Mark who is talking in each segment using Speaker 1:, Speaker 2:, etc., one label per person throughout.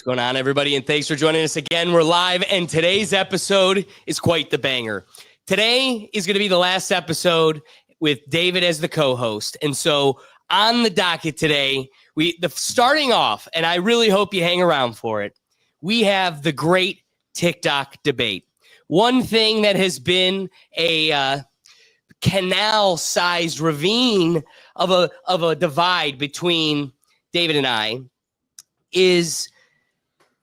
Speaker 1: What's going on, everybody? And thanks for joining us again. We're live, and today's episode is quite the banger. Today is going to be the last episode with David as the co-host. And so on the docket today, starting off, and I really hope you hang around for it, we have the great TikTok debate. One thing that has been a canal-sized ravine of a divide between David and I is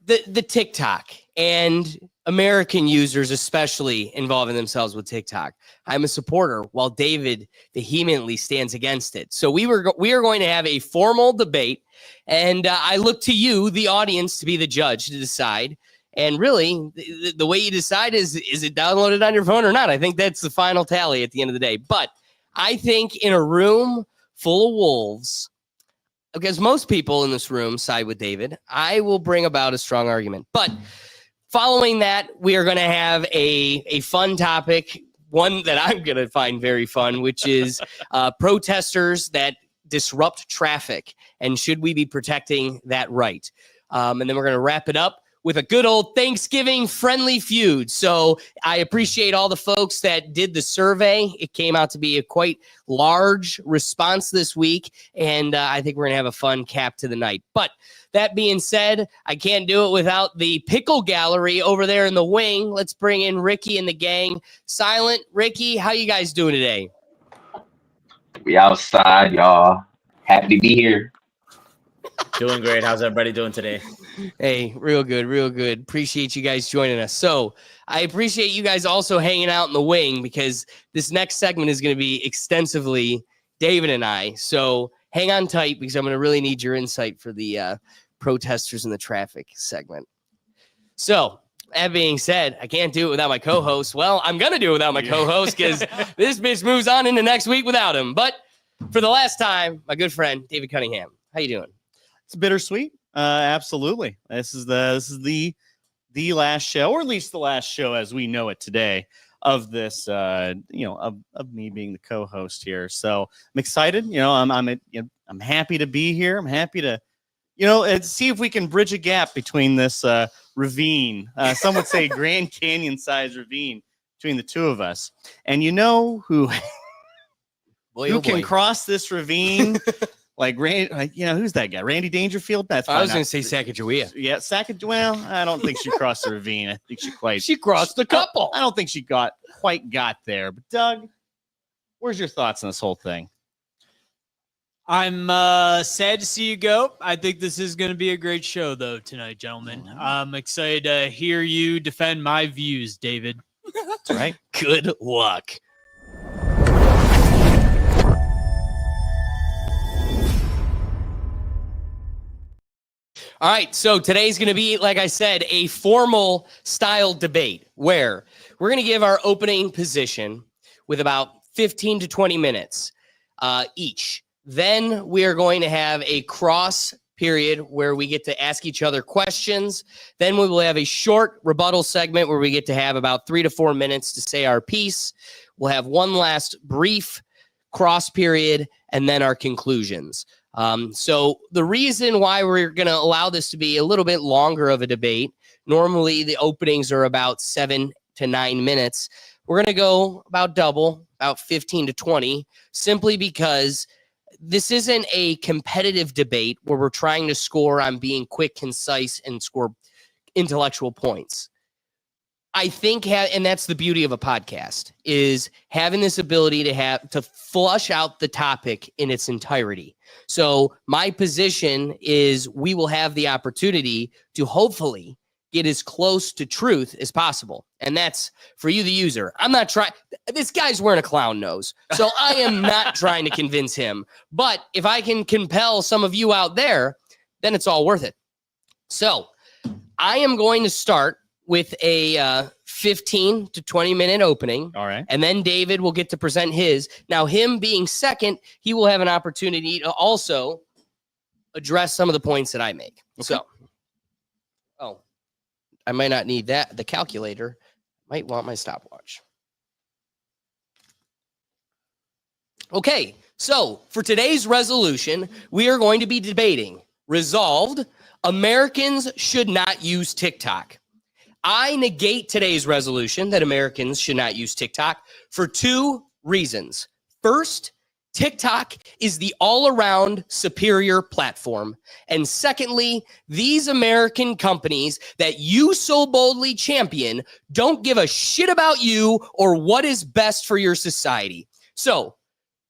Speaker 1: the TikTok and American users especially involving themselves with TikTok. I'm a supporter while David vehemently stands against it. So we are going to have a formal debate, and I look to you, the audience, to be the judge to decide. And really, the way you decide is it downloaded on your phone or not? I think that's the final tally at the end of the day. But I think in a room full of wolves, because most people in this room side with David, I will bring about a strong argument. But following that, we are going to have a fun topic, one that I'm going to find very fun, which is protesters that disrupt traffic. And should we be protecting that right? And then we're going to wrap it up with a good old Thanksgiving friendly feud. So I appreciate all the folks that did the survey. It came out to be a quite large response this week, and I think we're going to have a fun cap to the night. But that being said, I can't do it without the pickle gallery over there in the wing. Let's bring in Ricky and the gang. Silent, Ricky, how you guys doing today?
Speaker 2: We outside, y'all. Happy to be here.
Speaker 3: Doing great. How's everybody doing today?
Speaker 1: Hey, real good, real good. Appreciate you guys joining us. So I appreciate you guys also hanging out in the wing, because this next segment is going to be extensively David and I. So hang on tight, because I'm going to really need your insight for the protesters in the traffic segment. So that being said, I can't do it without my co-host. Well, I'm going to do it without my co-host, because this bitch moves on into next week without him. But for the last time, my good friend, David Cunningham. How you doing?
Speaker 4: It's bittersweet. Absolutely. This is the last show, or at least the last show as we know it today, of this, of me being the co-host here. So I'm excited. I'm happy to be here. I'm happy to, see if we can bridge a gap between this ravine. Some would say Grand Canyon sized ravine between the two of us. And who can cross this ravine? Who's that guy? Randy Dangerfield? That's
Speaker 1: I was going to say Sacagawea.
Speaker 4: Yeah, Sacagawea. Well, I don't think she crossed the ravine. I think
Speaker 1: she crossed a couple.
Speaker 4: I don't think she quite got there. But Doug, where's your thoughts on this whole thing?
Speaker 5: I'm sad to see you go. I think this is going to be a great show, though, tonight, gentlemen. I'm excited to hear you defend my views, David.
Speaker 4: That's right.
Speaker 1: Good luck. All right, so today's going to be, like I said, a formal style debate where we're going to give our opening position with about 15 to 20 minutes each. Then we are going to have a cross period where we get to ask each other questions. Then we will have a short rebuttal segment where we get to have about 3 to 4 minutes to say our piece. We'll have one last brief cross period, and then our conclusions. So the reason why we're going to allow this to be a little bit longer of a debate, normally the openings are about 7 to 9 minutes. We're going to go about double, about 15 to 20, simply because this isn't a competitive debate where we're trying to score on being quick, concise, and score intellectual points. I think, and that's the beauty of a podcast, is having this ability to flush out the topic in its entirety. So my position is we will have the opportunity to hopefully get as close to truth as possible. And that's for you, the user. I'm not trying. This guy's wearing a clown nose, so I am not trying to convince him. But if I can compel some of you out there, then it's all worth it. So I am going to start with a 15 to 20 minute opening.
Speaker 4: All right.
Speaker 1: And then David will get to present his. Now, him being second, he will have an opportunity to also address some of the points that I make. Okay. So, I might not need that. The calculator might want my stopwatch. Okay. So for today's resolution, we are going to be debating resolved Americans should not use TikTok. I negate today's resolution that Americans should not use TikTok for 2 reasons. First, TikTok is the all-around superior platform. And secondly, these American companies that you so boldly champion don't give a shit about you or what is best for your society. So,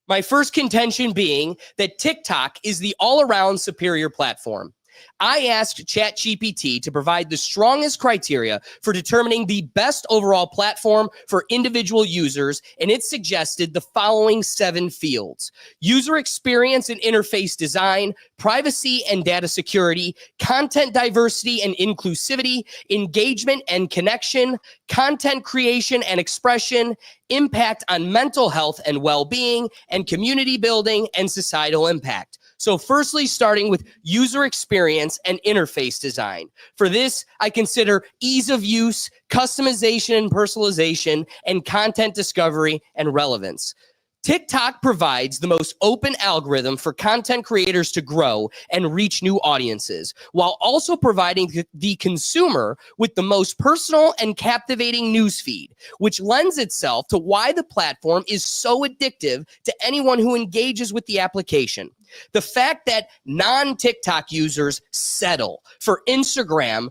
Speaker 1: my first contention being that TikTok is the all-around superior platform. I asked ChatGPT to provide the strongest criteria for determining the best overall platform for individual users, and it suggested the following 7 fields: user experience and interface design, privacy and data security, content diversity and inclusivity, engagement and connection, content creation and expression, impact on mental health and well-being, and community building and societal impact. So firstly, starting with user experience and interface design. For this, I consider ease of use, customization and personalization, and content discovery and relevance. TikTok provides the most open algorithm for content creators to grow and reach new audiences, while also providing the consumer with the most personal and captivating newsfeed, which lends itself to why the platform is so addictive to anyone who engages with the application. The fact that non-TikTok users settle for Instagram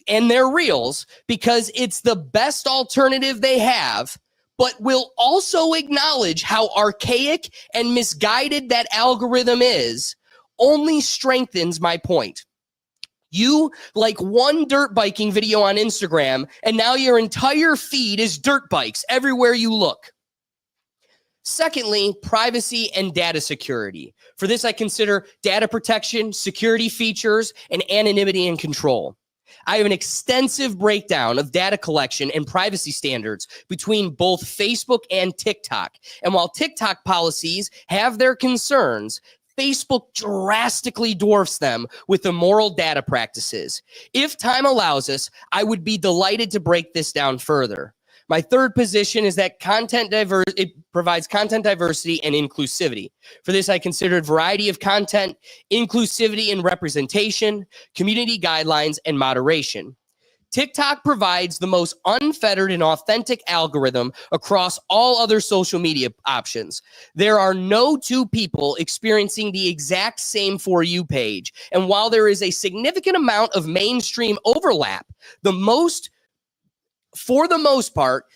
Speaker 1: and their Reels because it's the best alternative they have, but will also acknowledge how archaic and misguided that algorithm is, only strengthens my point. You like one dirt biking video on Instagram, and now your entire feed is dirt bikes everywhere you look. Secondly, privacy and data security. For this, I consider data protection, security features, and anonymity and control. I have an extensive breakdown of data collection and privacy standards between both Facebook and TikTok. And while TikTok policies have their concerns, Facebook drastically dwarfs them with immoral data practices. If time allows us, I would be delighted to break this down further. My third position is that it provides content diversity and inclusivity. For this, I considered variety of content, inclusivity and representation, community guidelines, and moderation. TikTok provides the most unfettered and authentic algorithm across all other social media options. There are no 2 people experiencing the exact same For You page. And while there is a significant amount of mainstream overlap, for the most part,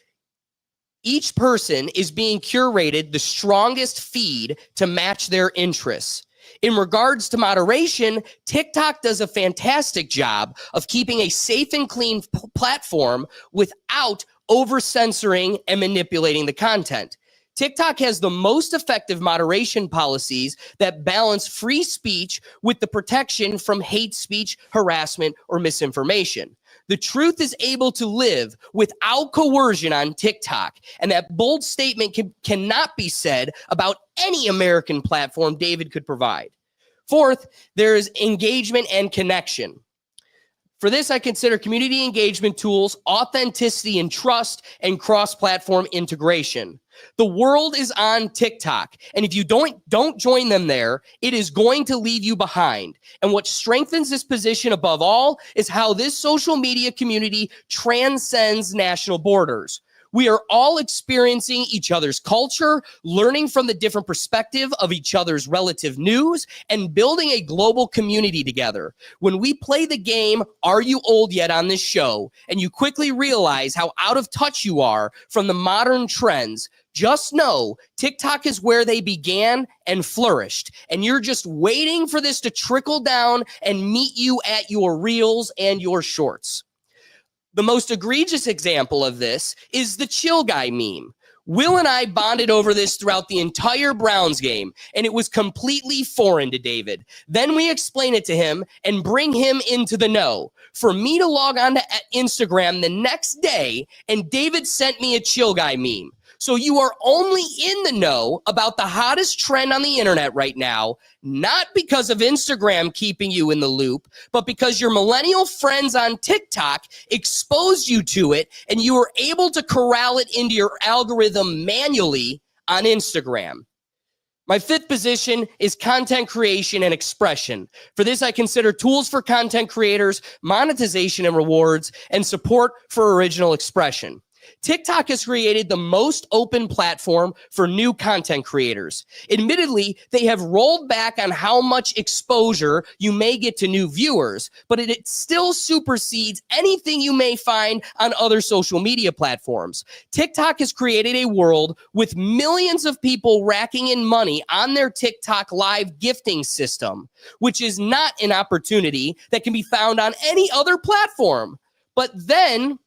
Speaker 1: each person is being curated the strongest feed to match their interests. In regards to moderation, TikTok does a fantastic job of keeping a safe and clean platform without over-censoring and manipulating the content. TikTok has the most effective moderation policies that balance free speech with the protection from hate speech, harassment, or misinformation. The truth is able to live without coercion on TikTok, and that bold statement cannot be said about any American platform David could provide. Fourth, there is engagement and connection. For this, I consider community engagement tools, authenticity and trust, and cross-platform integration. The world is on TikTok, and if you don't join them there, it is going to leave you behind. And what strengthens this position above all is how this social media community transcends national borders. We are all experiencing each other's culture, learning from the different perspective of each other's relative news, and building a global community together. When we play the game, Are You Old Yet on this show, and you quickly realize how out of touch you are from the modern trends, just know TikTok is where they began and flourished, and you're just waiting for this to trickle down and meet you at your Reels and your Shorts. The most egregious example of this is the chill guy meme. Will and I bonded over this throughout the entire Browns game, and it was completely foreign to David. Then we explain it to him and bring him into the know. For me to log on to Instagram the next day, and David sent me a chill guy meme. So you are only in the know about the hottest trend on the internet right now, not because of Instagram keeping you in the loop, but because your millennial friends on TikTok exposed you to it and you were able to corral it into your algorithm manually on Instagram. My fifth position is content creation and expression. For this, I consider tools for content creators, monetization and rewards, and support for original expression. TikTok has created the most open platform for new content creators. Admittedly, they have rolled back on how much exposure you may get to new viewers, but it still supersedes anything you may find on other social media platforms. TikTok has created a world with millions of people racking in money on their TikTok live gifting system, which is not an opportunity that can be found on any other platform. But then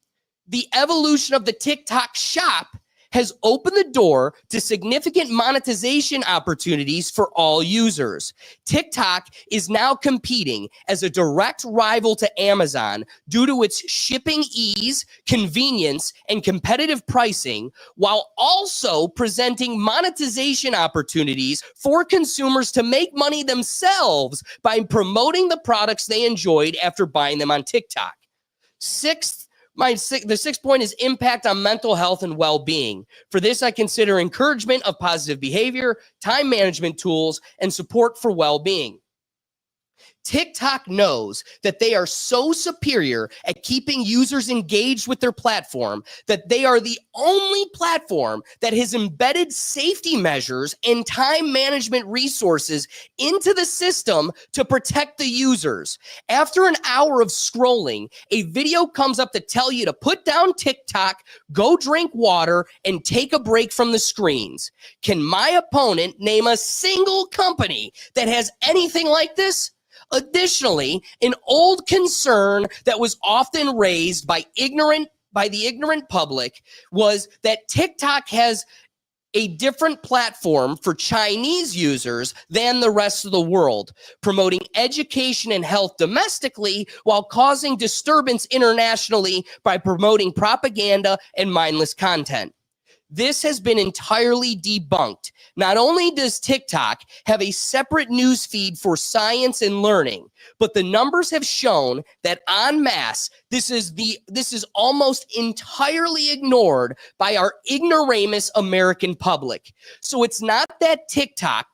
Speaker 1: the evolution of the TikTok shop has opened the door to significant monetization opportunities for all users. TikTok is now competing as a direct rival to Amazon due to its shipping ease, convenience, and competitive pricing, while also presenting monetization opportunities for consumers to make money themselves by promoting the products they enjoyed after buying them on TikTok. The sixth point is impact on mental health and well-being. For this, I consider encouragement of positive behavior, time management tools, and support for well-being. TikTok knows that they are so superior at keeping users engaged with their platform that they are the only platform that has embedded safety measures and time management resources into the system to protect the users. After an hour of scrolling, a video comes up to tell you to put down TikTok, go drink water, and take a break from the screens. Can my opponent name a single company that has anything like this? Additionally, an old concern that was often raised by the ignorant public was that TikTok has a different platform for Chinese users than the rest of the world, promoting education and health domestically while causing disturbance internationally by promoting propaganda and mindless content. This has been entirely debunked. Not only does TikTok have a separate news feed for science and learning, but the numbers have shown that en masse, this is almost entirely ignored by our ignoramus American public. So it's not that TikTok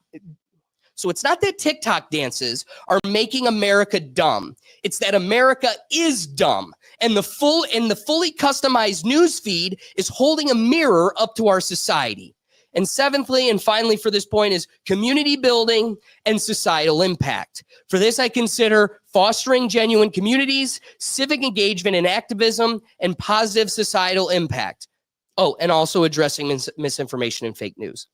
Speaker 1: dances are making America dumb. It's that America is dumb. And the fully customized news feed is holding a mirror up to our society. And seventhly, and finally for this point, is community building and societal impact. For this, I consider fostering genuine communities, civic engagement and activism, and positive societal impact. Oh, and also addressing misinformation and fake news.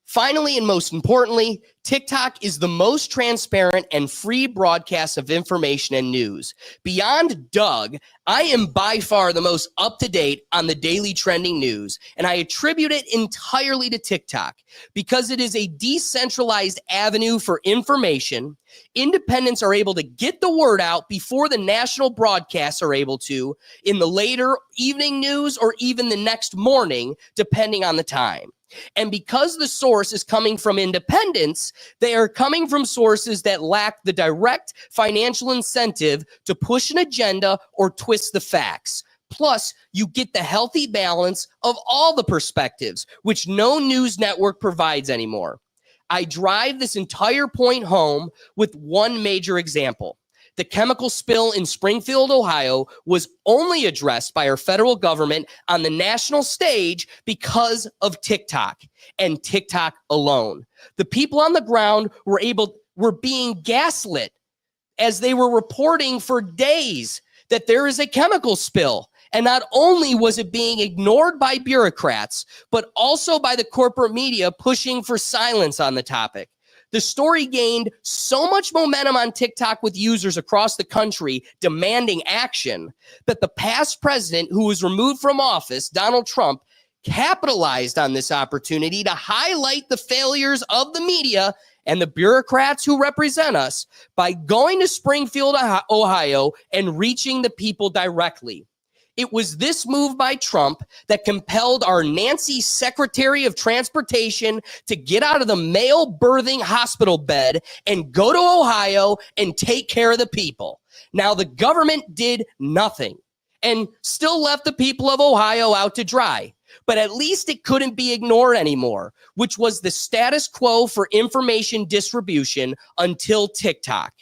Speaker 1: Finally, and most importantly, TikTok is the most transparent and free broadcast of information and news. Beyond Doug, I am by far the most up-to-date on the daily trending news, and I attribute it entirely to TikTok because it is a decentralized avenue for information. Independents are able to get the word out before the national broadcasts are able to in the later evening news or even the next morning, depending on the time. And because the source is coming from independents, they are coming from sources that lack the direct financial incentive to push an agenda or twist the facts. Plus, you get the healthy balance of all the perspectives, which no news network provides anymore. I drive this entire point home with one major example. The chemical spill in Springfield, Ohio, was only addressed by our federal government on the national stage because of TikTok and TikTok alone. The people on the ground were being gaslit as they were reporting for days that there is a chemical spill. And not only was it being ignored by bureaucrats, but also by the corporate media pushing for silence on the topic. The story gained so much momentum on TikTok with users across the country demanding action that the past president who was removed from office, Donald Trump, capitalized on this opportunity to highlight the failures of the media and the bureaucrats who represent us by going to Springfield, Ohio, and reaching the people directly. It was this move by Trump that compelled our Nancy Secretary of Transportation to get out of the male birthing hospital bed and go to Ohio and take care of the people. Now, the government did nothing and still left the people of Ohio out to dry. but at least it couldn't be ignored anymore, which was the status quo for information distribution until TikTok.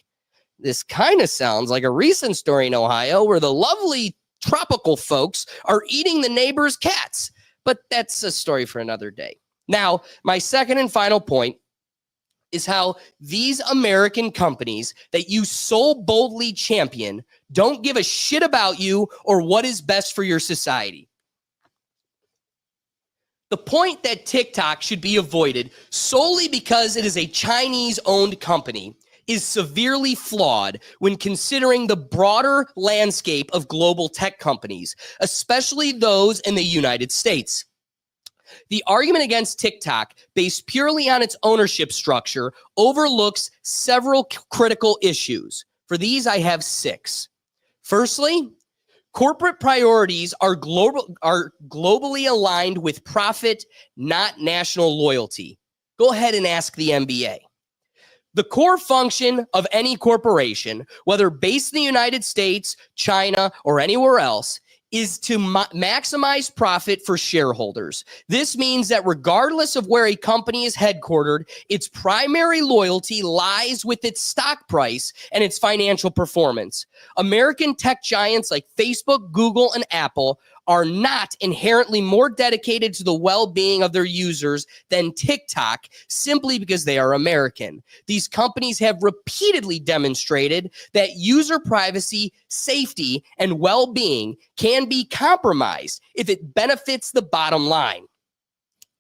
Speaker 1: This kind of sounds like a recent story in Ohio where the lovely tropical folks are eating the neighbor's cats, but that's a story for another day. Now, my second and final point is how these American companies that you so boldly champion don't give a shit about you or what is best for your society. The point that TikTok should be avoided solely because it is a Chinese-owned company is severely flawed when considering the broader landscape of global tech companies, especially those in the United States. The argument against TikTok, based purely on its ownership structure, overlooks several critical issues. For these, I have 6. Firstly, corporate priorities are globally aligned with profit, not national loyalty. Go ahead and ask the NBA. The core function of any corporation, whether based in the United States, China, or anywhere else, is to maximize profit for shareholders. This means that regardless of where a company is headquartered, its primary loyalty lies with its stock price and its financial performance. American tech giants like Facebook, Google, and Apple are not inherently more dedicated to the well-being of their users than TikTok simply because they are American. These companies have repeatedly demonstrated that user privacy, safety, and well-being can be compromised if it benefits the bottom line.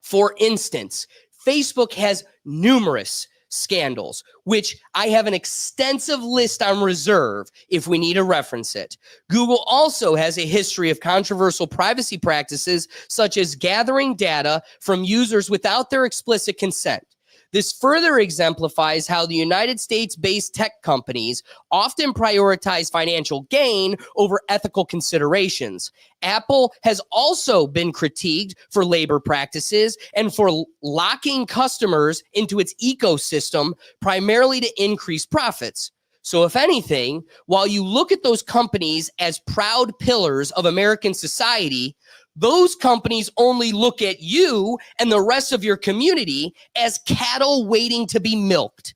Speaker 1: For instance, Facebook has numerous scandals, which I have an extensive list on reserve if we need to reference it. Google also has a history of controversial privacy practices, such as gathering data from users without their explicit consent. This further exemplifies how the United States-based tech companies often prioritize financial gain over ethical considerations. Apple has also been critiqued for labor practices and for locking customers into its ecosystem primarily to increase profits. So if anything, while you look at those companies as proud pillars of American society, those companies only look at you and the rest of your community as cattle waiting to be milked.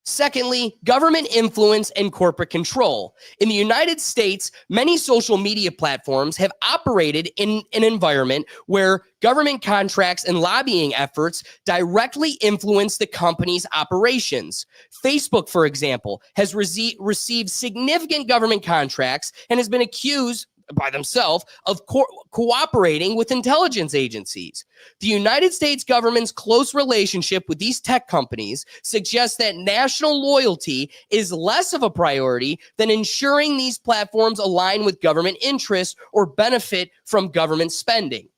Speaker 1: Secondly, government influence and corporate control. In the United States, many social media platforms have operated in an environment where government contracts and lobbying efforts directly influence the company's operations. Facebook, for example, has received significant government contracts and has been accused by themselves of cooperating with intelligence agencies. The United States government's close relationship with these tech companies suggests that national loyalty is less of a priority than ensuring these platforms align with government interests or benefit from government spending.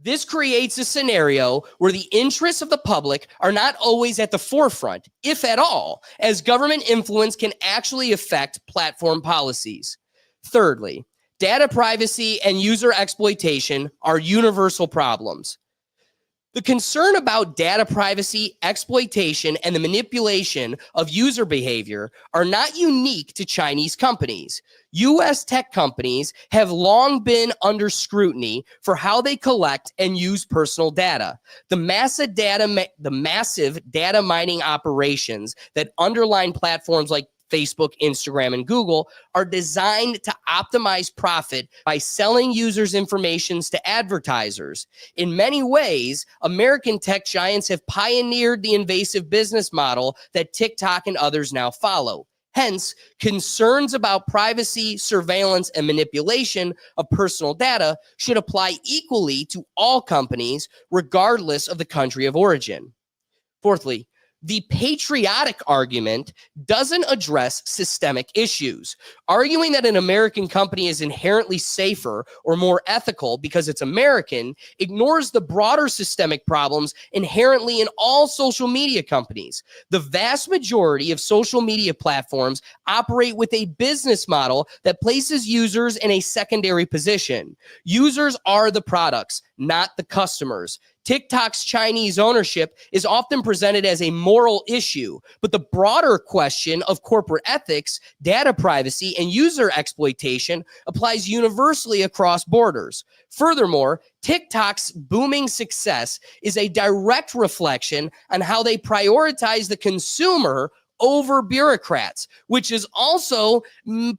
Speaker 1: This creates a scenario where the interests of the public are not always at the forefront, if at all, as government influence can actually affect platform policies. Thirdly, data privacy and user exploitation are universal problems. The concern about data privacy, exploitation, and the manipulation of user behavior are not unique to Chinese companies. U.S. tech companies have long been under scrutiny for how they collect and use personal data. The massive data mining operations that underline platforms like Facebook, Instagram, and Google are designed to optimize profit by selling users' information to advertisers. In many ways, American tech giants have pioneered the invasive business model that TikTok and others now follow. Hence, concerns about privacy, surveillance, and manipulation of personal data should apply equally to all companies, regardless of the country of origin. Fourthly, the patriotic argument doesn't address systemic issues. Arguing that an American company is inherently safer or more ethical because it's American ignores the broader systemic problems inherently in all social media companies. The vast majority of social media platforms operate with a business model that places users in a secondary position. Users are the products, not the customers. TikTok's Chinese ownership is often presented as a moral issue, but the broader question of corporate ethics, data privacy, and user exploitation applies universally across borders. Furthermore, TikTok's booming success is a direct reflection on how they prioritize the consumer over bureaucrats, which is also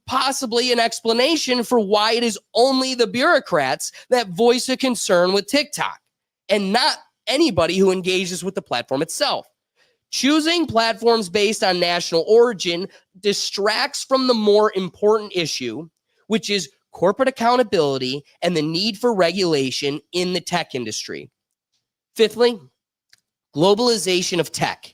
Speaker 1: possibly an explanation for why it is only the bureaucrats that voice a concern with TikTok and not anybody who engages with the platform itself. Choosing platforms based on national origin distracts from the more important issue, which is corporate accountability and the need for regulation in the tech industry. Fifthly, globalization of tech.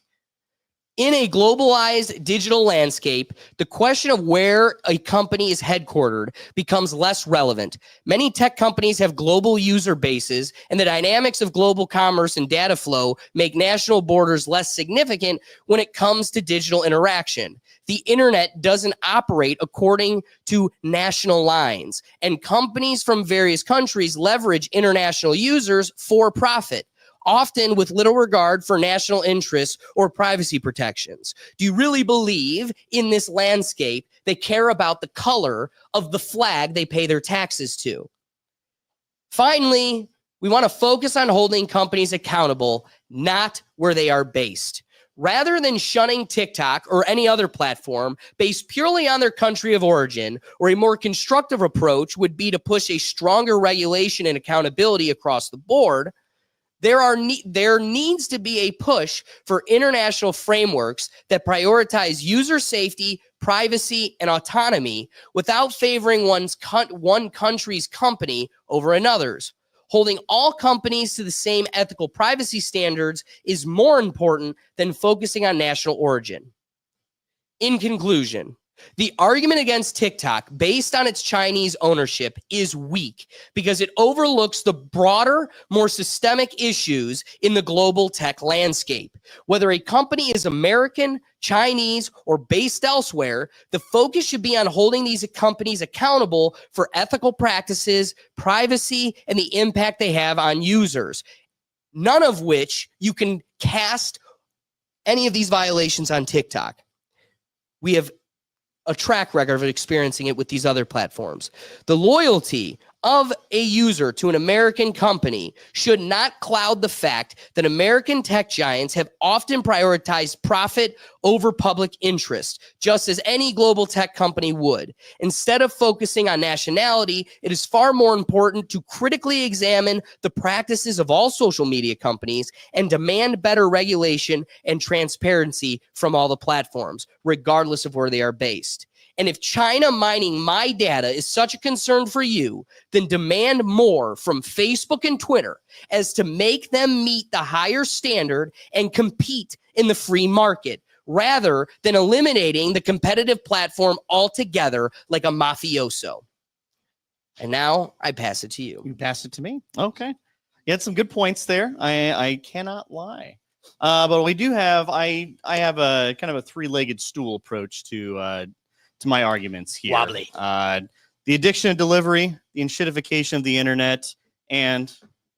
Speaker 1: In a globalized digital landscape, the question of where a company is headquartered becomes less relevant. Many tech companies have global user bases, and the dynamics of global commerce and data flow make national borders less significant when it comes to digital interaction. The internet doesn't operate according to national lines, and companies from various countries leverage international users for profit, often with little regard for national interests or privacy protections. Do you really believe in this landscape they care about the color of the flag they pay their taxes to? Finally, we want to focus on holding companies accountable, not where they are based. Rather than shunning TikTok or any other platform based purely on their country of origin, or a more constructive approach would be to push a stronger regulation and accountability across the board, there needs to be a push for international frameworks that prioritize user safety, privacy, and autonomy without favoring one country's company over another's. Holding all companies to the same ethical privacy standards is more important than focusing on national origin. In conclusion, the argument against TikTok based on its Chinese ownership is weak because it overlooks the broader, more systemic issues in the global tech landscape. Whether a company is American, Chinese, or based elsewhere, the focus should be on holding these companies accountable for ethical practices, privacy, and the impact they have on users. None of which you can cast any of these violations on TikTok. We have a track record of experiencing it with these other platforms. The loyalty of a user to an American company should not cloud the fact that American tech giants have often prioritized profit over public interest, just as any global tech company would. Instead of focusing on nationality, it is far more important to critically examine the practices of all social media companies and demand better regulation and transparency from all the platforms, regardless of where they are based. And if China mining my data is such a concern for you, then demand more from Facebook and Twitter as to make them meet the higher standard and compete in the free market, rather than eliminating the competitive platform altogether like a mafioso. And now I pass it to you.
Speaker 4: You pass it to me? Okay. You had some good points there. I cannot lie. But we do have, I have a kind of a three-legged stool approach to my arguments here.
Speaker 1: Wobbly.
Speaker 4: The addiction of delivery, the enshittification of the internet, and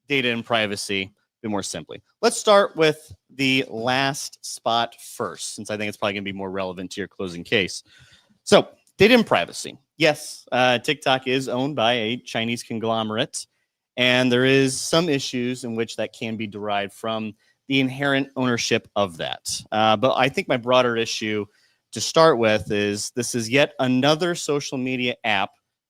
Speaker 4: data and privacy, a bit more simply. Let's start with the last spot first, since I think it's probably going to be more relevant to your closing case. So, data and privacy. Yes, TikTok is owned by a Chinese conglomerate, and there is some issues in which that can be derived from the inherent ownership of that. But I think my broader issue to start with is this is yet another social media app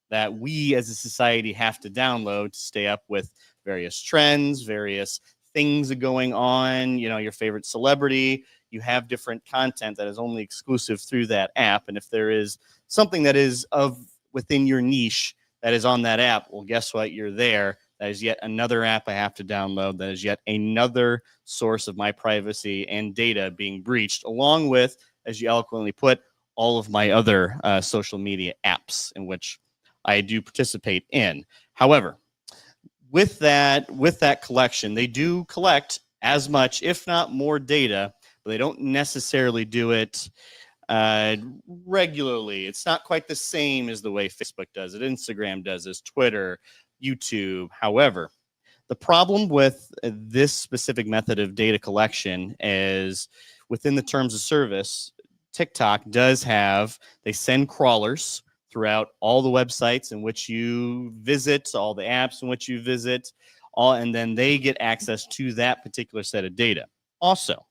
Speaker 4: that we as a society have to download to stay up with various trends, various things going on, you know, your favorite celebrity. You have different content that is only exclusive through that app. And if there is something that is of within your niche that is on that app, well, guess what? You're there. That is yet another app I have to download. That is yet another source of my privacy and data being breached, along with, as you eloquently put, all of my other social media apps in which I do participate in. However, with that collection, they do collect as much, if not more data, but they don't necessarily do it regularly. It's not quite the same as the way Facebook does it, Instagram does this, Twitter, YouTube. However, the problem with this specific method of data collection is within the terms of service, TikTok does have, they send crawlers throughout all the websites in which you visit, all the apps in which you visit, and then they get access to that particular set of data. Also,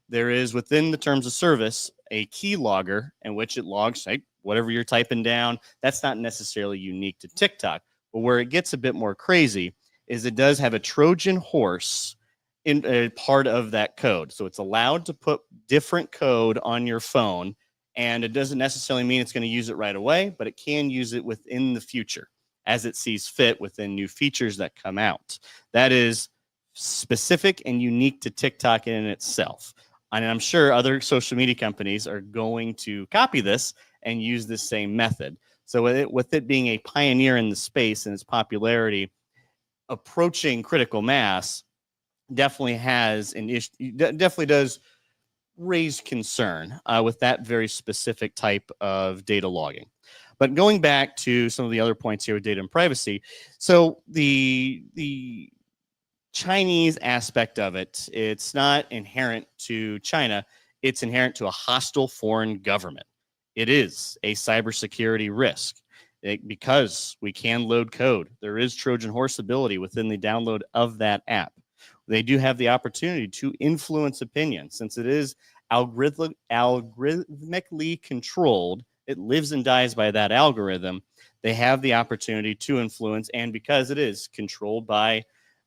Speaker 4: there is within the terms of service a key logger in which it logs like whatever you're typing down. That's not necessarily unique to TikTok, but where it gets a bit more crazy is it does have a Trojan horse in a part of that code. So it's allowed to put different code on your phone, and it doesn't necessarily mean it's going to use it right away, but it can use it within the future as it sees fit within new features that come out. That is specific and unique to TikTok in itself. And I'm sure other social media companies are going to copy this and use this same method. So with it being a pioneer in the space and its popularity approaching critical mass, definitely has an issue, definitely does raise concern with that very specific type of data logging. But going back to some of the other points here with data and privacy, so the Chinese aspect of it, it's not inherent to China, it's inherent to a hostile foreign government. It is a cybersecurity risk because we can load code. There is Trojan horse ability within the download of that app. They do have the opportunity to influence opinion since it is algorithmically controlled. It lives and dies by that algorithm. They have the opportunity to influence, and because it is controlled by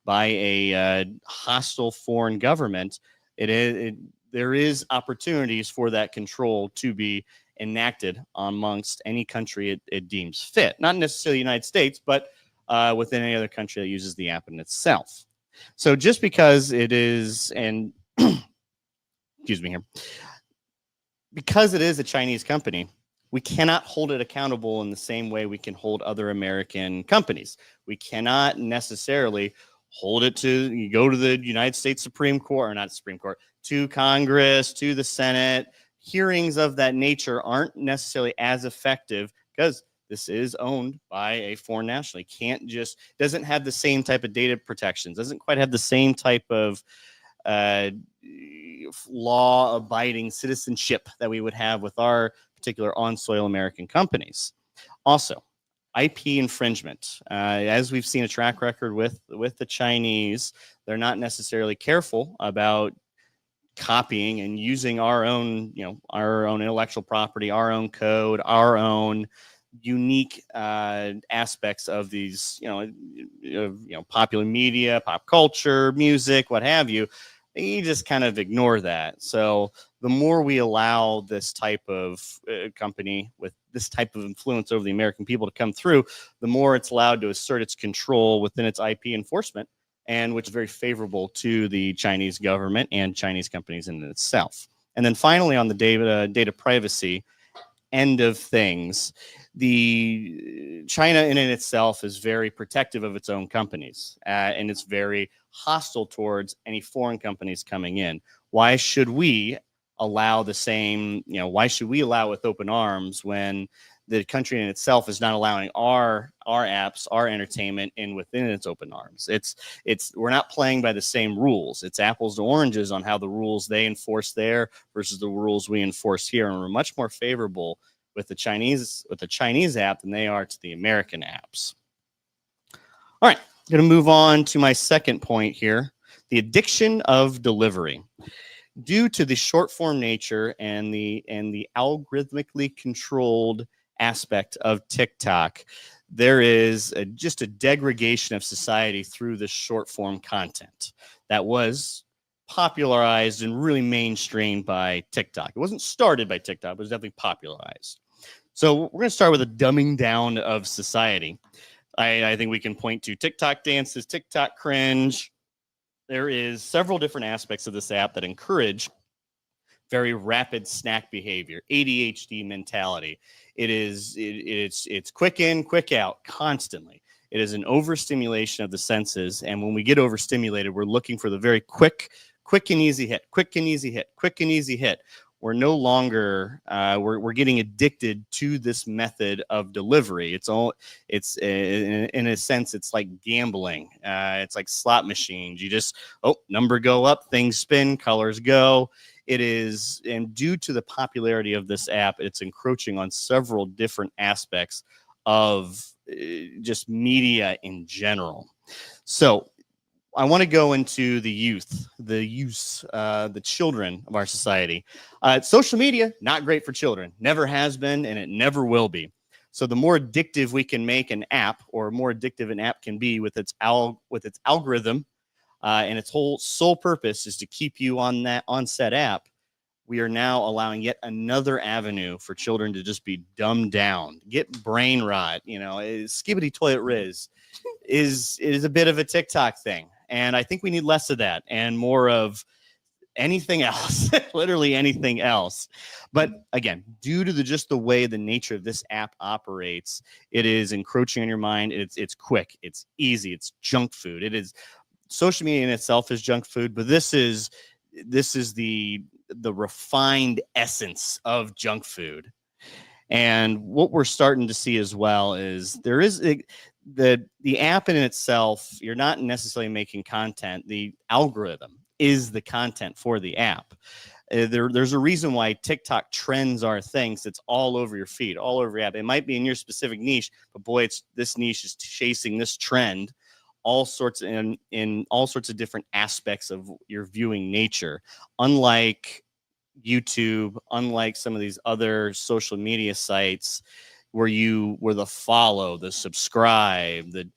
Speaker 4: a hostile foreign government, there is opportunities for that control to be enacted amongst any country it deems fit. Not necessarily the United States, but within any other country that uses the app in itself. So just because it is, and excuse me here, because it is a Chinese company, we cannot hold it accountable in the same way we can hold other American companies. We cannot necessarily hold it to, you go to the United States Supreme Court, or not Supreme Court, to Congress, to the Senate. Hearings of that nature aren't necessarily as effective because this is owned by a foreign national. It can't just, doesn't have the same type of data protections, doesn't quite have the same type of law-abiding citizenship that we would have with our particular on-soil American companies. Also, IP infringement. As we've seen a track record with the Chinese, they're not necessarily careful about copying and using our own intellectual property, our own code, our own unique aspects of these, popular media, pop culture, music, what have you. You just kind of ignore that. So the more we allow this type of company with this type of influence over the American people to come through, the more it's allowed to assert its control within its IP enforcement, and which is very favorable to the Chinese government and Chinese companies in itself. And then finally, on the data privacy end of things, the China in itself is very protective of its own companies, and it's very hostile towards any foreign companies coming in. Why should we allow the same, why should we allow with open arms when the country in itself is not allowing our apps, our entertainment in within its open arms? We're not playing by the same rules. It's apples to oranges on how the rules they enforce there versus the rules we enforce here, and we're much more favorable with the Chinese app than they are to the American apps. All right, I'm going to move on to my second point here, the addiction of delivery. Due to the short form nature and the algorithmically controlled aspect of TikTok, there is just a degradation of society through this short form content that was popularized and really mainstreamed by TikTok. It wasn't started by TikTok, but it was definitely popularized. So we're going to start with a dumbing down of society. I think we can point to TikTok dances, TikTok cringe. There is several different aspects of this app that encourage very rapid snack behavior, ADHD mentality. It's quick in, quick out constantly. It is an overstimulation of the senses, and when we get overstimulated, we're looking for the very quick and easy hit, quick and easy hit, quick and easy hit. We're no longer we're getting addicted to this method of delivery. It's in a sense, it's like gambling. It's like slot machines. You just number go up, things spin, colors go. It is, and due to the popularity of this app, it's encroaching on several different aspects of just media in general. So I want to go into the youth, the children of our society. Social media, not great for children. Never has been, and it never will be. So the more addictive we can make an app, or more addictive an app can be with its algorithm, and its whole sole purpose is to keep you on said app, we are now allowing yet another avenue for children to just be dumbed down, get brain rot. Skibbity toilet riz is a bit of a TikTok thing. And I think we need less of that and more of anything else, literally anything else. But again, due to just the way the nature of this app operates, it is encroaching on your mind. It's quick, it's easy, it's junk food. It is, social media in itself is junk food, but this is the refined essence of junk food. And what we're starting to see as well is there is the app in itself, you're not necessarily making content. The algorithm is the content for the app. There's a reason why TikTok trends are things. It's all over your feed, all over your app. It might be in your specific niche, but boy, this niche is chasing this trend all sorts in all sorts of different aspects of your viewing nature. Unlike YouTube, unlike some of these other social media sites where the follow, the subscribe, the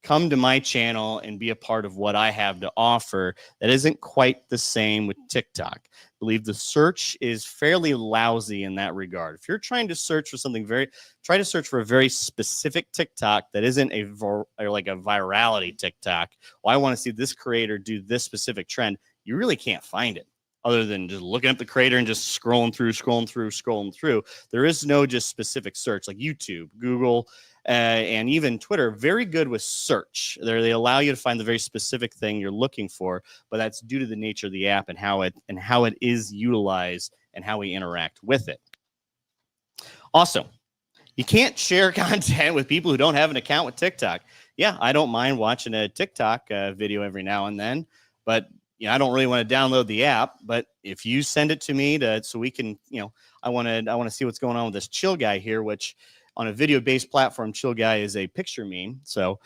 Speaker 4: come to my channel and be a part of what I have to offer, that isn't quite the same with TikTok. I believe the search is fairly lousy in that regard. If you're trying to search for something try to search for a very specific TikTok that isn't like a virality TikTok. Well, I want to see this creator do this specific trend. You really can't find it other than just looking up the creator and just scrolling through. There is no just specific search like YouTube, Google, and even Twitter, very good with search. They allow you to find the very specific thing you're looking for, but that's due to the nature of the app and how it is utilized and how we interact with it. Also, you can't share content with people who don't have an account with TikTok. Yeah, I don't mind watching a TikTok video every now and then, but I don't really want to download the app. But if you send it to me so we can, I want to see what's going on with this chill guy here, which on a video-based platform, chill guy is a picture meme. So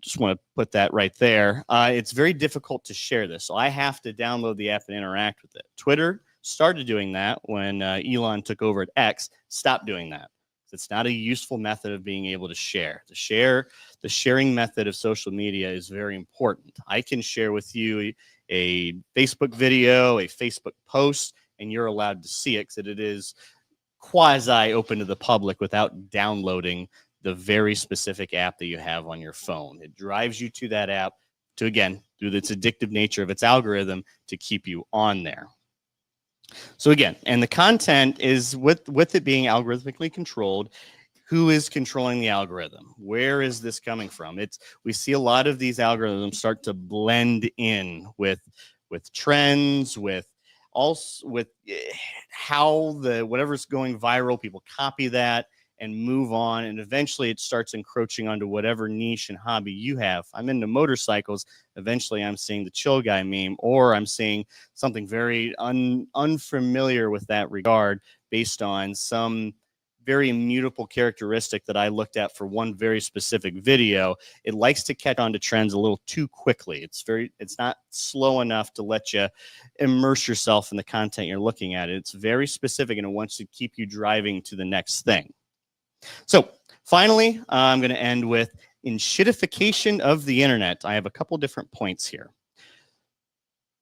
Speaker 4: just want to put that right there. It's very difficult to share this. So I have to download the app and interact with it. Twitter started doing that when Elon took over at X, stopped doing that. It's not a useful method of being able to share. The sharing method of social media is very important. I can share with you a Facebook video, a Facebook post, and you're allowed to see it because it is quasi open to the public without downloading the very specific app that you have on your phone. It drives you to that app to, again, through its addictive nature of its algorithm, to keep you on there. So again, and the content is with it being algorithmically controlled. Who is controlling the algorithm? Where is this coming from? We see a lot of these algorithms start to blend in with trends, with how whatever's going viral, people copy that and move on, and eventually it starts encroaching onto whatever niche and hobby you have. I'm into motorcycles. Eventually I'm seeing the chill guy meme, or I'm seeing something very unfamiliar with that regard based on some very immutable characteristic that I looked at for one very specific video. It likes to catch on to trends a little too quickly. It's not slow enough to let you immerse yourself in the content you're looking at. It's very specific, and it wants to keep you driving to the next thing. So finally, I'm going to end with enshittification of the internet. I have a couple different points here.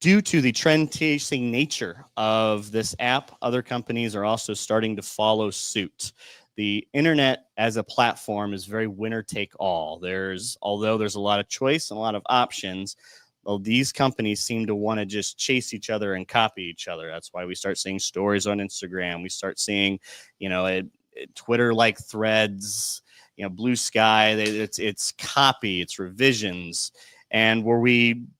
Speaker 4: Due to the trend-chasing nature of this app, other companies are also starting to follow suit. The internet as a platform is very winner-take-all. Although there's a lot of choice and a lot of options, well, these companies seem to want to just chase each other and copy each other. That's why we start seeing stories on Instagram. We start seeing, Twitter-like threads, Blue Sky. It's copy, it's revisions. And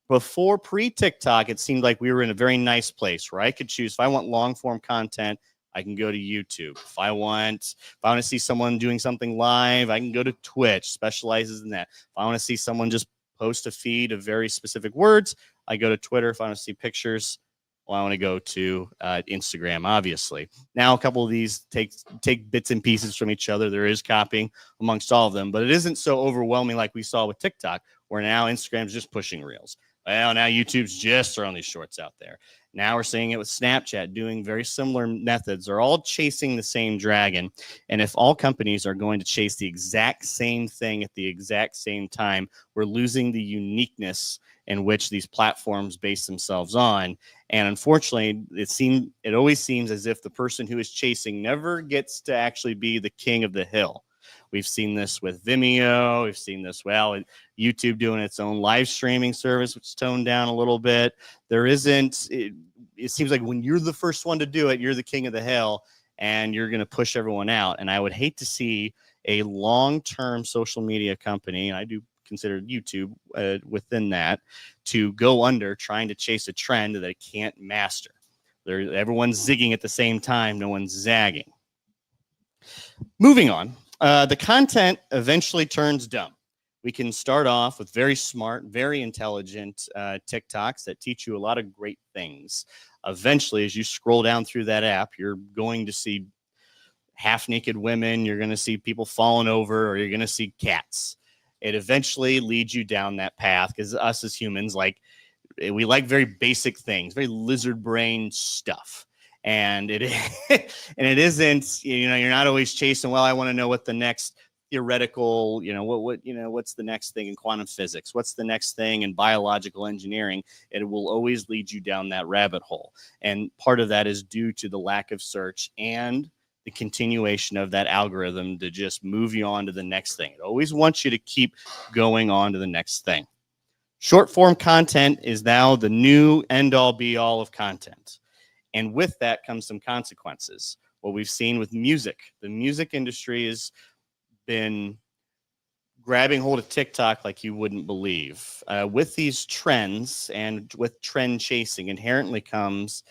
Speaker 4: before pre-TikTok, it seemed like we were in a very nice place where I could choose. If I want long-form content, I can go to YouTube. If I want to see someone doing something live, I can go to Twitch, specializes in that. If I want to see someone just post a feed of very specific words, I go to Twitter. If I want to see pictures, Well, I want to go to Instagram, obviously. Now, a couple of these take bits and pieces from each other. There is copying amongst all of them, but it isn't so overwhelming like we saw with TikTok, where now Instagram's just pushing reels. Well, now YouTube's just throwing these shorts out there. Now we're seeing it with Snapchat doing very similar methods. They're all chasing the same dragon. And if all companies are going to chase the exact same thing at the exact same time, we're losing the uniqueness in which these platforms base themselves on. And unfortunately, it always seems as if the person who is chasing never gets to actually be the king of the hill. We've seen this with Vimeo. We've seen this, YouTube doing its own live streaming service, which is toned down a little bit. It seems like when you're the first one to do it, you're the king of the hill and you're going to push everyone out. And I would hate to see a long-term social media company, and I do consider YouTube within that, to go under trying to chase a trend that it can't master. Everyone's zigging at the same time. No one's zagging. Moving on. The content eventually turns dumb. We can start off with very smart, very intelligent TikToks that teach you a lot of great things. Eventually, as you scroll down through that app, you're going to see half-naked women, you're going to see people falling over, or you're going to see cats. It eventually leads you down that path because us as humans, we like very basic things, very lizard brain stuff. And it isn't, you're not always chasing, well, I want to know what the next theoretical, what's the next thing in quantum physics? What's the next thing in biological engineering? It will always lead you down that rabbit hole. And part of that is due to the lack of search and the continuation of that algorithm to just move you on to the next thing. It always wants you to keep going on to the next thing. Short form content is now the new end all be all of content. And with that comes some consequences. What we've seen with music, the music industry has been grabbing hold of TikTok like you wouldn't believe. With these trends and with trend chasing inherently comes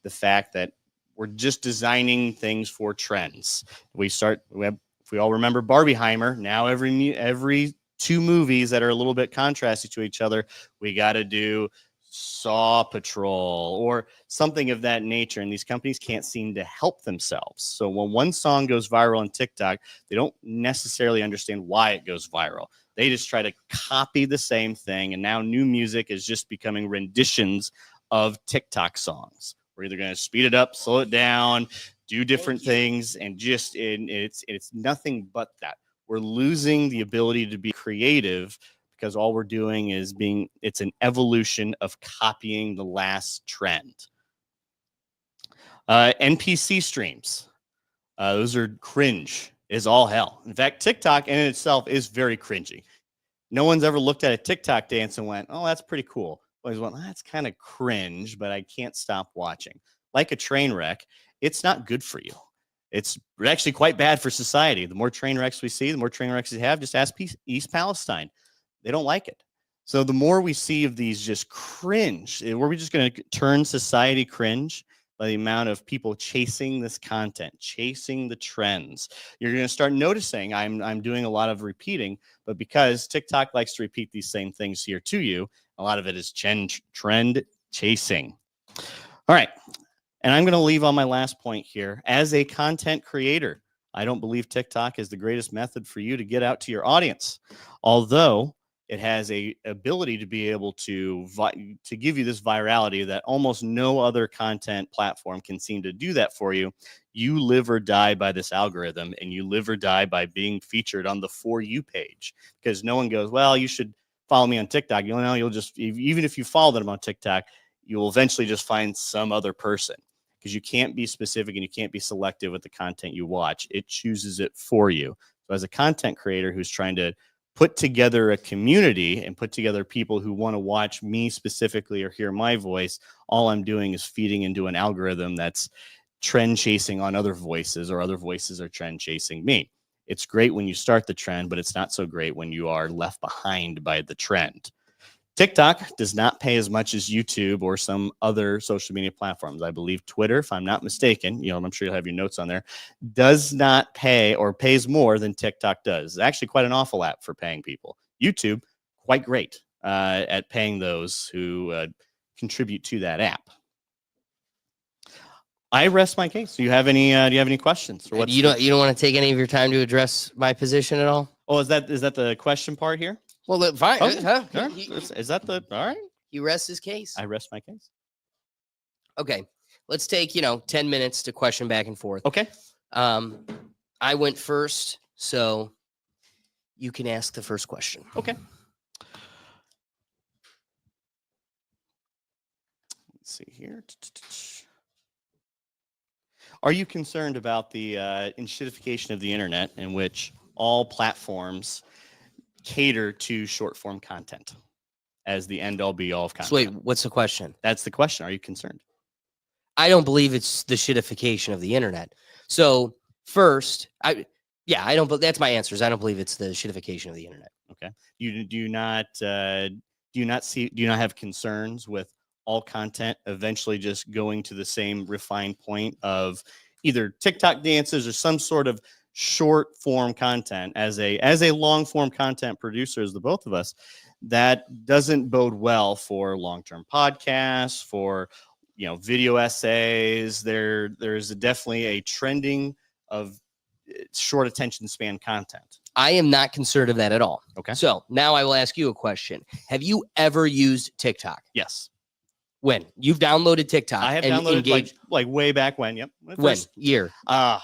Speaker 4: the fact that we're just designing things for trends. If we all remember Barbieheimer, now every two movies that are a little bit contrasty to each other, we got to do Saw Patrol or something of that nature. And these companies can't seem to help themselves. So when one song goes viral on TikTok, they don't necessarily understand why it goes viral. They just try to copy the same thing. And now new music is just becoming renditions of TikTok songs. We're either going to speed it up, slow it down, do different things, and it's nothing but that. We're losing the ability to be creative because all we're doing is it's an evolution of copying the last trend. NPC streams. Those are cringe as all hell. In fact, TikTok in itself is very cringy. No one's ever looked at a TikTok dance and went, oh, that's pretty cool. Always went, that's kind of cringe, but I can't stop watching. Like a train wreck, it's not good for you. It's actually quite bad for society. The more train wrecks we see, the more train wrecks we have. Just ask East Palestine. They don't like it. So the more we see of these just cringe, were we just going to turn society cringe by the amount of people chasing this content, chasing the trends? You're going to start noticing I'm doing a lot of repeating, but because TikTok likes to repeat these same things here to you, a lot of it is trend chasing. All right. And I'm going to leave on my last point here. As a content creator, I don't believe TikTok is the greatest method for you to get out to your audience. Although it has a ability to be able to give you this virality that almost no other content platform can seem to do that for you. You live or die by this algorithm, and you live or die by being featured on the For You page, because no one goes, well, you should follow me on TikTok. You'll just, even if you follow them on TikTok, you will eventually just find some other person, because you can't be specific and you can't be selective with the content you watch. It chooses it for you. So as a content creator who's trying to put together a community and put together people who want to watch me specifically or hear my voice, all I'm doing is feeding into an algorithm that's trend chasing on other voices, or other voices are trend chasing me. It's great when you start the trend, but it's not so great when you are left behind by the trend. TikTok does not pay as much as YouTube or some other social media platforms. I believe Twitter, if I'm not mistaken, I'm sure you'll have your notes on there, does not pay, or pays more than TikTok does. It's actually quite an awful app for paying people. YouTube, quite great at paying those who contribute to that app. I rest my case. Do you have any questions? Or
Speaker 1: You don't want to take any of your time to address my position at all?
Speaker 4: Oh, is that the question part here?
Speaker 1: Well, fine.
Speaker 4: Okay.
Speaker 1: Huh?
Speaker 4: All right. Is that the all right?
Speaker 1: He rests his case.
Speaker 4: I rest my case.
Speaker 1: Okay. Let's take 10 minutes to question back and forth.
Speaker 4: Okay.
Speaker 1: I went first, so you can ask the first question.
Speaker 4: Okay. Let's see here. Are you concerned about the enshittification of the internet, in which all platforms cater to short form content as the end all be all of content?
Speaker 1: So wait, what's the question?
Speaker 4: That's the question. Are you concerned?
Speaker 1: I don't believe it's the shittification of the internet. So first, I don't. But that's my answers. I don't believe it's the shittification of the internet.
Speaker 4: Okay. Do you not have concerns with all content eventually just going to the same refined point of either TikTok dances or some sort of short form content? As a long form content producer, as the both of us, that doesn't bode well for long term podcasts, for video essays. There's definitely a trending of short attention span content.
Speaker 1: I am not concerned of that at all.
Speaker 4: Okay.
Speaker 1: So now I will ask you a question. Have you ever used TikTok?
Speaker 4: Yes.
Speaker 1: When? You've downloaded TikTok?
Speaker 4: I have
Speaker 1: and
Speaker 4: downloaded
Speaker 1: engaged
Speaker 4: like way back when. Yep.
Speaker 1: when? Year?
Speaker 4: Oh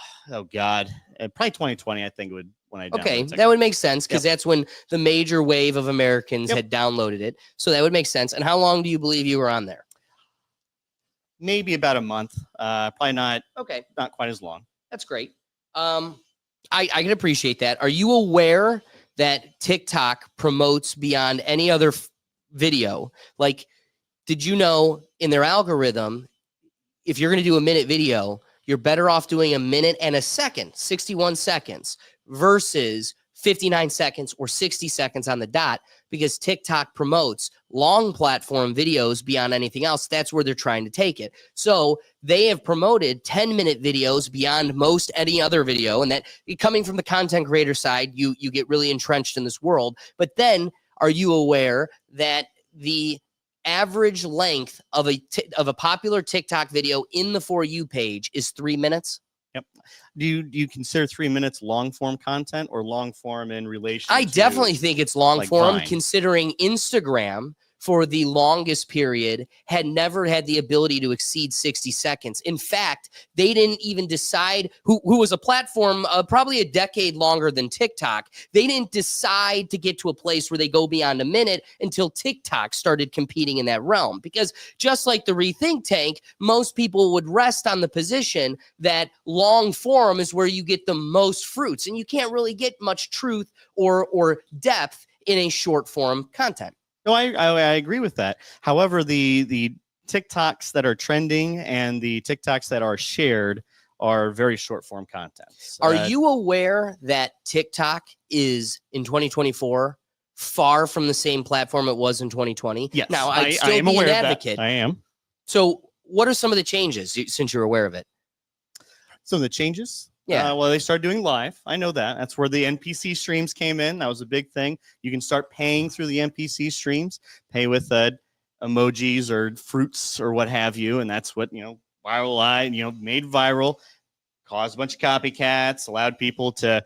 Speaker 4: God. Probably 2020, I think when I downloaded
Speaker 1: Okay,
Speaker 4: TikTok.
Speaker 1: that would make sense because
Speaker 4: Yep.
Speaker 1: that's when the major wave of Americans
Speaker 4: Yep.
Speaker 1: had downloaded it. So that would make sense. And how long do you believe you were on there?
Speaker 4: Maybe about a month. Probably not
Speaker 1: Okay,
Speaker 4: quite as long.
Speaker 1: that's great. I can appreciate that. Are you aware that TikTok promotes beyond any other video? Like, did you know in their algorithm, if you're going to do a minute video, you're better off doing a minute and a second, 61 seconds, versus 59 seconds or 60 seconds on the dot, because TikTok promotes long platform videos beyond anything else. That's where they're trying to take it. So they have promoted 10-minute videos beyond most any other video. And that, coming from the content creator side, you get really entrenched in this world. But then, are you aware that the average length of a popular TikTok video in the For You page is 3 minutes?
Speaker 4: Yep. Do you consider 3 minutes long form content or long form in relation?
Speaker 1: I definitely think it's long
Speaker 4: like
Speaker 1: form,
Speaker 4: Vine?
Speaker 1: considering Instagram for the longest period had never had the ability to exceed 60 seconds. In fact, they didn't even decide who was a platform probably a decade longer than TikTok. They didn't decide to get to a place where they go beyond a minute until TikTok started competing in that realm. Because just like the Rethink Tank, most people would rest on the position that long form is where you get the most fruits, and you can't really get much truth or depth in a short form content.
Speaker 4: No, I agree with that. However, the TikToks that are trending and the TikToks that are shared are very short form content.
Speaker 1: Are you aware that TikTok is in 2024 far from the same platform it was in 2020?
Speaker 4: Yes.
Speaker 1: Now,
Speaker 4: I
Speaker 1: I'd still
Speaker 4: am
Speaker 1: be
Speaker 4: aware
Speaker 1: an
Speaker 4: of that.
Speaker 1: advocate.
Speaker 4: I am.
Speaker 1: So what are some of the changes since you're aware of it?
Speaker 4: Some of the changes.
Speaker 1: Yeah.
Speaker 4: Well, they started doing live. I know that. That's where the NPC streams came in. That was a big thing. You can start paying through the NPC streams, pay with emojis or fruits or what have you. And that's what, made viral, caused a bunch of copycats, allowed people to,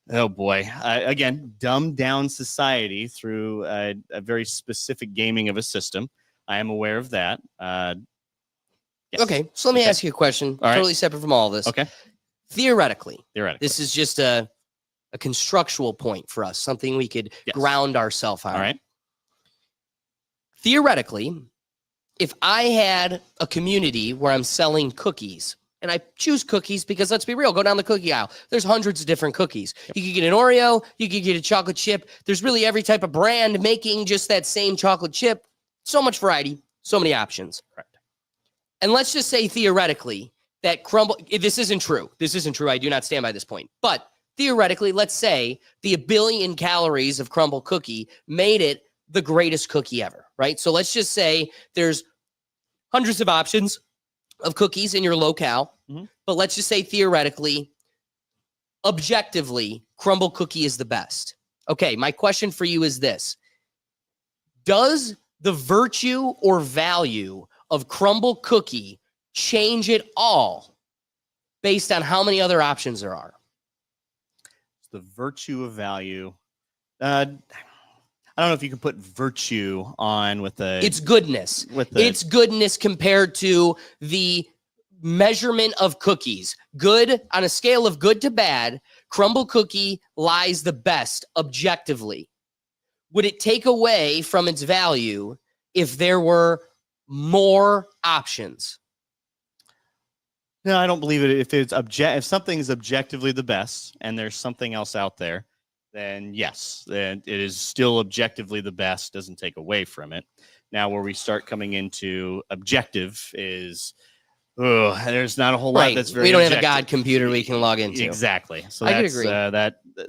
Speaker 4: again, dumb down society through a very specific gaming of a system. I am aware of that. Yes.
Speaker 1: Okay. So let me ask you a question,
Speaker 4: All right.
Speaker 1: totally separate from all this.
Speaker 4: Okay.
Speaker 1: Theoretically,
Speaker 4: Theoretically.
Speaker 1: this is just a constructual point for us, something we could
Speaker 4: Yes.
Speaker 1: ground ourselves on.
Speaker 4: All right.
Speaker 1: Theoretically, if I had a community where I'm selling cookies, and I choose cookies because, let's be real, go down the cookie aisle. There's hundreds of different cookies.
Speaker 4: Yep.
Speaker 1: You could get an Oreo, you could get a chocolate chip. There's really every type of brand making just that same chocolate chip. So much variety, so many options.
Speaker 4: Correct.
Speaker 1: And let's just say theoretically that crumble, this isn't true. This isn't true. I do not stand by this point. But theoretically, let's say the 1 billion calories of crumble cookie made it the greatest cookie ever, right? So let's just say there's hundreds of options of cookies in your locale,
Speaker 4: Mhm.
Speaker 1: but let's just say theoretically, objectively, crumble cookie is the best. Okay, my question for you is this. Does the virtue or value of crumble cookie change it all based on how many other options there are?
Speaker 4: The virtue of value. I don't know if you can put virtue on with the.
Speaker 1: It's goodness.
Speaker 4: With the,
Speaker 1: It's goodness compared to the measurement of cookies. Good on a scale of good to bad, crumble cookie lies the best objectively. Would it take away from its value if there were more options?
Speaker 4: No, I don't believe it. If something is objectively the best and there's something else out there, then yes, then it is still objectively the best. Doesn't take away from it. Now, where we start coming into objective is, there's not a whole lot that's very.
Speaker 1: We don't
Speaker 4: objective.
Speaker 1: have a God computer we can log into.
Speaker 4: Exactly. So
Speaker 1: I could
Speaker 4: that's,
Speaker 1: agree.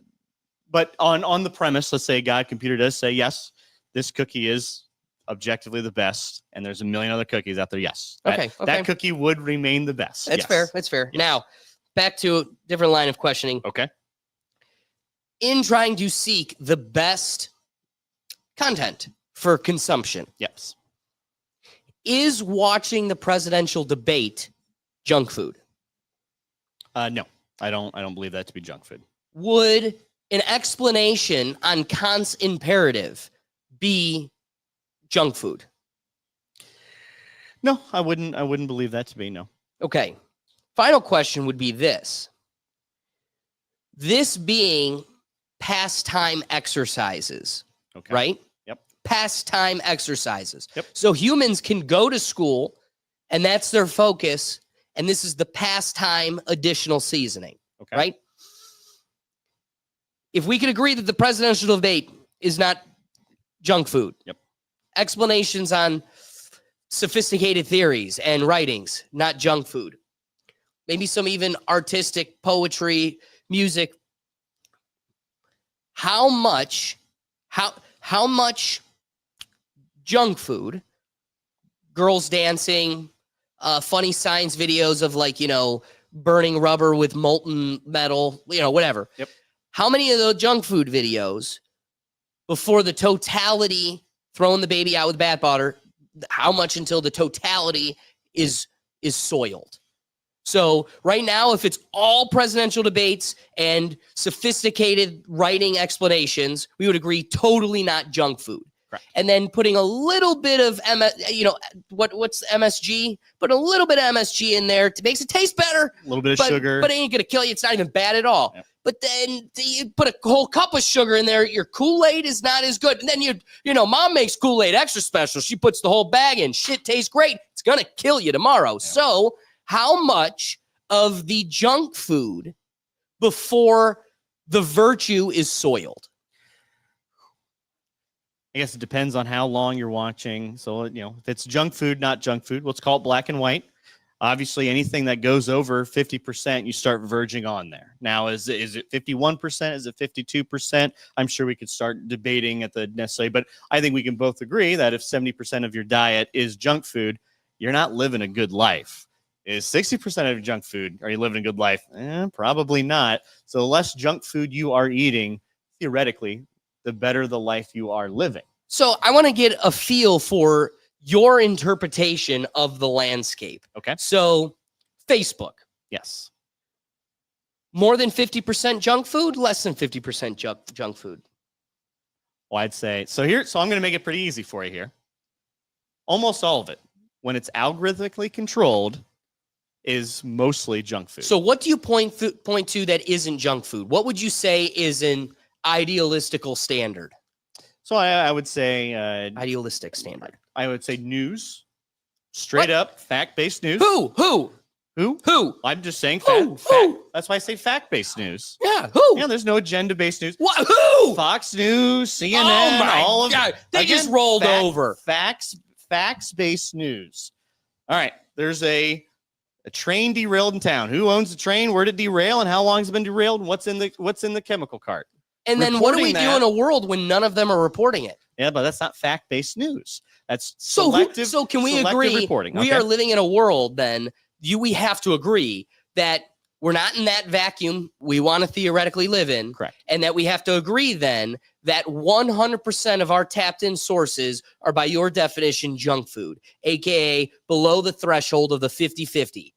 Speaker 4: But on the premise, let's say a God computer does say yes, this cookie is objectively the best, and there's a million other cookies out there. Yes. That cookie would remain the best.
Speaker 1: That's fair. That's fair.
Speaker 4: Yes.
Speaker 1: Now, back to a different line of questioning.
Speaker 4: Okay.
Speaker 1: In trying to seek the best content for consumption,
Speaker 4: Yes.
Speaker 1: is watching the presidential debate junk food?
Speaker 4: No, I don't believe that to be junk food.
Speaker 1: Would an explanation on Kant's imperative be junk food?
Speaker 4: No, I wouldn't believe that to be. No.
Speaker 1: Okay. Final question would be this. This being pastime exercises,
Speaker 4: Okay.
Speaker 1: right?
Speaker 4: Yep.
Speaker 1: Pastime exercises.
Speaker 4: Yep.
Speaker 1: So humans can go to school and that's their focus. And this is the pastime additional seasoning,
Speaker 4: Okay.
Speaker 1: right? If we could agree that the presidential debate is not junk food.
Speaker 4: Yep.
Speaker 1: Explanations on sophisticated theories and writings, not junk food. Maybe some even artistic poetry, music. How much junk food, girls dancing, funny science videos of burning rubber with molten metal, whatever.
Speaker 4: Yep.
Speaker 1: How many of those junk food videos before the totality, throwing the baby out with bathwater, how much until the totality is soiled? So right now, if it's all presidential debates and sophisticated writing explanations, we would agree totally not junk food.
Speaker 4: Correct.
Speaker 1: And then putting a little bit of what's MSG? Put a little bit of MSG in there to makes it taste better.
Speaker 4: A little bit of sugar.
Speaker 1: But it ain't gonna kill you. It's not even bad at all.
Speaker 4: Yep.
Speaker 1: But then you put a whole cup of sugar in there, your Kool-Aid is not as good. And then mom makes Kool-Aid extra special. She puts the whole bag in. Shit tastes great. It's gonna kill you tomorrow. Yeah. So how much of the junk food before the virtue is soiled?
Speaker 4: I guess it depends on how long you're watching. So, if it's junk food, not junk food, let's call it black and white. Obviously, anything that goes over 50%, you start verging on there. Now, is it 51%? Is it 52%? I'm sure we could start debating at the necessary, but I think we can both agree that if 70% of your diet is junk food, you're not living a good life. Is 60% of your junk food, are you living a good life? Probably not. So the less junk food you are eating, theoretically, the better the life you are living.
Speaker 1: So I want to get a feel for your interpretation of the landscape.
Speaker 4: Okay.
Speaker 1: So Facebook.
Speaker 4: Yes.
Speaker 1: More than 50% junk food, less than 50% junk food.
Speaker 4: Well, I'd say, so I'm going to make it pretty easy for you here. Almost all of it, when it's algorithmically controlled, is mostly junk food.
Speaker 1: So what do you point to that isn't junk food? What would you say is an idealistical standard?
Speaker 4: So I would say
Speaker 1: idealistic standard.
Speaker 4: I would say news, straight up fact-based news.
Speaker 1: Who?
Speaker 4: I'm just saying
Speaker 1: Who?
Speaker 4: fact. That's why I say fact-based news.
Speaker 1: Yeah, who?
Speaker 4: Yeah, there's no agenda-based news.
Speaker 1: What? Who?
Speaker 4: Fox News, CNN,
Speaker 1: Oh my
Speaker 4: all of
Speaker 1: God. They just rolled over.
Speaker 4: Facts-based news. All right, there's a train derailed in town. Who owns the train? Where did it derail? And how long has it been derailed? And what's in the chemical cart?
Speaker 1: And then what do we do in a world when none of them are reporting it?
Speaker 4: Yeah, but that's not fact-based news. That's
Speaker 1: so
Speaker 4: selective.
Speaker 1: So can we agree?
Speaker 4: Reporting.
Speaker 1: We are living in a world. Then we have to agree that we're not in that vacuum we want to theoretically live in.
Speaker 4: Correct.
Speaker 1: And that we have to agree then that 100% of our tapped in sources are, by your definition, junk food, aka below the threshold of the 50-50.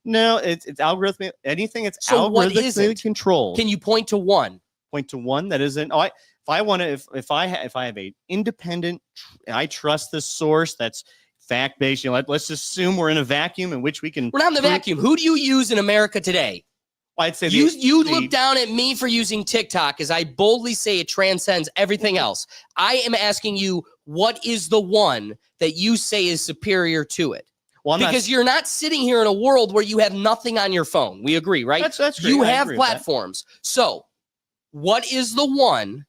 Speaker 4: No, it's algorithmic. Anything that's
Speaker 1: So what
Speaker 4: algorithmically
Speaker 1: isn't?
Speaker 4: controlled.
Speaker 1: Can you point to one?
Speaker 4: Point to one that isn't? Oh, if I have a independent, I trust this source that's fact based. Let's just assume we're in a vacuum in which we can.
Speaker 1: We're not in the vacuum. Who do you use in America today?
Speaker 4: I'd say
Speaker 1: You look down at me for using TikTok as I boldly say it transcends everything else. I am asking you, what is the one that you say is superior to it?
Speaker 4: Well,
Speaker 1: because you're not sitting here in a world where you have nothing on your phone. We agree, right?
Speaker 4: That's great.
Speaker 1: You
Speaker 4: I
Speaker 1: have
Speaker 4: agree with that.
Speaker 1: platforms. So what is the one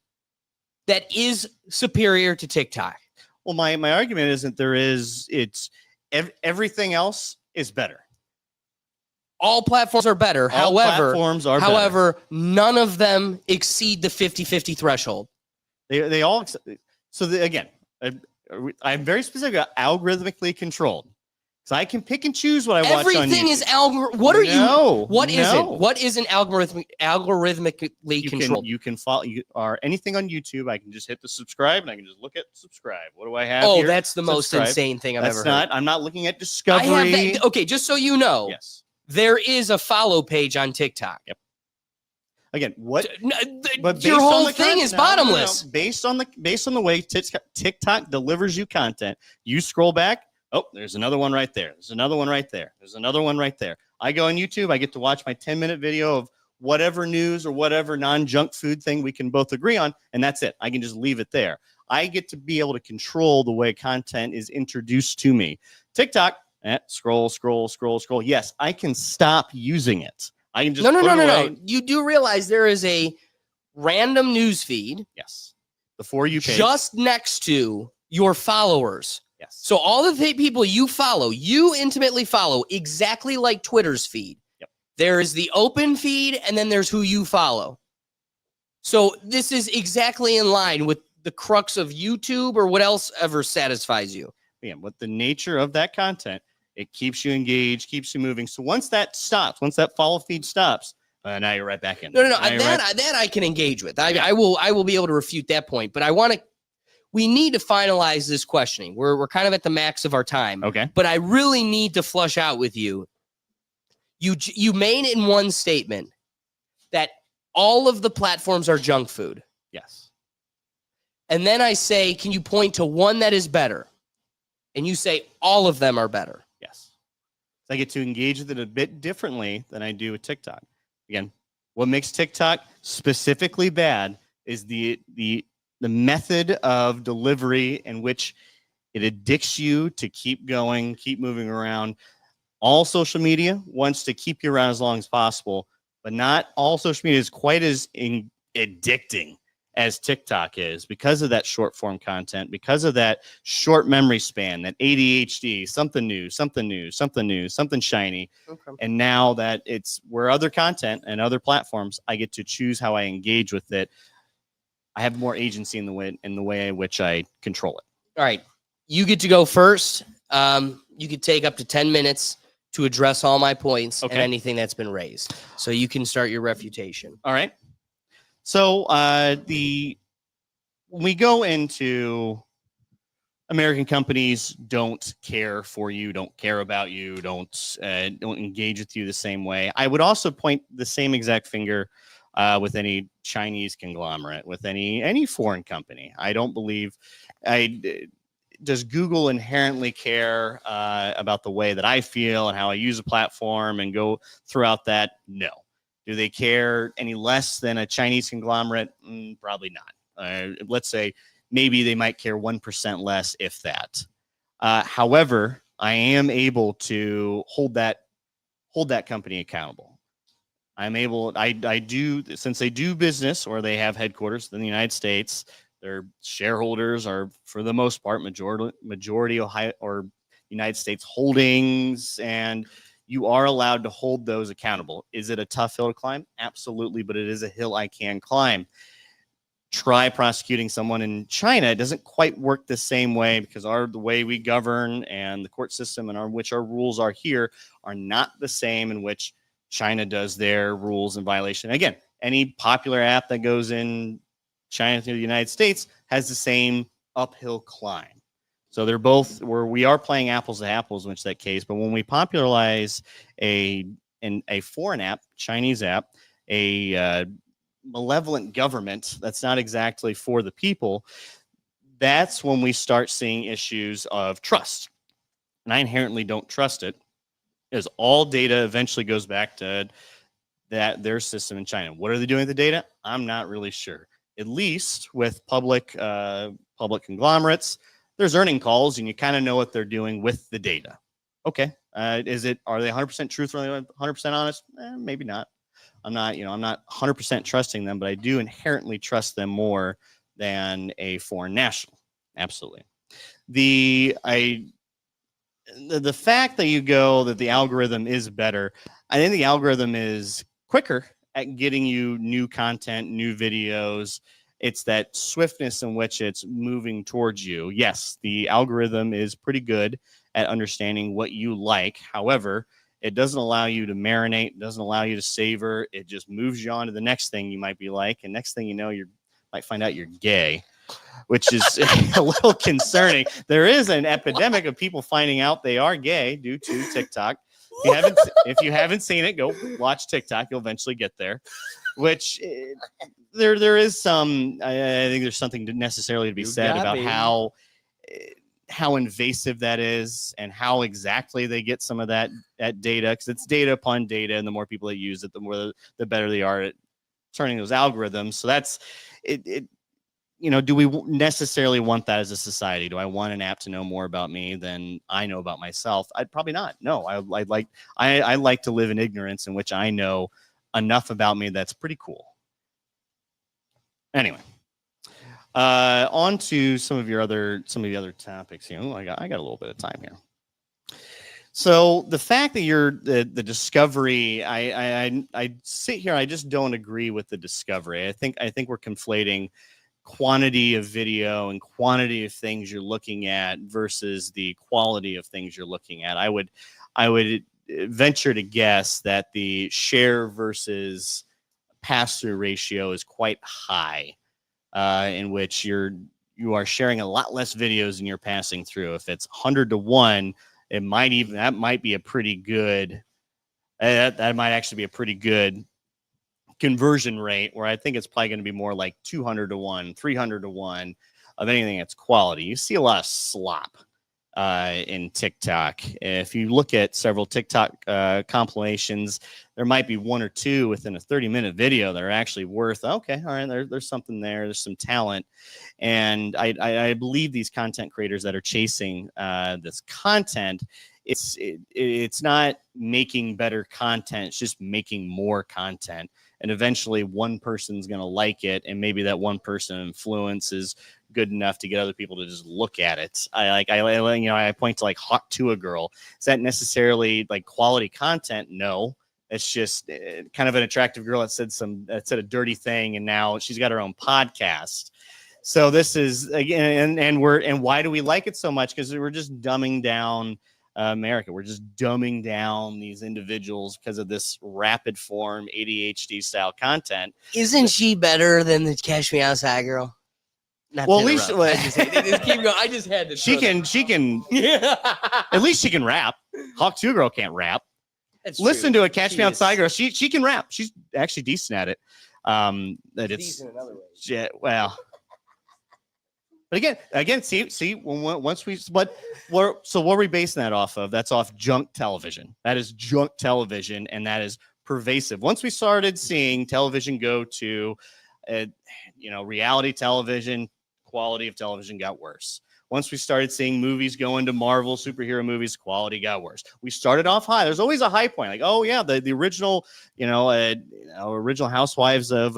Speaker 1: that is superior to TikTok?
Speaker 4: Well, my argument isn't everything else is better.
Speaker 1: All platforms are better.
Speaker 4: All platforms are better.
Speaker 1: However, none of them exceed the 50-50 threshold.
Speaker 4: They all. So again, I'm very specific about algorithmically controlled. So I can pick and choose what I watch on YouTube.
Speaker 1: Everything is algorithm. What are you? What is it? What is an algorithmically controlled?
Speaker 4: You can follow anything on YouTube. I can just hit the subscribe and I can just look at subscribe. What do I have?
Speaker 1: Oh,
Speaker 4: here?
Speaker 1: that's the most
Speaker 4: Subscribe.
Speaker 1: insane thing I've ever heard.
Speaker 4: I'm not looking at
Speaker 1: I
Speaker 4: discovery.
Speaker 1: have that. Okay, just so you know,
Speaker 4: Yes.
Speaker 1: there is a follow page on TikTok.
Speaker 4: Yep. Again, what?
Speaker 1: But your whole thing is bottomless.
Speaker 4: No. Based on the way TikTok delivers you content, you scroll back. Oh, there's another one right there. There's another one right there. There's another one right there. I go on YouTube. I get to watch my 10-minute video of whatever news or whatever non-junk food thing we can both agree on, and that's it. I can just leave it there. I get to be able to control the way content is introduced to me. TikTok, scroll. Yes, I can stop using it. I can just
Speaker 1: No. You do realize there is a random news feed.
Speaker 4: Yes. The For You page.
Speaker 1: Just next to your followers.
Speaker 4: Yes.
Speaker 1: So all of the people you follow, you intimately follow, exactly like Twitter's feed.
Speaker 4: Yep.
Speaker 1: There is the open feed, and then there's who you follow. So this is exactly in line with the crux of YouTube or what else ever satisfies you.
Speaker 4: Again, with the nature of that content, it keeps you engaged, keeps you moving. So once that stops, once that follow feed stops, now you're right back in.
Speaker 1: No. That I can engage with. I will be able to refute that point. But we need to finalize this questioning. We're kind of at the max of our time.
Speaker 4: Okay.
Speaker 1: But I really need to flush out with you. You made in one statement that all of the platforms are junk food.
Speaker 4: Yes.
Speaker 1: And then I say, can you point to one that is better? And you say all of them are better.
Speaker 4: Yes. So I get to engage with it a bit differently than I do with TikTok. Again, what makes TikTok specifically bad is the method of delivery in which it addicts you to keep going, keep moving around. All social media wants to keep you around as long as possible, but not all social media is quite as addicting as TikTok is because of that short form content, because of that short memory span, that ADHD, something new, something shiny.
Speaker 1: Okay.
Speaker 4: And now that it's where other content and other platforms, I get to choose how I engage with it. I have more agency in the way in which I control it.
Speaker 1: All right. You get to go first. You could take up to 10 minutes to address all my points and anything that's been raised. So you can start your refutation.
Speaker 4: All right. So when we go into American companies don't care for you, don't care about you, don't engage with you the same way. I would also point the same exact finger with any Chinese conglomerate, with any foreign company. I don't believe does Google inherently care about the way that I feel and how I use a platform and go throughout that? No. Do they care any less than a Chinese conglomerate? Probably not. Let's say maybe they might care 1% less, if that. However, I am able to hold that company accountable. I'm able. I do, since they do business or they have headquarters in the United States. Their shareholders are, for the most part, majority Ohio or United States holdings, and you are allowed to hold those accountable. Is it a tough hill to climb? Absolutely, but it is a hill I can climb. Try prosecuting someone in China. It doesn't quite work the same way because the way we govern and the court system and which our rules are here are not the same in which China does their rules in violation. Again, any popular app that goes in China to the United States has the same uphill climb. So they're both where we are playing apples to apples, in which that case. But when we popularize a foreign app, Chinese app, a malevolent government that's not exactly for the people, that's when we start seeing issues of trust. And I inherently don't trust it, because all data eventually goes back to their system in China. What are they doing with the data? I'm not really sure. At least with public conglomerates, there's earning calls, and you kind of know what they're doing with the data. Okay, are they 100% truthful? 100% honest? Maybe not. I'm not 100% trusting them, but I do inherently trust them more than a foreign national. Absolutely. The fact that you go that the algorithm is better, I think the algorithm is quicker at getting you new content, new videos. It's that swiftness in which it's moving towards you. Yes, the algorithm is pretty good at understanding what you like. However, it doesn't allow you to marinate, doesn't allow you to savor. It just moves you on to the next thing you might be like. And next thing you know, you might find out you're gay, which is a little concerning. There is an epidemic of people finding out they are gay due to TikTok. If you haven't seen it, go watch TikTok. You'll eventually get there. Which there is some. I think there's something necessarily to be said about how invasive that is and how exactly they get some of that data, because it's data upon data, and the more people that use it, the better they are at turning those algorithms. So that's it. Do we necessarily want that as a society? Do I want an app to know more about me than I know about myself? I'd probably not. No, I like to live in ignorance in which I know enough about me that's pretty cool. Anyway, on to some of the other topics here. I got a little bit of time here. So the fact that you're the discovery, I sit here, I just don't agree with the discovery. I think we're conflating quantity of video and quantity of things you're looking at versus the quality of things you're looking at. I would venture to guess that the share versus pass-through ratio is quite high, in which you are sharing a lot less videos than you're passing through. If it's 100 to 1, that might be a pretty good. That might actually be a pretty good conversion rate, where I think it's probably going to be more like 200 to 1, 300 to 1 of anything that's quality. You see a lot of slop in TikTok. If you look at several TikTok compilations, there might be one or two within a 30-minute video that are actually worth, okay, all right, there's something there. There's some talent. And I believe these content creators that are chasing this content, it's not making better content. It's just making more content. And eventually one person's going to like it. And maybe that one person influence is good enough to get other people to just look at it. I point to like Hawk to a Girl. Is that necessarily like quality content? No. It's just kind of an attractive girl that said a dirty thing, and now she's got her own podcast. So this is again, and why do we like it so much? Because we're just dumbing down America. We're just dumbing down these individuals because of this rapid form ADHD style content.
Speaker 1: Isn't she better than the Cash Me Outside girl?
Speaker 4: Well, at least
Speaker 1: just keep going. I just had to.
Speaker 4: She can. Yeah. At least she can rap. Hawk 2 Girl can't rap.
Speaker 1: That's
Speaker 4: Listen
Speaker 1: true.
Speaker 4: to a Catch Me Outside girl. She can rap. She's actually decent at it. That it's
Speaker 1: decent in other ways.
Speaker 4: Yeah, well. But again, see, once we, what are we basing that off of? That's off junk television. That is junk television, and that is pervasive. Once we started seeing television go to, reality television, quality of television got worse. Once we started seeing movies go into Marvel superhero movies, quality got worse. We started off high. There's always a high point, like, oh yeah, the original, original Housewives of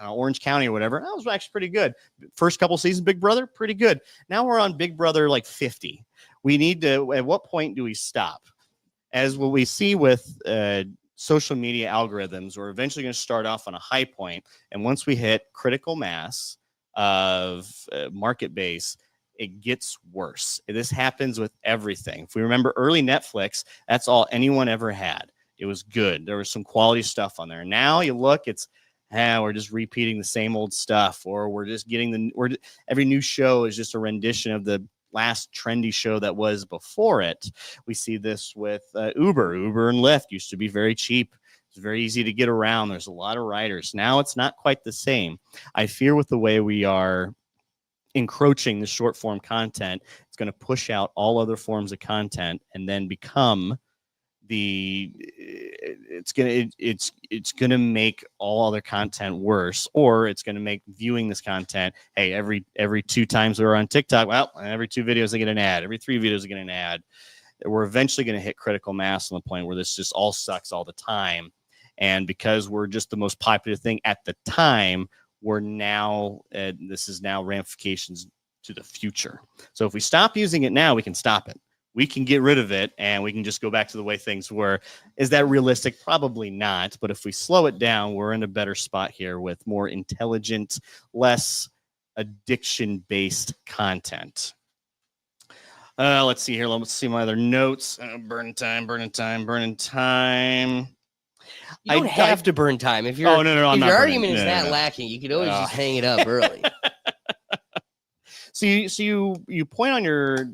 Speaker 4: Orange County or whatever. That was actually pretty good. First couple seasons, Big Brother, pretty good. Now we're on Big Brother like 50. We need to, at what point do we stop? As what we see with social media algorithms, we're eventually going to start off on a high point. And once we hit critical mass of market base, it gets worse. This happens with everything. If we remember early Netflix, that's all anyone ever had. It was good. There was some quality stuff on there. Now you look, it's we're just repeating the same old stuff, or we're just getting every new show is just a rendition of the last trendy show that was before it. We see this with Uber and Lyft. Used to be very cheap. It's very easy to get around. There's a lot of riders. Now it's not quite the same. I fear with the way we are encroaching the short form content, it's going to push out all other forms of content and then become it's gonna make all other content worse, or it's gonna make viewing this content, hey, every 2 times we're on TikTok, well, every 2 videos they get an ad, every 3 videos they get an ad. We're eventually gonna hit critical mass on the point where this just all sucks all the time. And because we're just the most popular thing at the time, we're now this is now ramifications to the future. So if we stop using it now, we can stop it. We can get rid of it and we can just go back to the way things were. Is that realistic? Probably not. But if we slow it down, we're in a better spot here with more intelligent, less addiction-based content. Let's see here. Let's see my other notes. Burning time.
Speaker 1: You don't have to burn time. If your if your argument is that lacking, you could always just hang it up early.
Speaker 4: So you point on your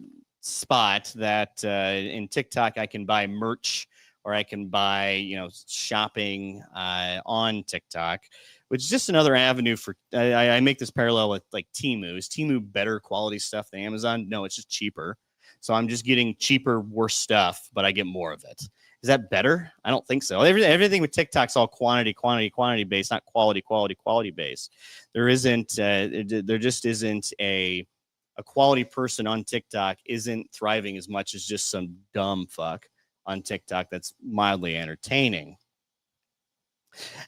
Speaker 4: spot that in TikTok I can buy merch, or I can buy shopping on TikTok, which is just another avenue for I make this parallel with like Temu. Is Temu better quality stuff than Amazon? No, it's just cheaper. So I'm just getting cheaper, worse stuff, but I get more of it. Is that better? I don't think so. Everything with TikTok's all quantity based, not quality based. There just isn't a quality person on TikTok isn't thriving as much as just some dumb fuck on TikTok that's mildly entertaining.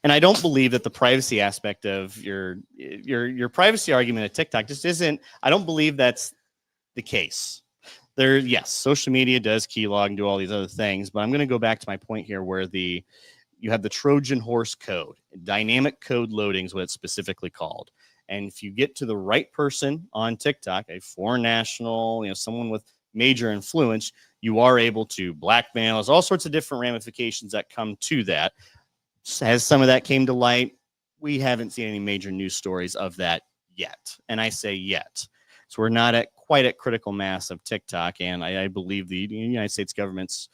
Speaker 4: And I don't believe that the privacy aspect of your privacy argument at TikTok just isn't. I don't believe that's the case. Yes, social media does keylog and do all these other things, but I'm going to go back to my point here where you have the Trojan horse code. Dynamic code loading is what it's specifically called. And if you get to the right person on TikTok, a foreign national, someone with major influence, you are able to blackmail. There's all sorts of different ramifications that come to that. As some of that came to light, we haven't seen any major news stories of that yet. And I say yet. So we're not quite at critical mass of TikTok. And I believe the United States government's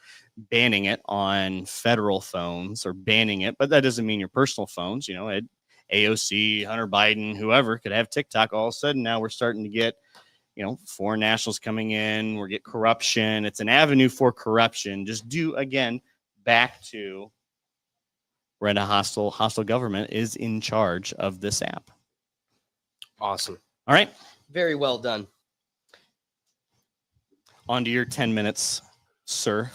Speaker 4: banning it on federal phones, or banning it. But that doesn't mean your personal phones. AOC, Hunter Biden, whoever could have TikTok. All of a sudden, now we're starting to get, foreign nationals coming in. We get corruption. It's an avenue for corruption. Just back to where a hostile government is in charge of this app.
Speaker 1: Awesome.
Speaker 4: All right.
Speaker 1: Very well done.
Speaker 4: On to your 10 minutes, sir.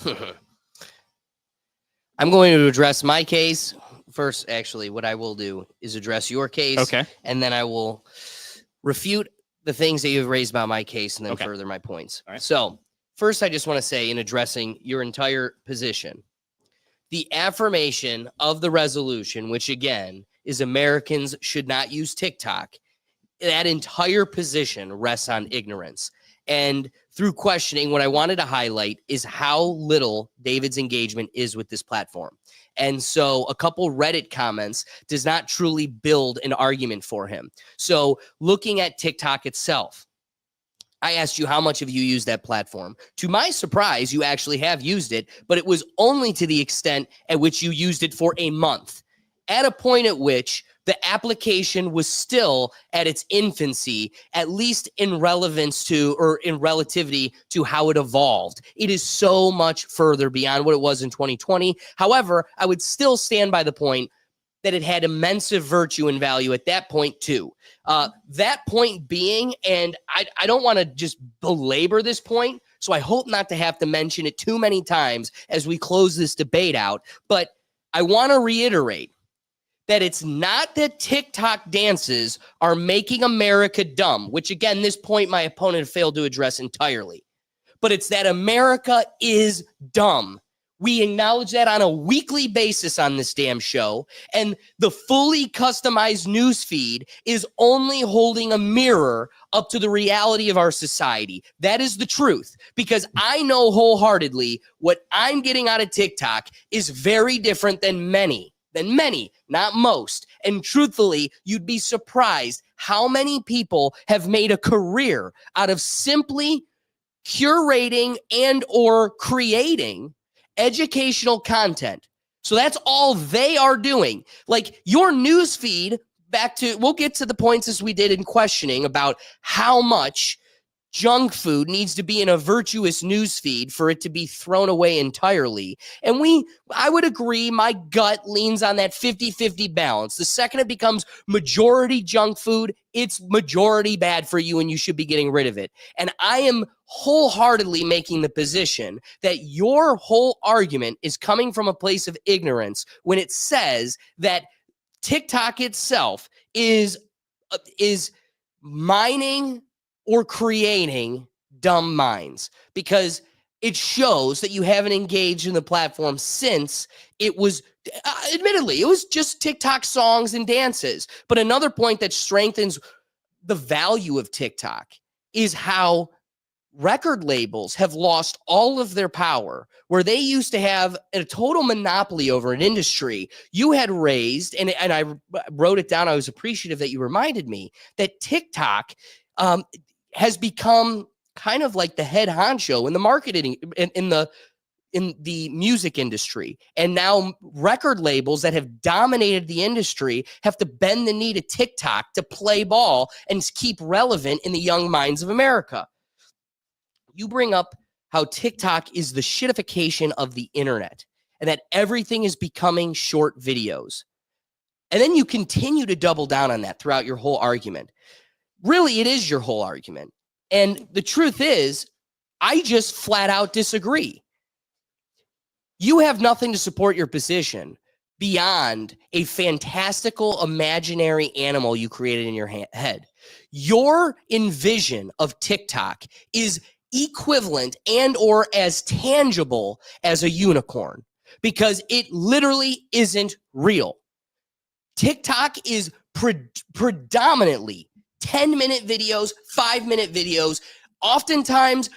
Speaker 1: I'm going to address my case. First, actually, what I will do is address your case.
Speaker 4: Okay.
Speaker 1: And then I will refute the things that you've raised about my case and then further my points.
Speaker 4: All right.
Speaker 1: So, first, I just want to say, in addressing your entire position, the affirmation of the resolution, which again is Americans should not use TikTok, that entire position rests on ignorance. And through questioning, what I wanted to highlight is how little David's engagement is with this platform. And so a couple Reddit comments does not truly build an argument for him. So looking at TikTok itself, I asked you how much have you used that platform. To my surprise, you actually have used it, but it was only to the extent at which you used it for a month, at a point at which the application was still at its infancy, at least in relevance to, or in relativity to how it evolved. It is so much further beyond what it was in 2020. However, I would still stand by the point that it had immense virtue and value at that point too. That point being, and I don't want to just belabor this point, so I hope not to have to mention it too many times as we close this debate out, but I want to reiterate that it's not that TikTok dances are making America dumb, which again, this point my opponent failed to address entirely, but it's that America is dumb We acknowledge that on a weekly basis on this damn show. And the fully customized news feed is only holding a mirror up to the reality of our society. That is the truth, because I know wholeheartedly what I'm getting out of TikTok is very different than many, not most. And truthfully, you'd be surprised how many people have made a career out of simply curating and or creating educational content. So that's all they are doing. Like your news feed, we'll get to the points as we did in questioning about how much junk food needs to be in a virtuous news feed for it to be thrown away entirely. And I would agree, my gut leans on that 50-50 balance. The second it becomes majority junk food, it's majority bad for you and you should be getting rid of it. And I am wholeheartedly making the position that your whole argument is coming from a place of ignorance when it says that TikTok itself is mining or creating dumb minds, because it shows that you haven't engaged in the platform since it was, admittedly, it was just TikTok songs and dances. But another point that strengthens the value of TikTok is how record labels have lost all of their power, where they used to have a total monopoly over an industry. You had raised, and I wrote it down, I was appreciative that you reminded me, that TikTok has become kind of like the head honcho in the marketing, in the music industry. And now record labels that have dominated the industry have to bend the knee to TikTok to play ball and keep relevant in the young minds of America. You bring up how TikTok is the shitification of the internet and that everything is becoming short videos. And then you continue to double down on that throughout your whole argument. Really, it is your whole argument. And the truth is, I just flat out disagree. You have nothing to support your position beyond a fantastical imaginary animal you created in your head. Your envision of TikTok is equivalent and or as tangible as a unicorn, because it literally isn't real. TikTok is predominantly 10-minute videos, 5-minute videos. Oftentimes,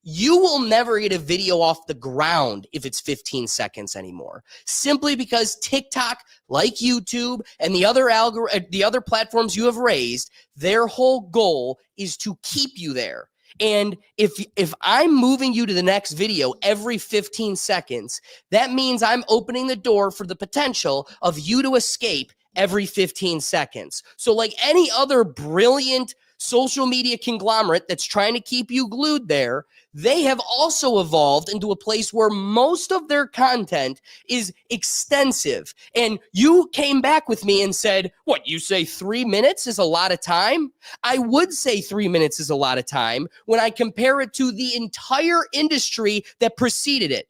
Speaker 1: you will never get a video off the ground if it's 15 seconds anymore, simply because TikTok, like YouTube and the other platforms you have raised, their whole goal is to keep you there. And if I'm moving you to the next video every 15 seconds, that means I'm opening the door for the potential of you to escape every 15 seconds. So like any other brilliant social media conglomerate that's trying to keep you glued there, they have also evolved into a place where most of their content is extensive. And you came back with me and said, what, you say 3 minutes is a lot of time? I would say 3 minutes is a lot of time when I compare it to the entire industry that preceded it.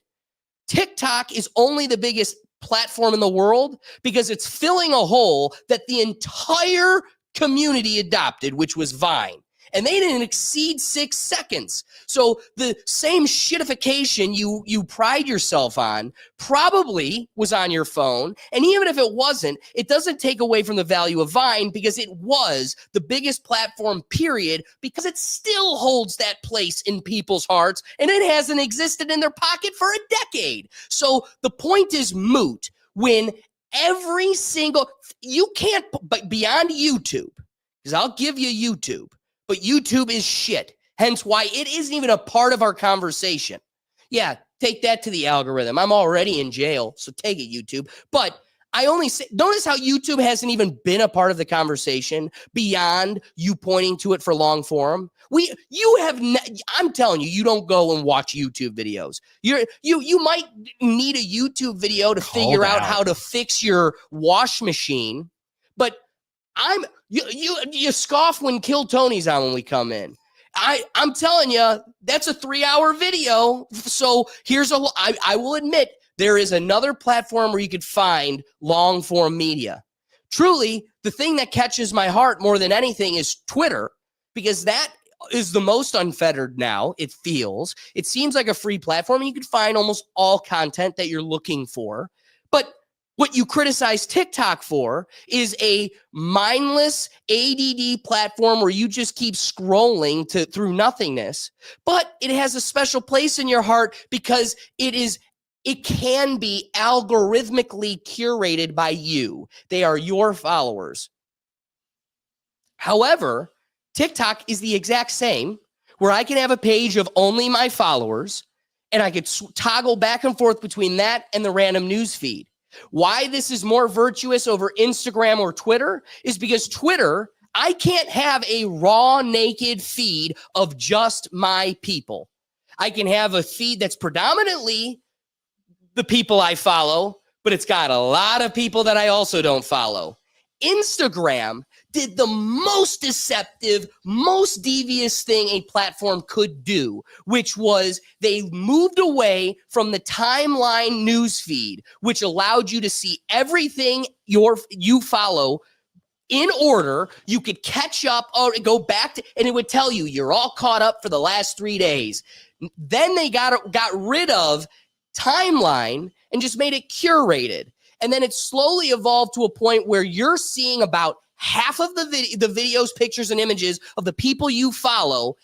Speaker 1: TikTok is only the biggest platform in the world because it's filling a hole that the entire community adopted, which was Vine. And they didn't exceed 6 seconds. So the same shitification you pride yourself on probably was on your phone. And even if it wasn't, it doesn't take away from the value of Vine, because it was the biggest platform, period, because it still holds that place in people's hearts, and it hasn't existed in their pocket for a decade. So the point is moot when every single, you can't, but beyond YouTube, because I'll give you YouTube, but YouTube is shit. Hence why it isn't even a part of our conversation. Yeah, take that to the algorithm. I'm already in jail, so take it, YouTube. But I only say, notice how YouTube hasn't even been a part of the conversation beyond you pointing to it for long form. I'm telling you, you don't go and watch YouTube videos. You might need a YouTube video to figure out how to fix your wash machine, but you scoff when Kill Tony's on when we come in. I'm telling you, that's a 3-hour video. So I will admit, there is another platform where you could find long form media. Truly, the thing that catches my heart more than anything is Twitter, because that is the most unfettered now. It seems like a free platform, and you can find almost all content that you're looking for. But what you criticize TikTok for is a mindless ADD platform where you just keep scrolling through nothingness. But it has a special place in your heart because it can be algorithmically curated by you. They are your followers. However, TikTok is the exact same, where I can have a page of only my followers, and I could toggle back and forth between that and the random news feed. Why this is more virtuous over Instagram or Twitter is because Twitter, I can't have a raw, naked feed of just my people. I can have a feed that's predominantly the people I follow, but it's got a lot of people that I also don't follow. Instagram did the most deceptive, most devious thing a platform could do, which was they moved away from the timeline newsfeed, which allowed you to see everything you follow in order. You could catch up or go back to, and it would tell you you're all caught up for the last 3 days. Then they got rid of timeline and just made it curated. And then it slowly evolved to a point where you're seeing about half of the videos, pictures, and images of the people you follow.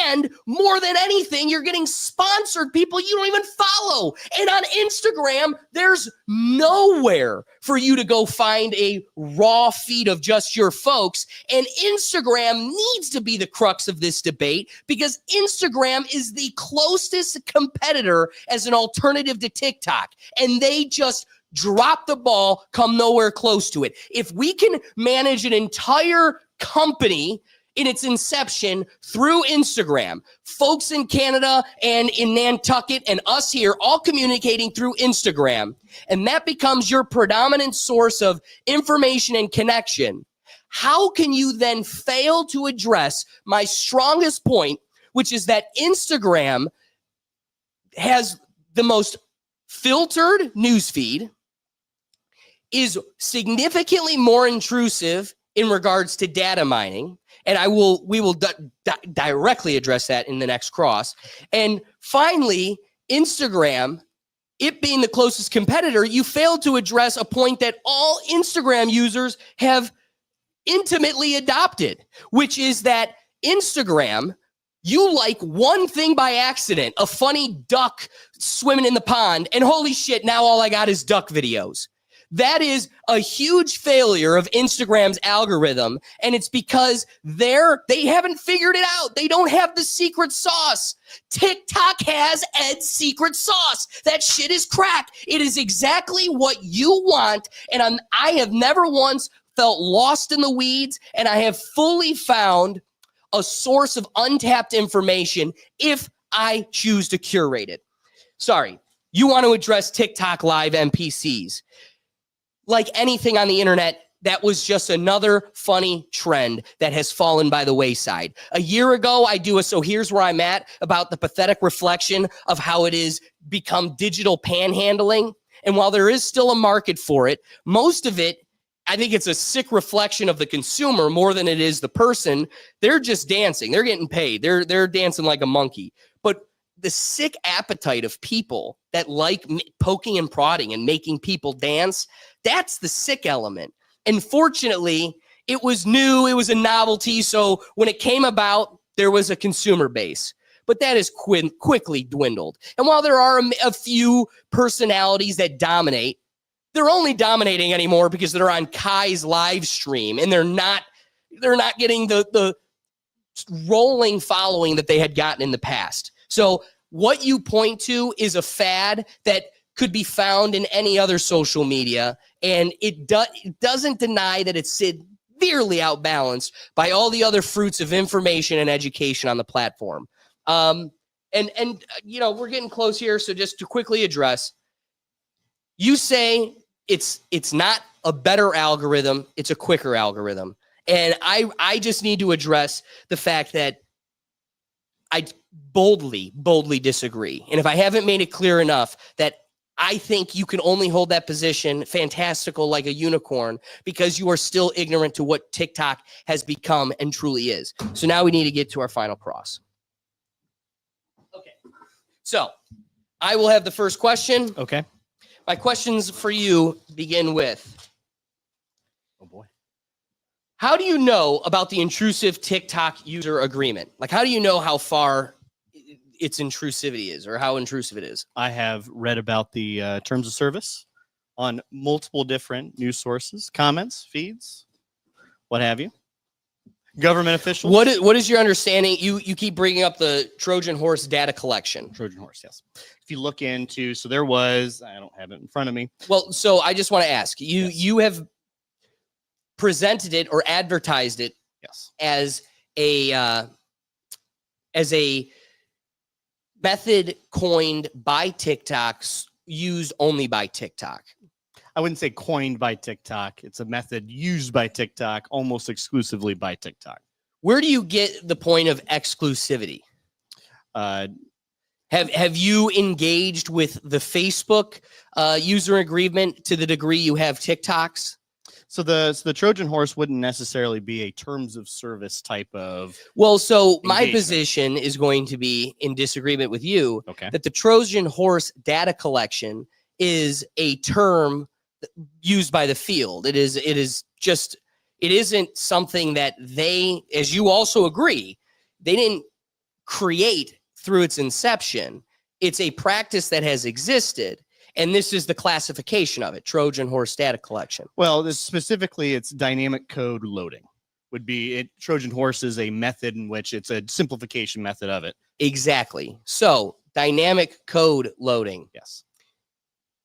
Speaker 1: And more than anything, you're getting sponsored people you don't even follow. And on Instagram, there's nowhere for you to go find a raw feed of just your folks. And Instagram needs to be the crux of this debate because Instagram is the closest competitor as an alternative to TikTok. And they just drop the ball, come nowhere close to it. If we can manage an entire company in its inception through Instagram, folks in Canada and in Nantucket and us here all communicating through Instagram, and that becomes your predominant source of information and connection, how can you then fail to address my strongest point, which is that Instagram has the most filtered newsfeed, is significantly more intrusive in regards to data mining, and we will directly address that in the next cross. And finally, Instagram, it being the closest competitor, you failed to address a point that all Instagram users have intimately adopted, which is that Instagram, you like one thing by accident, a funny duck swimming in the pond, and holy shit, now all I got is duck videos. That is a huge failure of Instagram's algorithm, and it's because they haven't figured it out. They don't have the secret sauce. TikTok has Ed's secret sauce. That shit is crack. It is exactly what you want, and I have never once felt lost in the weeds, and I have fully found a source of untapped information if I choose to curate it. Sorry, you want to address TikTok Live NPCs. Like anything on the internet, that was just another funny trend that has fallen by the wayside. A year ago, so here's where I'm at about the pathetic reflection of how it is become digital panhandling. And while there is still a market for it, most of it, I think it's a sick reflection of the consumer more than it is the person. They're just dancing. They're getting paid. They're dancing like a monkey. But the sick appetite of people that like poking and prodding and making people dance, that's the sick element. And fortunately, it was new. It was a novelty. So when it came about, there was a consumer base. But that has quickly dwindled. And while there are a few personalities that dominate, they're only dominating anymore because they're on Kai's live stream and they're not getting the rolling following that they had gotten in the past. So what you point to is a fad that could be found in any other social media, and it doesn't deny that it's severely outbalanced by all the other fruits of information and education on the platform. And you know, we're getting close here, so just to quickly address, you say it's not a better algorithm, it's a quicker algorithm. And I just need to address the fact that I boldly disagree. And if I haven't made it clear enough that I think you can only hold that position fantastical like a unicorn because you are still ignorant to what TikTok has become and truly is. So now we need to get to our final cross. Okay. So I will have the first question.
Speaker 4: Okay.
Speaker 1: My questions for you begin with,
Speaker 4: Oh boy.
Speaker 1: how do you know about the intrusive TikTok user agreement? Like, how do you know how far its intrusivity is or how intrusive it is?
Speaker 4: I have read about the terms of service on multiple different news sources, comments, feeds, what have you. Government officials.
Speaker 1: What is your understanding? You keep bringing up the Trojan horse data collection.
Speaker 4: Trojan horse, yes. If you look into, so there was, I don't have it in front of me.
Speaker 1: Well, so I just want to ask you,
Speaker 4: Yes.
Speaker 1: you have presented it or advertised it
Speaker 4: Yes.
Speaker 1: as a method coined by TikToks, used only by TikTok.
Speaker 4: I wouldn't say coined by TikTok. It's a method used by TikTok, almost exclusively by TikTok.
Speaker 1: Where do you get the point of exclusivity?
Speaker 4: Uh,
Speaker 1: Have you engaged with the Facebook user agreement to the degree you have TikToks?
Speaker 4: so the Trojan horse wouldn't necessarily be a terms of service type of.
Speaker 1: Well, so my
Speaker 4: Engagement.
Speaker 1: position is going to be in disagreement with you
Speaker 4: Okay.
Speaker 1: that the Trojan horse data collection is a term used by the field. It isn't something that they, as you also agree, they didn't create through its inception. It's a practice that has existed. And this is the classification of it, Trojan horse data collection.
Speaker 4: Well, specifically, it's dynamic code loading. Would be it. Trojan horse is a method in which it's a simplification method of it.
Speaker 1: Exactly. So dynamic code loading.
Speaker 4: Yes.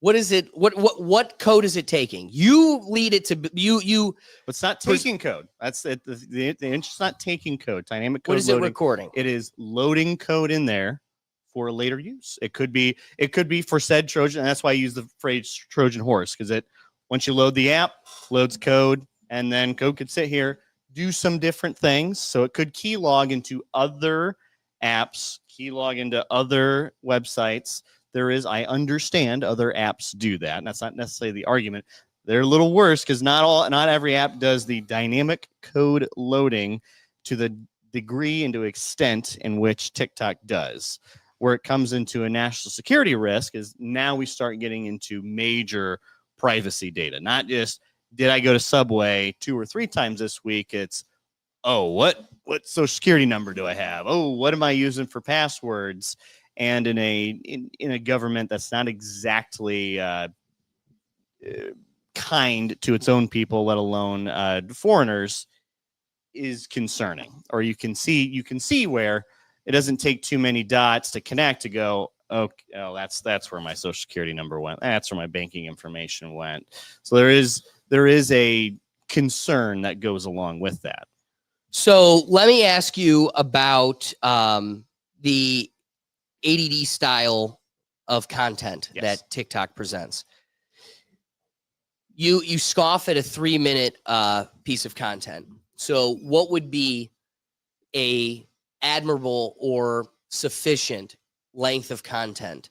Speaker 1: What is it? What code is it taking? You lead it to you.
Speaker 4: But it's not taking code. That's it. It's not taking code. Dynamic code
Speaker 1: What is it
Speaker 4: loading.
Speaker 1: recording?
Speaker 4: It is loading code in there for later use. It could be for said Trojan. And that's why I use the phrase Trojan horse, because once you load the app, loads code, and then code could sit here, do some different things. So it could key log into other apps, key log into other websites. I understand other apps do that. And that's not necessarily the argument. They're a little worse because not every app does the dynamic code loading to the degree and to extent in which TikTok does. Where it comes into a national security risk is now we start getting into major privacy data. Not just, did I go to Subway 2 or 3 times this week? It's, oh, what social security number do I have? Oh, what am I using for passwords? And in a government that's not exactly kind to its own people, let alone foreigners, is concerning. Or you can see where it doesn't take too many dots to connect to go, okay, oh, that's where my social security number went. That's where my banking information went. So there is a concern that goes along with that.
Speaker 1: So let me ask you about the ADD style of content that TikTok presents. You scoff at a 3-minute piece of content. So what would be a admirable or sufficient length of content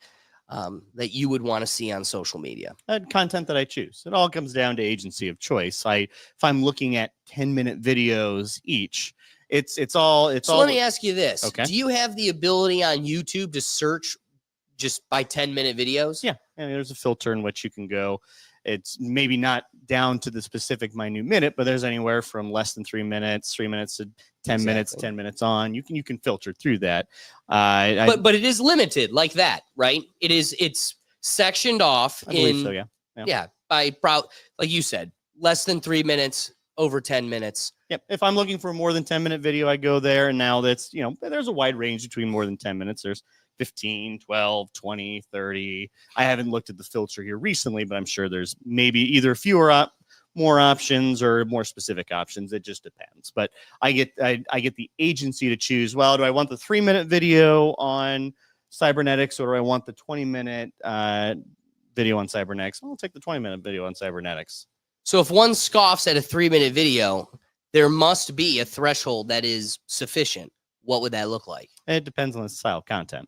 Speaker 1: that you would want to see on social media?
Speaker 4: Content that I choose. It all comes down to agency of choice. If I'm looking at 10-minute videos each, it's all.
Speaker 1: So let me ask you this.
Speaker 4: Okay.
Speaker 1: Do you have the ability on YouTube to search just by 10-minute videos?
Speaker 4: Yeah. There's a filter in which you can go. It's maybe not down to the specific minute minute, but there's anywhere from less than 3 minutes, 3 minutes to 10 minutes, 10 minutes on. You can filter through that.
Speaker 1: But it is limited like that, right? It's sectioned off
Speaker 4: I believe so, yeah.
Speaker 1: By like you said, less than 3 minutes, over 10 minutes.
Speaker 4: Yep. If I'm looking for a more than 10-minute video, I go there. And now there's a wide range between more than 10 minutes. There's 15, 12, 20, 30. I haven't looked at the filter here recently, but I'm sure there's maybe either more options or more specific options. It just depends. But I get the agency to choose, well, do I want the 3-minute video on cybernetics or do I want the 20-minute video on cybernetics? I'll take the 20-minute video on cybernetics.
Speaker 1: So if one scoffs at a 3-minute video, there must be a threshold that is sufficient. What would that look like?
Speaker 4: It depends on the style of content.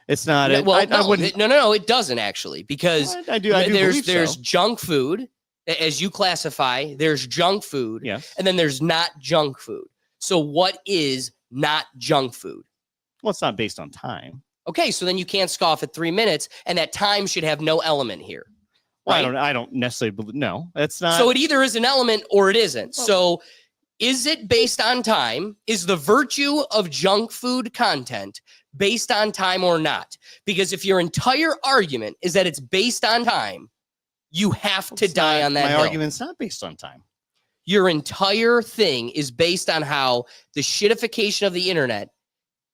Speaker 4: It's not.
Speaker 1: No, well,
Speaker 4: I wouldn't.
Speaker 1: no, it doesn't actually, because
Speaker 4: I do believe
Speaker 1: there's
Speaker 4: so.
Speaker 1: junk food, as you classify. There's junk food,
Speaker 4: Yes.
Speaker 1: and then there's not junk food. So what is not junk food?
Speaker 4: Well, it's not based on time.
Speaker 1: Okay, so then you can't scoff at 3 minutes, and that time should have no element here.
Speaker 4: Well,
Speaker 1: Right?
Speaker 4: I don't necessarily believe. No, it's not.
Speaker 1: So it either is an element or it isn't. So is it based on time? Is the virtue of junk food content based on time or not? Because if your entire argument is that it's based on time, you have to
Speaker 4: It's
Speaker 1: die
Speaker 4: not-
Speaker 1: on that
Speaker 4: My
Speaker 1: hill.
Speaker 4: argument's not based on time.
Speaker 1: Your entire thing is based on how the shitification of the internet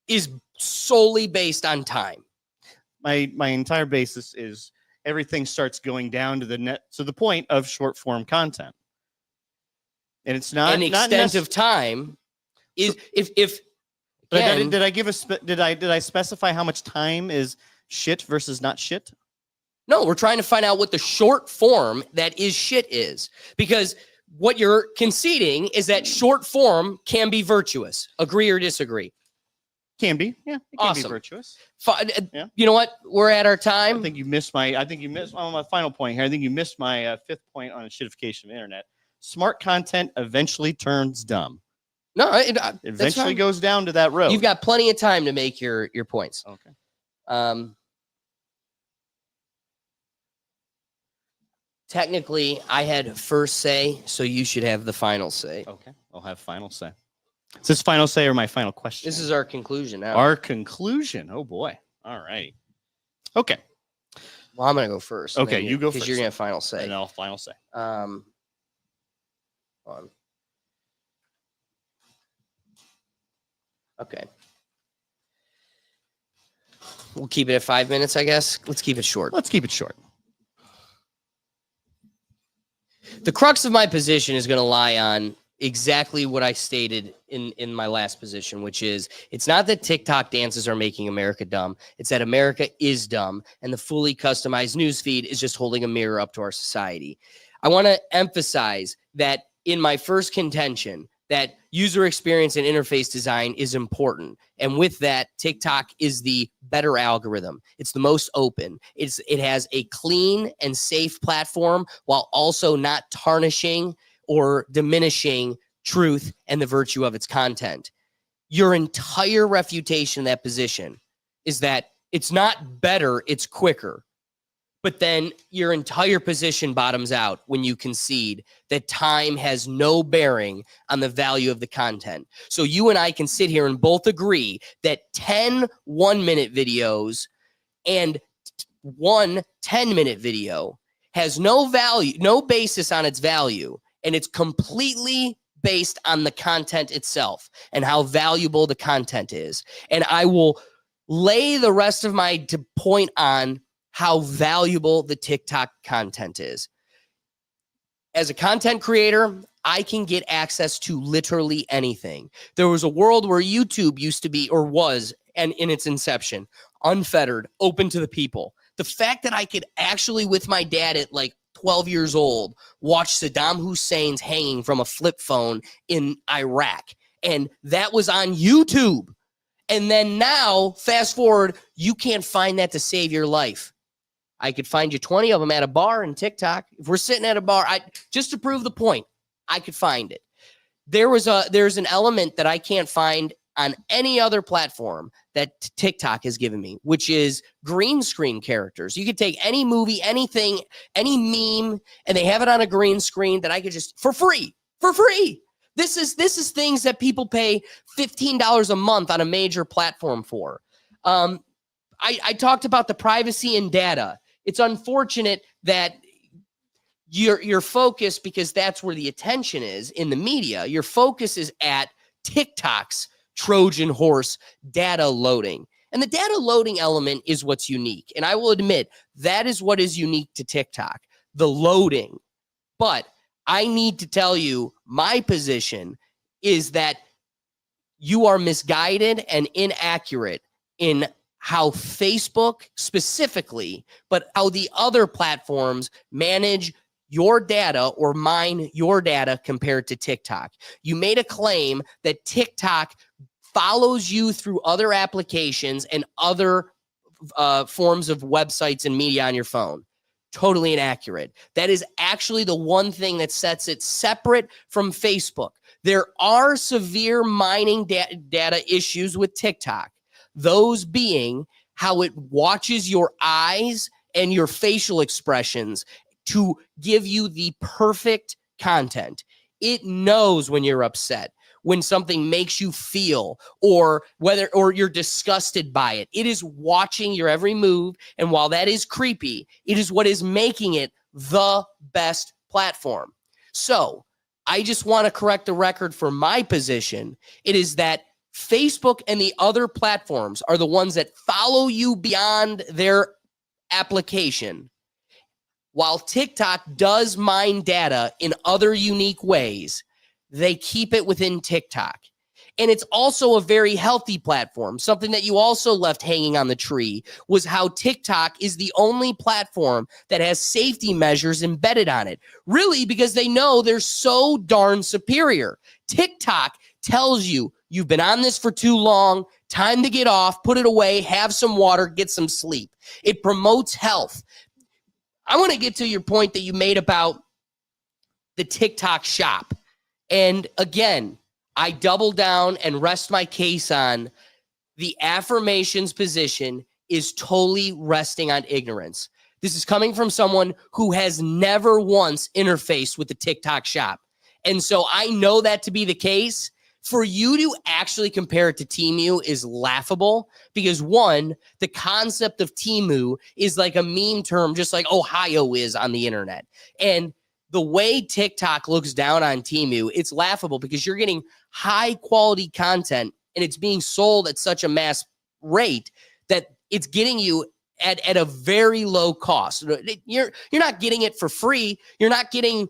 Speaker 1: is solely based on time.
Speaker 4: My entire basis is everything starts going down to the point of short form content, and it's not
Speaker 1: An extent of time is if
Speaker 4: But
Speaker 1: again,
Speaker 4: did I give did I specify how much time is shit versus not shit?
Speaker 1: no, we're trying to find out what the short form that is shit is, because what you're conceding is that short form can be virtuous. Agree or disagree?
Speaker 4: Can be, yeah. It can be
Speaker 1: Awesome.
Speaker 4: virtuous. Yeah.
Speaker 1: You know what? We're at our time.
Speaker 4: I think you missed on my final point here. I think you missed my fifth point on the shitification of the internet. Smart content eventually turns dumb.
Speaker 1: No,
Speaker 4: It
Speaker 1: that's
Speaker 4: eventually
Speaker 1: fine.
Speaker 4: goes down to that road.
Speaker 1: You've got plenty of time to make your points.
Speaker 4: Okay.
Speaker 1: Technically, I had first say, so you should have the final say.
Speaker 4: Okay. I'll have final say. Is this final say or my final question?
Speaker 1: This is our conclusion now.
Speaker 4: our conclusion. Oh boy. All right. Okay.
Speaker 1: Well, I'm gonna go first. and
Speaker 4: Okay,
Speaker 1: then
Speaker 4: you go
Speaker 1: because you're
Speaker 4: first.
Speaker 1: gonna have final say.
Speaker 4: And I'll final say.
Speaker 1: Hold on. Okay. We'll keep it at 5 minutes, I guess. Let's keep it short.
Speaker 4: Let's keep it short.
Speaker 1: The crux of my position is going to lie on exactly what I stated in my last position, which is it's not that TikTok dances are making America dumb. It's that America is dumb, and the fully customized newsfeed is just holding a mirror up to our society. I want to emphasize that in my first contention, that user experience and interface design is important. And with that, TikTok is the better algorithm. It's the most open. It has a clean and safe platform while also not tarnishing or diminishing truth and the virtue of its content. Your entire refutation of that position is that it's not better, it's quicker. But then your entire position bottoms out when you concede that time has no bearing on the value of the content. So you and I can sit here and both agree that 10 1-minute videos and one 10-minute video has no value, no basis on its value, and it's completely based on the content itself and how valuable the content is. And I will lay the rest of my point on how valuable the TikTok content is. As a content creator, I can get access to literally anything. There was a world where YouTube used to be, or was, and in its inception, unfettered, open to the people. The fact that I could actually, with my dad at like 12 years old, watch Saddam Hussein's hanging from a flip phone in Iraq, and that was on YouTube. And then now, fast forward, you can't find that to save your life. I could find you 20 of them at a bar in TikTok. If we're sitting at a bar, just to prove the point, I could find it. There's an element that I can't find on any other platform that TikTok has given me, which is green screen characters. You could take any movie, anything, any meme, and they have it on a green screen that I could just for free. This is things that people pay $15 a month on a major platform for. I talked about the privacy and data. It's unfortunate that your focus, because that's where the attention is in the media, your focus is at TikTok's Trojan horse data loading. And the data loading element is what's unique. And I will admit that is what is unique to TikTok, the loading. But I need to tell you, my position is that you are misguided and inaccurate in how Facebook specifically, but how the other platforms manage your data or mine your data compared to TikTok. You made a claim that TikTok follows you through other applications and other forms of websites and media on your phone. Totally inaccurate. That is actually the one thing that sets it separate from Facebook. There are severe mining data issues with TikTok, those being how it watches your eyes and your facial expressions to give you the perfect content. It knows when you're upset, when something makes you feel, or you're disgusted by it. It is watching your every move, and while that is creepy, it is what is making it the best platform. So I just want to correct the record for my position. It is that Facebook and the other platforms are the ones that follow you beyond their application, while TikTok does mine data in other unique ways. They keep it within TikTok. And it's also a very healthy platform. Something that you also left hanging on the tree was how TikTok is the only platform that has safety measures embedded on it. Really, because they know they're so darn superior. TikTok tells you, you've been on this for too long, time to get off, put it away, have some water, get some sleep. It promotes health. I want to get to your point that you made about the TikTok shop. And again, I double down and rest my case on the affirmations position is totally resting on ignorance. This is coming from someone who has never once interfaced with the TikTok shop. And so I know that to be the case. For you to actually compare it to Temu is laughable because, one, the concept of Temu is like a meme term, just like Ohio is on the internet. And the way TikTok looks down on Temu, it's laughable because you're getting high quality content and it's being sold at such a mass rate that it's getting you at a very low cost. You're not getting it for free. You're not getting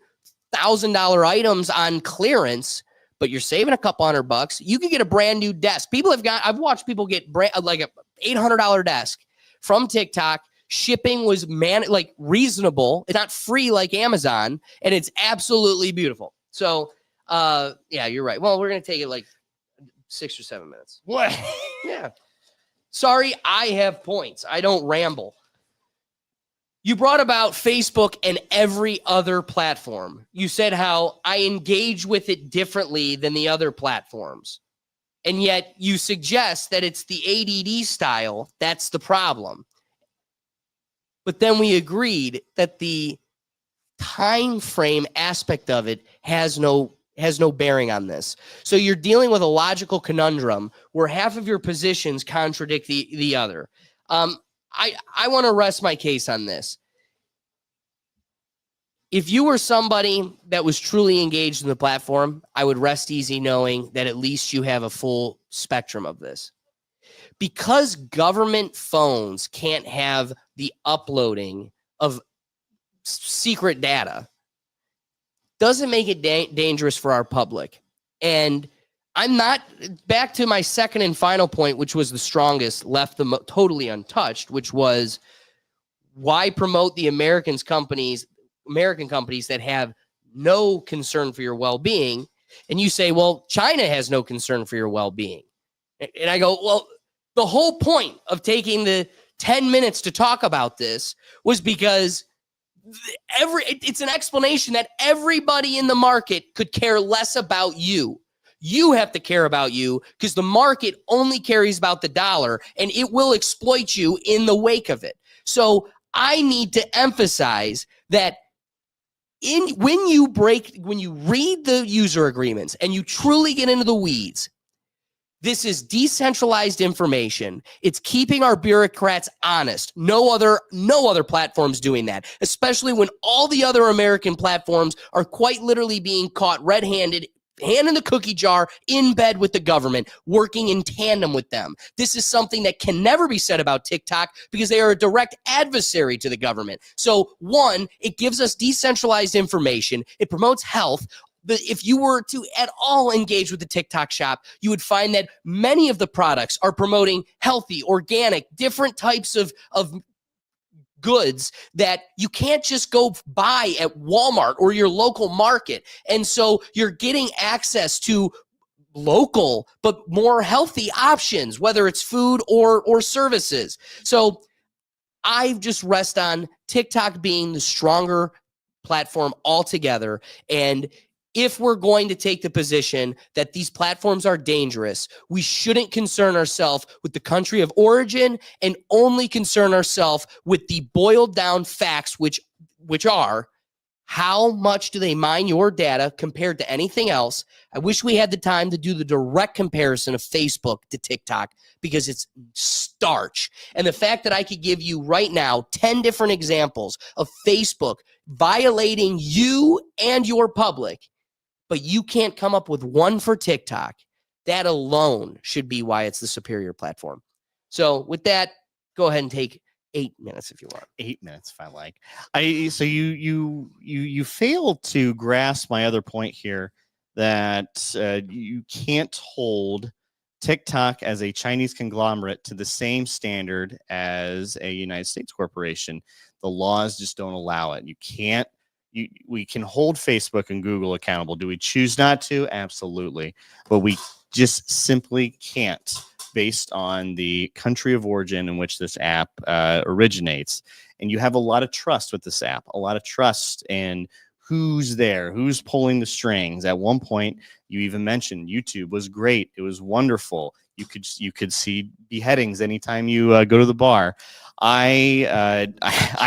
Speaker 1: $1,000 items on clearance, but you're saving a couple $100. You could get a brand new desk. I've watched people get like a $800 desk from TikTok. Shipping was reasonable. It's not free like Amazon, and it's absolutely beautiful. So, yeah, you're right. Well, we're going to take it like 6 or 7 minutes.
Speaker 4: What?
Speaker 1: Yeah. Sorry, I have points. I don't ramble. You brought about Facebook and every other platform. You said how I engage with it differently than the other platforms. And yet you suggest that it's the ADD style that's the problem. But then we agreed that the time frame aspect of it has no bearing on this. So you're dealing with a logical conundrum where half of your positions contradict the other. I want to rest my case on this. If you were somebody that was truly engaged in the platform, I would rest easy knowing that at least you have a full spectrum of this. Because government phones can't have the uploading of secret data, doesn't make it dangerous for our public. And I'm not, back to my second and final point, which was the strongest, left them totally untouched, which was why promote the American companies that have no concern for your well-being. And you say, well, China has no concern for your well-being. And I go, well, the whole point of taking the 10 minutes to talk about this was because it's an explanation that everybody in the market could care less about you. You have to care about you because the market only cares about the dollar and it will exploit you in the wake of it. So I need to emphasize that when you read the user agreements and you truly get into the weeds, this is decentralized information. It's keeping our bureaucrats honest. No other platform's doing that, especially when all the other American platforms are quite literally being caught red-handed, hand in the cookie jar, in bed with the government, working in tandem with them. This is something that can never be said about TikTok because they are a direct adversary to the government. So, one, it gives us decentralized information. It promotes health. But if you were to at all engage with the TikTok shop, you would find that many of the products are promoting healthy, organic, different types of goods that you can't just go buy at Walmart or your local market. And so you're getting access to local but more healthy options, whether it's food or services. So I just rest on TikTok being the stronger platform altogether. And if we're going to take the position that these platforms are dangerous, we shouldn't concern ourselves with the country of origin and only concern ourselves with the boiled down facts, which are how much do they mine your data compared to anything else. I wish we had the time to do the direct comparison of Facebook to TikTok because it's starch. And the fact that I could give you right now 10 different examples of Facebook violating you and your public, but you can't come up with one for TikTok, that alone should be why it's the superior platform. So with that, go ahead and take 8 minutes if you want.
Speaker 4: 8 minutes if I like. So you fail to grasp my other point here that you can't hold TikTok as a Chinese conglomerate to the same standard as a United States corporation. The laws just don't allow it. You can't. We can hold Facebook and Google accountable. Do we choose not to? Absolutely. But we just simply can't, based on the country of origin in which this app originates. And you have a lot of trust with this app, a lot of trust in who's there, who's pulling the strings. At one point, you even mentioned YouTube was great. It was wonderful. You could see beheadings anytime you go to the bar. I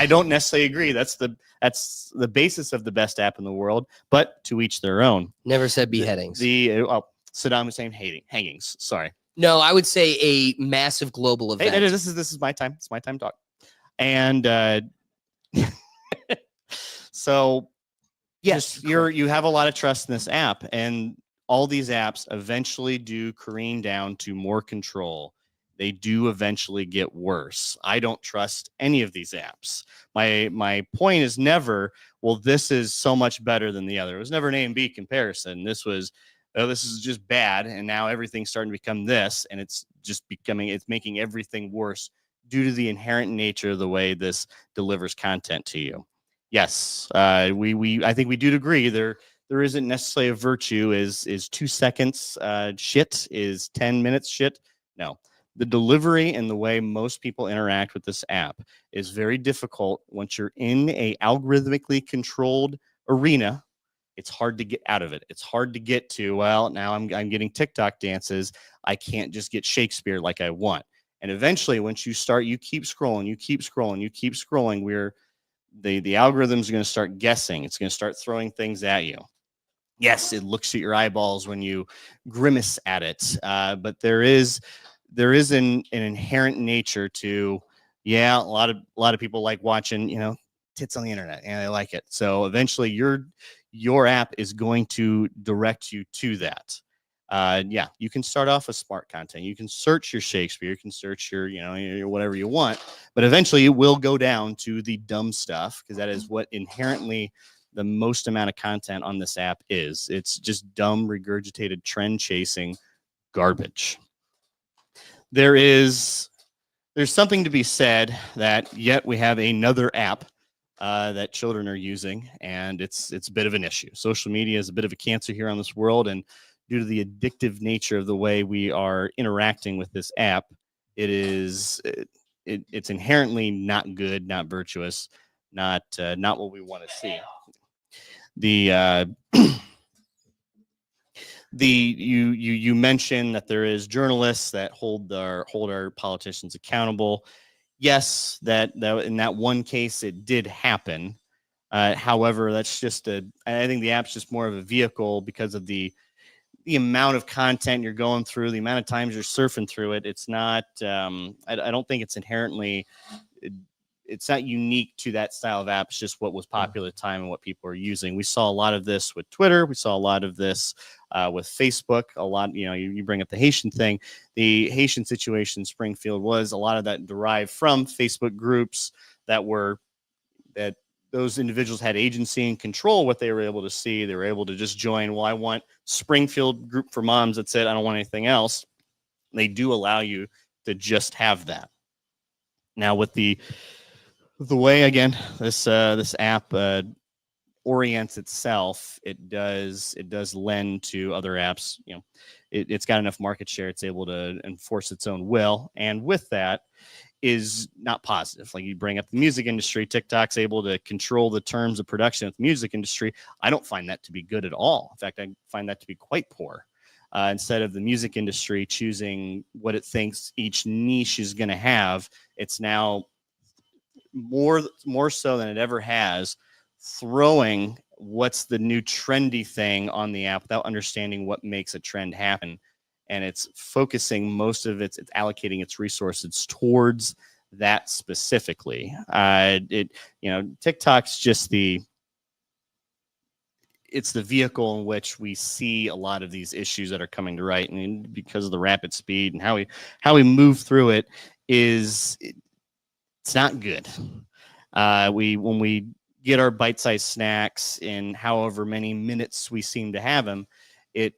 Speaker 4: don't necessarily agree. That's the basis of the best app in the world, but to each their own.
Speaker 1: Never said beheadings.
Speaker 4: Saddam Hussein hangings. Sorry.
Speaker 1: No, I would say a massive global event.
Speaker 4: Hey, this is my time. It's my time to talk. And so yes, you have a lot of trust in this app, and all these apps eventually do careen down to more control. They do eventually get worse. I don't trust any of these apps. My point is never, well, this is so much better than the other. It was never an A and B comparison. This was, oh, this is just bad, and now everything's starting to become this, and it's making everything worse due to the inherent nature of the way this delivers content to you. Yes, I think we do agree there isn't necessarily a virtue is 2 seconds shit, is 10 minutes shit. No. The delivery and the way most people interact with this app is very difficult. Once you're in a algorithmically controlled arena, it's hard to get out of it. It's hard to get to, well, now I'm getting TikTok dances. I can't just get Shakespeare like I want. And eventually, once you keep scrolling, the algorithms are going to start guessing. It's going to start throwing things at you. Yes, it looks at your eyeballs when you grimace at it, but there is an inherent nature to, a lot of people like watching, tits on the internet, and they like it. So eventually your app is going to direct you to that. You can start off with smart content. You can search your Shakespeare, you can search your whatever you want, but eventually it will go down to the dumb stuff, because that is what inherently the most amount of content on this app is. It's just dumb, regurgitated, trend chasing garbage. There's something to be said that yet we have another app that children are using, and it's a bit of an issue. Social media is a bit of a cancer here on this world, and due to the addictive nature of the way we are interacting with this app, it's inherently not good, not virtuous, not what we want to see. You mentioned that there is journalists that hold our politicians accountable. Yes, that in that one case it did happen. However, that's just I think the app's just more of a vehicle because of the amount of content you're going through, the amount of times you're surfing through it. It's not. I don't think it's inherently. It's not unique to that style of app. It's just what was popular at the time and what people are using. We saw a lot of this with Twitter. We saw a lot of this with Facebook. A lot, you bring up the Haitian thing. The Haitian situation in Springfield was a lot of that derived from Facebook groups that those individuals had agency and control what they were able to see. They were able to just join. Well, I want Springfield group for moms. That's it. I don't want anything else. They do allow you to just have that. Now with the way, again, this app orients itself, it does lend to other apps. It's got enough market share, it's able to enforce its own will, and with that is not positive. Like you bring up the music industry, TikTok's able to control the terms of production of the music industry. I don't find that to be good at all. In fact, I find that to be quite poor. Instead of the music industry choosing what it thinks each niche is going to have, it's now more so than it ever has, throwing what's the new trendy thing on the app without understanding what makes a trend happen. And it's focusing most of it's allocating its resources towards that specifically. TikTok's just it's the vehicle in which we see a lot of these issues that are coming to light, and because of the rapid speed and how we move through it, it's not good. When we get our bite-sized snacks in however many minutes we seem to have them, it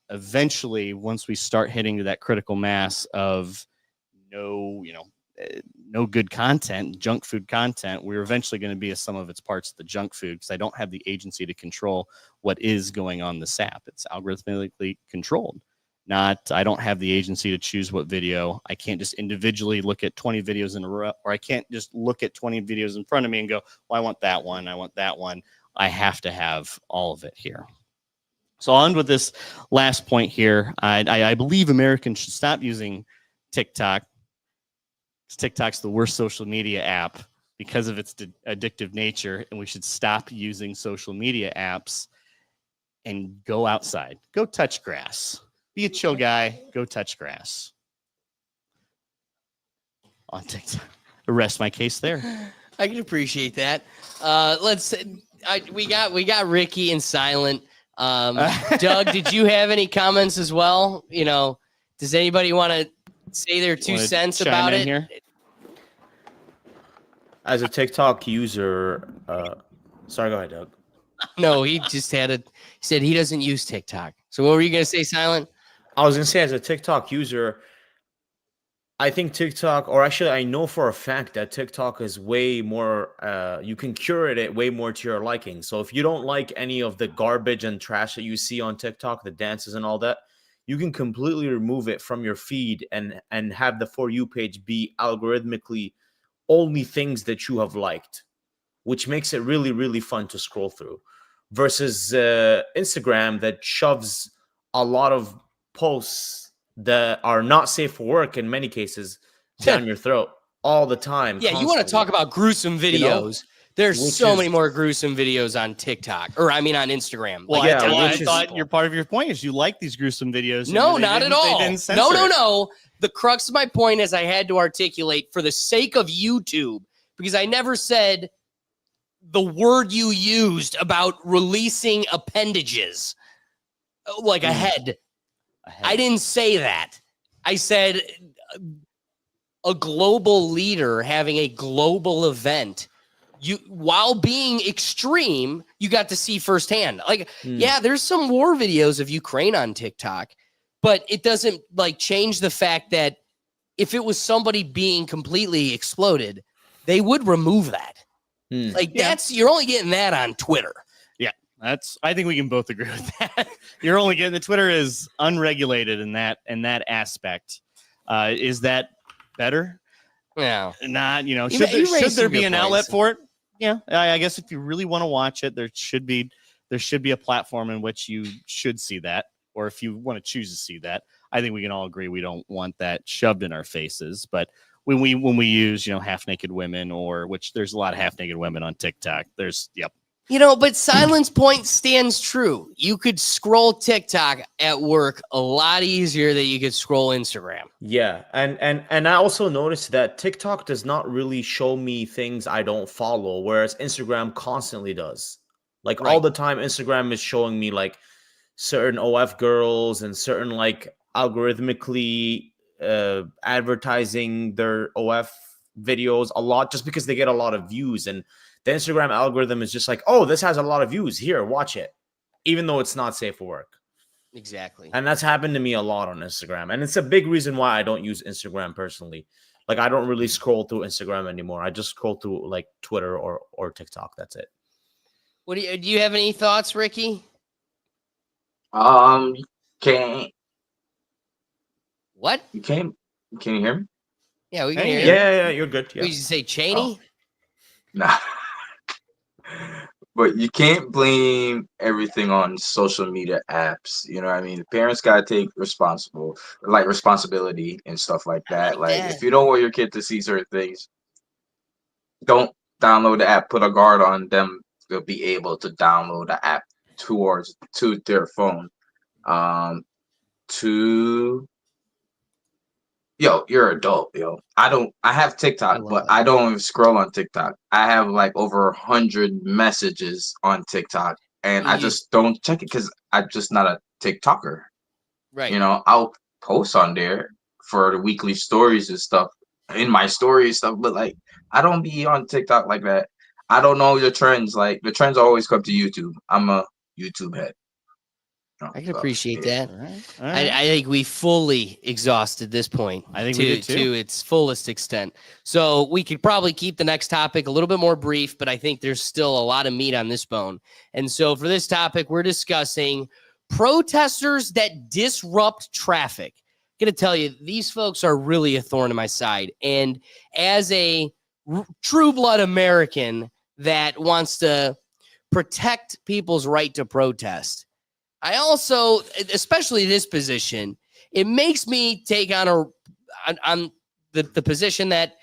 Speaker 4: eventually, once we start hitting to that critical mass of no good content, junk food content, we're eventually going to be a sum of its parts of the junk food, because I don't have the agency to control what is going on this app. It's algorithmically controlled. I don't have the agency to choose what video. I can't just individually look at 20 videos in a row, or I can't just look at 20 videos in front of me and go, well, I want that one. I want that one. I have to have all of it here. So on with this last point here. I believe Americans should stop using TikTok. TikTok's the worst social media app because of its addictive nature, and we should stop using social media apps and go outside. Go touch grass. Be a chill guy. Go touch grass. On TikTok. Rest my case there.
Speaker 1: I can appreciate that. We got Ricky and Silent. Doug, did you have any comments as well? Does anybody want to say their 2 cents about it? Here?
Speaker 3: As a TikTok user, sorry, go ahead, Doug.
Speaker 1: No, he said he doesn't use TikTok. So what were you going to say, Silent?
Speaker 3: I was going to say, as a TikTok user, I think TikTok, or actually I know for a fact that TikTok is way more, you can curate it way more to your liking. So if you don't like any of the garbage and trash that you see on TikTok, the dances and all that, you can completely remove it from your feed and have the For You page be algorithmically only things that you have liked, which makes it really, really fun to scroll through, versus Instagram that shoves a lot of posts that are not safe for work in many cases down your throat all the time.
Speaker 1: Yeah, you want to talk about gruesome videos. There's so many more gruesome videos on TikTok, or I mean on Instagram.
Speaker 4: Well, I thought your part of your point is you like these gruesome videos.
Speaker 1: No, not at all. No. The crux of my point is I had to articulate for the sake of YouTube, because I never said the word you used about releasing appendages, like a head. I didn't say that. I said a global leader having a global event. While being extreme, you got to see firsthand. Yeah, there's some war videos of Ukraine on TikTok, but it doesn't change the fact that if it was somebody being completely exploded, they would remove that. You're only getting that on Twitter.
Speaker 4: Yeah, I think we can both agree with that. You're only getting the Twitter is unregulated in that aspect. Is that better?
Speaker 1: Yeah.
Speaker 4: Not, should there be an outlet for it? Yeah, I guess if you really want to watch it, there should be a platform in which you should see that, or if you want to choose to see that. I think we can all agree we don't want that shoved in our faces. But when we use half naked women, or which there's a lot of half naked women on TikTok.
Speaker 1: But Silent's point stands true. You could scroll TikTok at work a lot easier than you could scroll Instagram.
Speaker 3: Yeah, and I also noticed that TikTok does not really show me things I don't follow, whereas Instagram constantly does. All the time, Instagram is showing me certain OF girls and certain algorithmically advertising their OF videos a lot, just because they get a lot of views, and the Instagram algorithm is just oh, this has a lot of views. Here, watch it. Even though it's not safe for work.
Speaker 1: Exactly.
Speaker 3: And that's happened to me a lot on Instagram. And it's a big reason why I don't use Instagram personally. I don't really scroll through Instagram anymore. I just scroll through Twitter or TikTok. That's it.
Speaker 1: What do you have any thoughts, Ricky?
Speaker 2: Can't
Speaker 1: What?
Speaker 2: you can't can you hear me?
Speaker 1: Yeah, we can
Speaker 4: Hey,
Speaker 1: hear
Speaker 3: Yeah,
Speaker 1: you.
Speaker 3: yeah, yeah, you're good.
Speaker 1: What
Speaker 3: Yeah.
Speaker 1: did you say, Cheney?
Speaker 2: Nah. But you can't blame everything on social media apps. You know what I mean? Parents gotta take responsibility and stuff like
Speaker 1: I
Speaker 2: that.
Speaker 1: like
Speaker 2: Like
Speaker 1: that.
Speaker 2: if you don't want your kid to see certain things, don't download the app. Put a guard on them to be able to download the app to their phone. To Yo, you're an adult, yo. I have
Speaker 1: I
Speaker 2: TikTok,
Speaker 1: love
Speaker 2: but
Speaker 1: that.
Speaker 2: I don't even scroll on TikTok. I have like over 100 messages on TikTok, and I
Speaker 1: You
Speaker 2: just don't check it because I'm just not a TikToker.
Speaker 1: right.
Speaker 2: You know, I'll post on there for the weekly stories and stuff in my story and stuff, but like I don't be on TikTok like that. I don't know the trends. Like the trends always come to YouTube. I'm a YouTube head.
Speaker 1: I can
Speaker 2: So,
Speaker 1: appreciate
Speaker 2: yeah.
Speaker 1: that.
Speaker 4: All right. All right.
Speaker 1: I think we fully exhausted this point.
Speaker 4: I think we did too.
Speaker 1: To its fullest extent. So we could probably keep the next topic a little bit more brief, but I think there's still a lot of meat on this bone. And so for this topic, we're discussing protesters that disrupt traffic. I'm gonna tell you, these folks are really a thorn in my side. And as a true blood American that wants to protect people's right to protest, I also, especially this position, it makes me take on the position that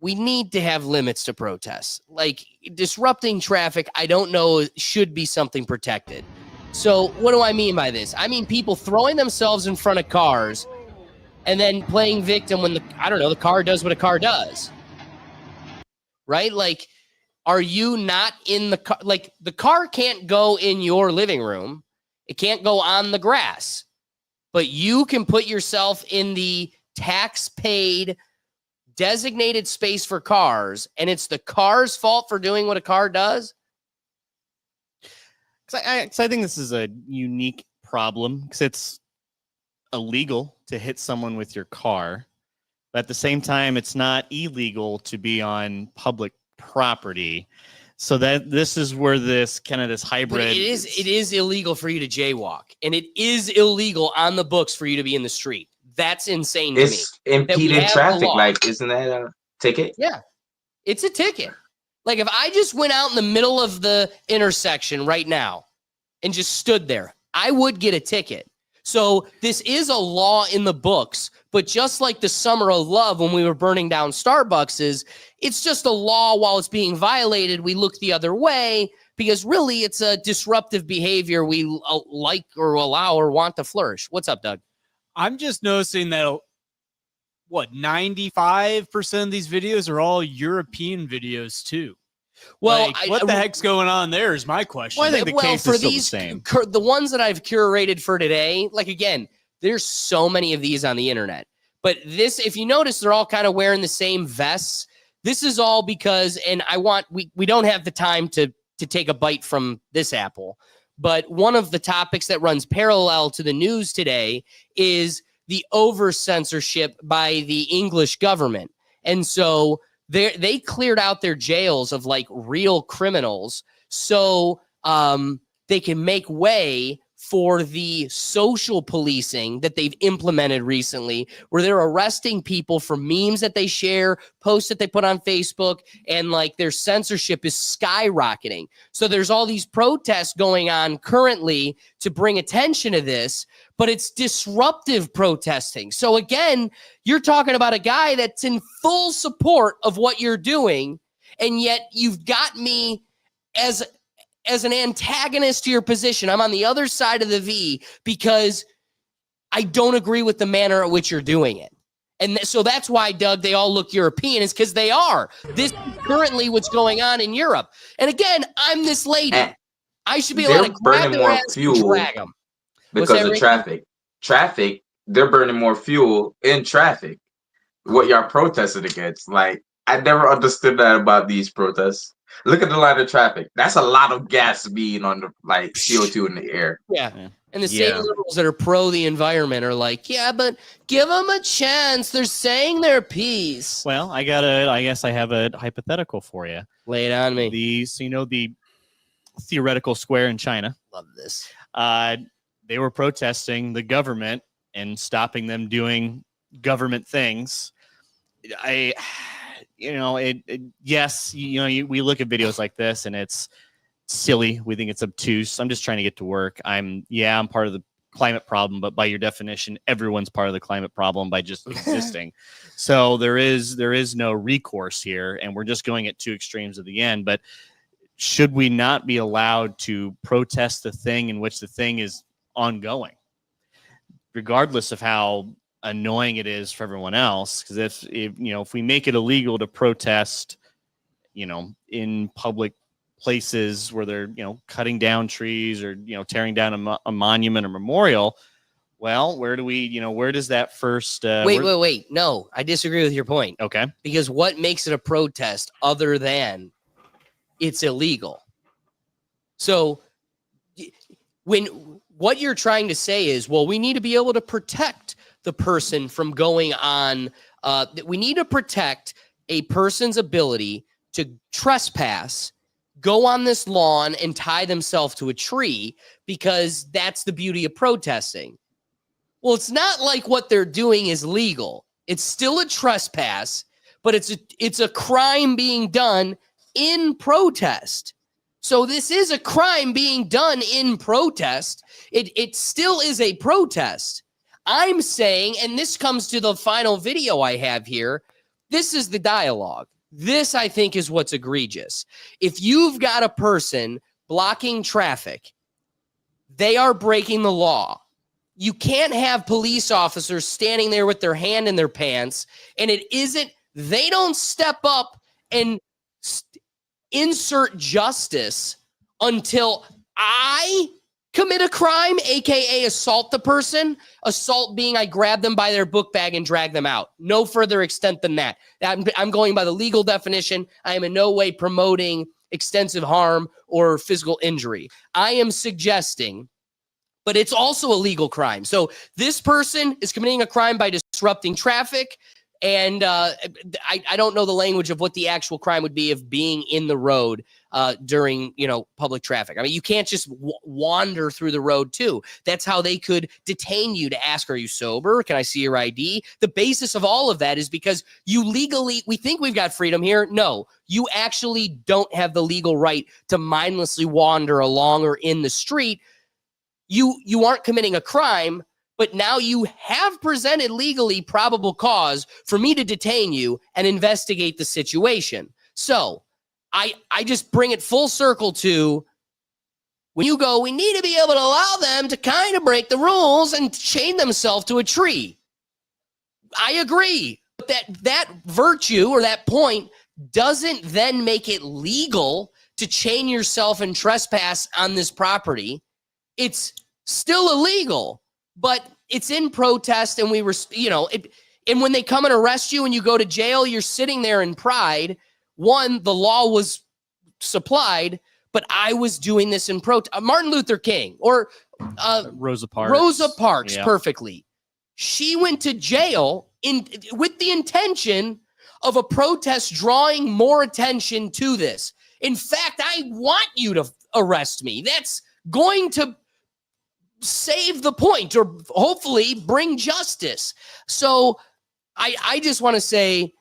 Speaker 1: we need to have limits to protests. Like disrupting traffic, I don't know should be something protected. So what do I mean by this? I mean people throwing themselves in front of cars and then playing victim when the car does what a car does. Right? Like, are you not in the car? Like the car can't go in your living room. It can't go on the grass, but you can put yourself in the tax paid designated space for cars, and it's the car's fault for doing what a car does.
Speaker 4: I think this is a unique problem because it's illegal to hit someone with your car, but at the same time, it's not illegal to be on public property. So that this is where this hybrid.
Speaker 1: But it is illegal for you to jaywalk, and it is illegal on the books for you to be in the street. That's insane to me.
Speaker 2: It's impeding traffic. Like, isn't that a ticket?
Speaker 1: Yeah, it's a ticket. Like if I just went out in the middle of the intersection right now and just stood there, I would get a ticket. So this is a law in the books, but just like the summer of love when we were burning down Starbucks, it's just a law. While it's being violated, we look the other way because really it's a disruptive behavior we like or allow or want to flourish. What's up, Doug?
Speaker 5: I'm just noticing that 95% of these videos are all European videos too.
Speaker 1: Well,
Speaker 5: like, what the heck's going on there is my question.
Speaker 4: Well, I think the case is still the same.
Speaker 1: The ones that I've curated for today, like again, there's so many of these on the internet. But this, if you notice, they're all kind of wearing the same vests. This is all because, and we don't have the time to take a bite from this apple. But one of the topics that runs parallel to the news today is the over censorship by the English government. And so they cleared out their jails of like real criminals so they can make way for the social policing that they've implemented recently, where they're arresting people for memes that they share, posts that they put on Facebook, and like their censorship is skyrocketing. So there's all these protests going on currently to bring attention to this, but it's disruptive protesting. So again, you're talking about a guy that's in full support of what you're doing, and yet you've got me as an antagonist to your position. I'm on the other side of the V because I don't agree with the manner at which you're doing it. And so that's why, Doug, they all look European, is because they are. This is currently what's going on in Europe. And again, I'm this lady. I should be allowed to grab their ass and drag them.
Speaker 2: Because of traffic. Traffic, they're burning more fuel in traffic. What y'all protesting against. Like, I never understood that about these protests. Look at the line of traffic. That's a lot of gas being on the CO2 in the air.
Speaker 1: Yeah. And the same liberals that are pro the environment are like, yeah, but give them a chance. They're saying their piece.
Speaker 4: Well, I guess I have a hypothetical for you.
Speaker 1: Lay it on me.
Speaker 4: The theoretical square in China.
Speaker 1: Love this.
Speaker 4: They were protesting the government and stopping them doing government things. Yes, we look at videos like this and it's silly. We think it's obtuse. I'm just trying to get to work. I'm part of the climate problem, but by your definition, everyone's part of the climate problem by just existing. So there is no recourse here, and we're just going at two extremes at the end. But should we not be allowed to protest the thing in which the thing is ongoing, regardless of how annoying it is for everyone else? Because if we make it illegal to protest, in public places where they're cutting down trees or tearing down a monument or memorial, well, where does that first
Speaker 1: wait, no, I disagree with your point.
Speaker 4: Okay.
Speaker 1: Because what makes it a protest other than it's illegal? So when what you're trying to say is, well, we need to be able to protect the person from going on, we need to protect a person's ability to trespass, go on this lawn and tie themselves to a tree, because that's the beauty of protesting. Well, it's not like what they're doing is legal. It's still a trespass, but it's a crime being done in protest. So this is a crime being done in protest. It still is a protest. I'm saying, and this comes to the final video I have here, this is the dialogue. This, I think, is what's egregious. If you've got a person blocking traffic, they are breaking the law. You can't have police officers standing there with their hand in their pants, and they don't step up and insert justice until I commit a crime, aka assault the person. Assault being I grab them by their book bag and drag them out. No further extent than that. I'm going by the legal definition. I am in no way promoting extensive harm or physical injury. I am suggesting, but it's also a legal crime. So this person is committing a crime by disrupting traffic. And I don't know the language of what the actual crime would be of being in the road during, public traffic. I mean, you can't just wander through the road too. That's how they could detain you to ask, are you sober? Can I see your ID? The basis of all of that is because we think we've got freedom here. No, you actually don't have the legal right to mindlessly wander along or in the street. You aren't committing a crime, but now you have presented legally probable cause for me to detain you and investigate the situation. So I just bring it full circle to when you go, we need to be able to allow them to kind of break the rules and chain themselves to a tree. I agree. But that virtue or that point doesn't then make it legal to chain yourself and trespass on this property. It's still illegal. But it's in protest, and and when they come and arrest you and you go to jail, you're sitting there in pride. One, the law was supplied, but I was doing this in protest. Martin Luther King or
Speaker 4: Rosa Parks.
Speaker 1: Rosa Parks,
Speaker 4: yeah.
Speaker 1: Perfectly. She went to jail with the intention of a protest drawing more attention to this. In fact, I want you to arrest me. That's going to save the point or hopefully bring justice. So I just want to say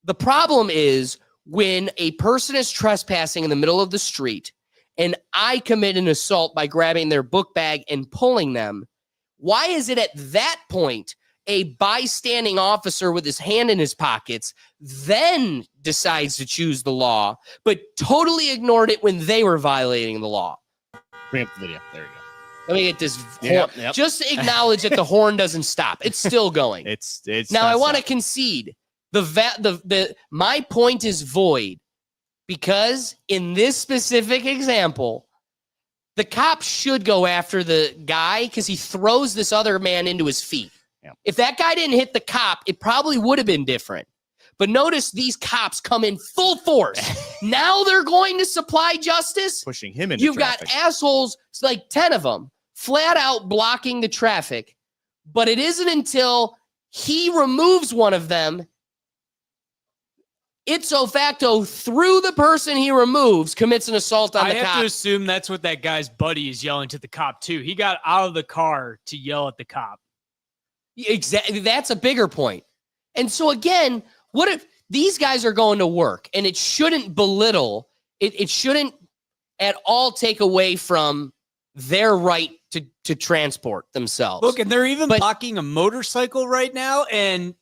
Speaker 1: the problem is when a person is trespassing in the middle of the street and I commit an assault by grabbing their book bag and pulling them, why is it at that point a bystanding officer with his hand in his pockets then decides to choose the law, but totally ignored it when they were violating the law?
Speaker 4: Bring up the video. There you go.
Speaker 1: Let me get this
Speaker 4: Yep,
Speaker 1: horn.
Speaker 4: yep.
Speaker 1: Just acknowledge that the horn doesn't stop. It's still going.
Speaker 4: It's
Speaker 1: now I want to concede my point is void because in this specific example, the cops should go after the guy because he throws this other man into his feet.
Speaker 4: Yep.
Speaker 1: If that guy didn't hit the cop, it probably would have been different. But notice these cops come in full force. Now they're going to supply justice.
Speaker 4: pushing him into
Speaker 1: You've
Speaker 4: traffic.
Speaker 1: got assholes, it's like 10 of them, flat out blocking the traffic. But it isn't until he removes one of them ipso facto, through the person he removes, commits an assault on
Speaker 5: I
Speaker 1: the
Speaker 5: have
Speaker 1: cop.
Speaker 5: to assume that's what that guy's buddy is yelling to the cop too. He got out of the car to yell at the cop.
Speaker 1: Exactly. That's a bigger point. And so again, what if these guys are going to work, and it shouldn't belittle, it shouldn't at all take away from their right to transport themselves.
Speaker 5: Look, and they're even
Speaker 1: But-
Speaker 5: blocking a motorcycle right now, and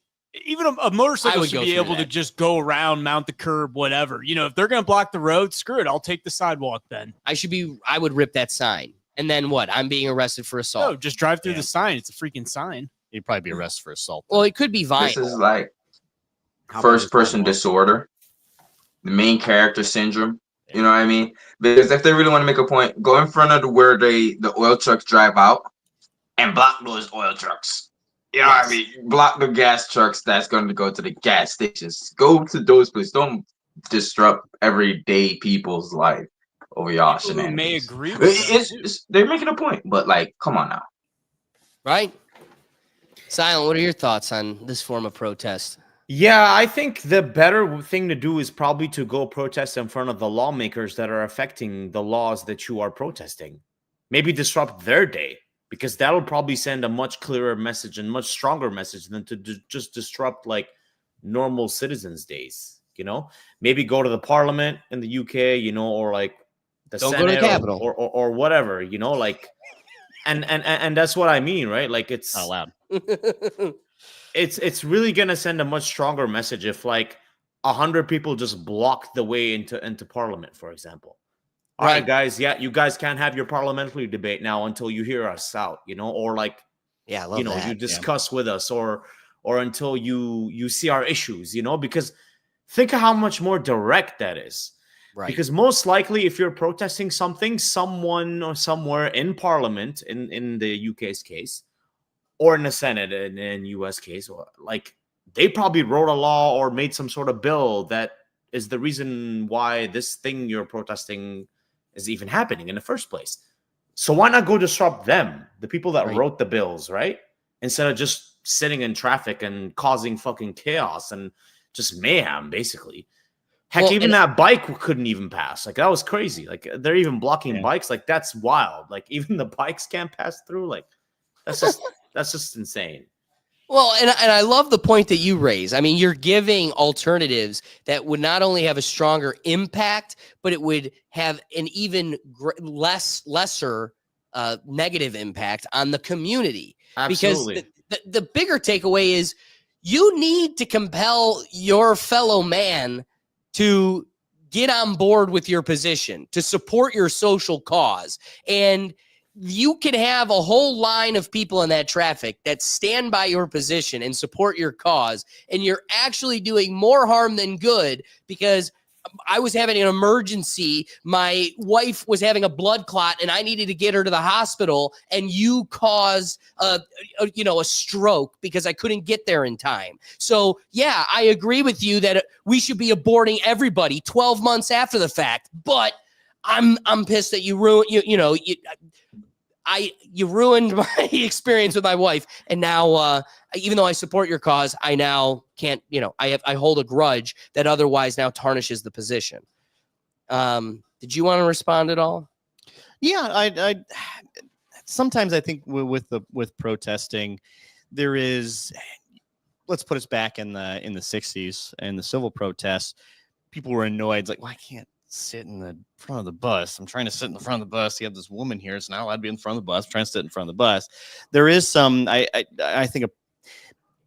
Speaker 5: even a motorcycle
Speaker 1: would
Speaker 5: should
Speaker 1: go
Speaker 5: be
Speaker 1: through
Speaker 5: able to
Speaker 1: that.
Speaker 5: just go around, mount the curb, whatever. You know, if they're going to block the road, screw it. I'll take the sidewalk then.
Speaker 1: I would rip that sign. And then what? I'm being arrested for
Speaker 5: No,
Speaker 1: assault.
Speaker 5: just drive through
Speaker 4: Yeah.
Speaker 5: the sign. It's a freaking sign.
Speaker 4: You'd probably be arrested for assault.
Speaker 1: Well, it could be
Speaker 2: This is
Speaker 1: vinyl.
Speaker 2: like
Speaker 3: How about
Speaker 2: first person
Speaker 3: this
Speaker 2: disorder, the main character syndrome. You know what I mean? Because if they really want to make a point, go in front of where the oil trucks drive out and block those oil trucks. You know what I mean? Block the gas trucks that's going to go to the gas stations. Go to those places. Don't disrupt everyday people's life over y'all
Speaker 5: People who may
Speaker 2: shenanigans.
Speaker 5: agree with them, too.
Speaker 2: They're making a point, but like, come on now.
Speaker 1: Right? Silent, what are your thoughts on this form of protest?
Speaker 3: Yeah, I think the better thing to do is probably to go protest in front of the lawmakers that are affecting the laws that you are protesting. Maybe disrupt their day, because that'll probably send a much clearer message and much stronger message than to just disrupt like normal citizens' days. You know, maybe go to the parliament in the UK, you know, or like the
Speaker 1: Don't go
Speaker 3: Senate
Speaker 1: to the Capitol.
Speaker 3: or whatever, you know, like, and that's what I mean, right? Like it's
Speaker 4: Not allowed.
Speaker 3: it's really gonna send a much stronger message if like 100 people just block the way into parliament, for example. All right,
Speaker 1: Right.
Speaker 3: guys, yeah, you guys can't have your parliamentary debate now until you hear us out, you know, or like
Speaker 1: Yeah, I love
Speaker 3: you know
Speaker 1: that.
Speaker 3: you discuss with us, or until you see our issues, you know, because think of how much more direct that is.
Speaker 1: Right.
Speaker 3: Because most likely, if you're protesting something, someone or somewhere in parliament, in the UK's case, or in the Senate in US case, or like they probably wrote a law or made some sort of bill that is the reason why this thing you're protesting is even happening in the first place. So why not go disrupt them, the people that
Speaker 1: Right.
Speaker 3: wrote the bills, right? Instead of just sitting in traffic and causing fucking chaos and just mayhem, basically. Heck,
Speaker 1: Well,
Speaker 3: even
Speaker 1: and-
Speaker 3: that bike couldn't even pass. Like that was crazy. Like they're even blocking
Speaker 4: Yeah.
Speaker 3: bikes. Like that's wild. Like even the bikes can't pass through. Like that's just insane.
Speaker 1: Well, and I love the point that you raise. I mean, you're giving alternatives that would not only have a stronger impact, but it would have an even lesser negative impact on the community.
Speaker 3: Absolutely.
Speaker 1: Because the bigger takeaway is you need to compel your fellow man to get on board with your position, to support your social cause. And you can have a whole line of people in that traffic that stand by your position and support your cause, and you're actually doing more harm than good, because I was having an emergency. My wife was having a blood clot and I needed to get her to the hospital, and you caused a stroke because I couldn't get there in time. So yeah, I agree with you that we should be aborting everybody 12 months after the fact, but I'm pissed that you ruined you ruined my experience with my wife, and now even though I support your cause, I now can't, I hold a grudge that otherwise now tarnishes the position. Did you want to respond at all?
Speaker 4: Yeah, I sometimes I think with protesting, there is, let's put us back in the 60s and the civil protests. People were annoyed, it's like, well, I can't sit in the front of the bus. I'm trying to sit in the front of the bus. You have this woman here, so now I'd be in front of the bus, trying to sit in front of the bus. There is some, I think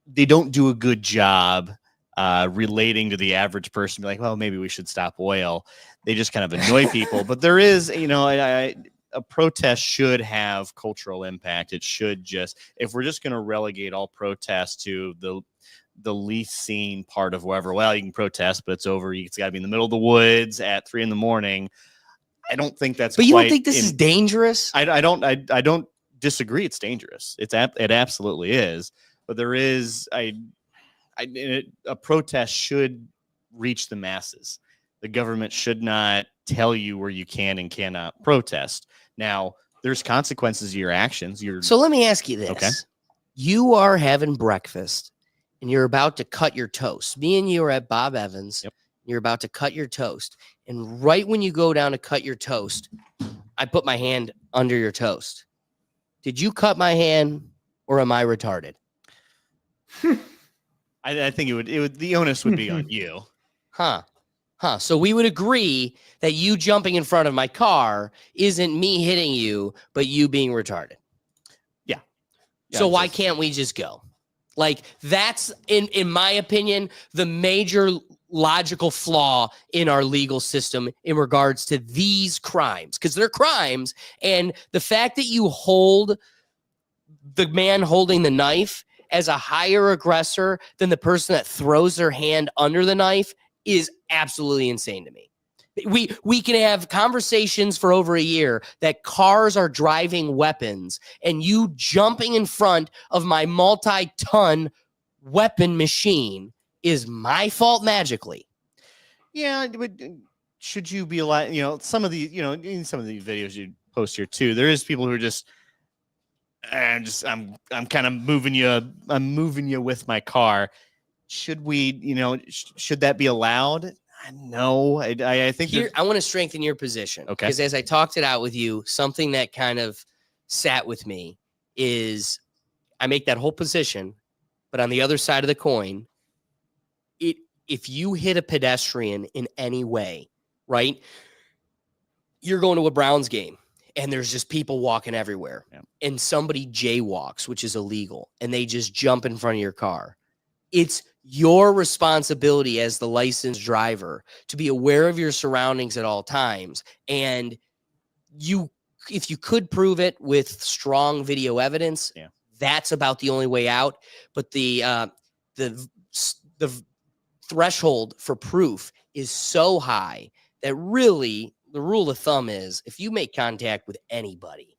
Speaker 4: they don't do a good job relating to the average person. Be like, well, maybe we should stop oil. They just kind of annoy people. But there is, a protest should have cultural impact. It should just, if we're just going to relegate all protests to the least seen part of wherever, well, you can protest, but it's over. It's got to be in the middle of the woods at 3 a.m. I don't think that's.
Speaker 1: But you don't think this is dangerous?
Speaker 4: I don't disagree. It's dangerous. It absolutely is. But there is a protest should reach the masses. The government should not tell you where you can and cannot protest. Now, there's consequences of your actions.
Speaker 1: So let me ask you this.
Speaker 4: Okay.
Speaker 1: You are having breakfast and you're about to cut your toast. Me and you are at Bob Evans.
Speaker 4: Yep.
Speaker 1: You're about to cut your toast. And right when you go down to cut your toast, I put my hand under your toast. Did you cut my hand or am I retarded?
Speaker 4: I think it would the onus would be on you.
Speaker 1: Huh. So we would agree that you jumping in front of my car isn't me hitting you, but you being retarded.
Speaker 4: Yeah,
Speaker 1: So why can't we just go? Like, that's, in my opinion, the major logical flaw in our legal system in regards to these crimes, because they're crimes. And the fact that you hold the man holding the knife as a higher aggressor than the person that throws their hand under the knife is absolutely insane to me. We can have conversations for over a year that cars are driving weapons, and you jumping in front of my multi-ton weapon machine is my fault magically.
Speaker 4: Yeah, but should you be allowed? You know, some of the in some of the videos you post here too, there is people who are just. I'm kind of moving you. I'm moving you with my car. Should we, should that be allowed? No, I think
Speaker 1: Here, I want to strengthen your position.
Speaker 4: Okay.
Speaker 1: Because as I talked it out with you, something that kind of sat with me is I make that whole position, but on the other side of the coin, if you hit a pedestrian in any way, right? You're going to a Browns game and there's just people walking everywhere.
Speaker 4: Yeah.
Speaker 1: And somebody jaywalks, which is illegal, and they just jump in front of your car. It's your responsibility as the licensed driver to be aware of your surroundings at all times. And if you could prove it with strong video evidence, that's about the only way out. But the threshold for proof is so high that really the rule of thumb is if you make contact with anybody,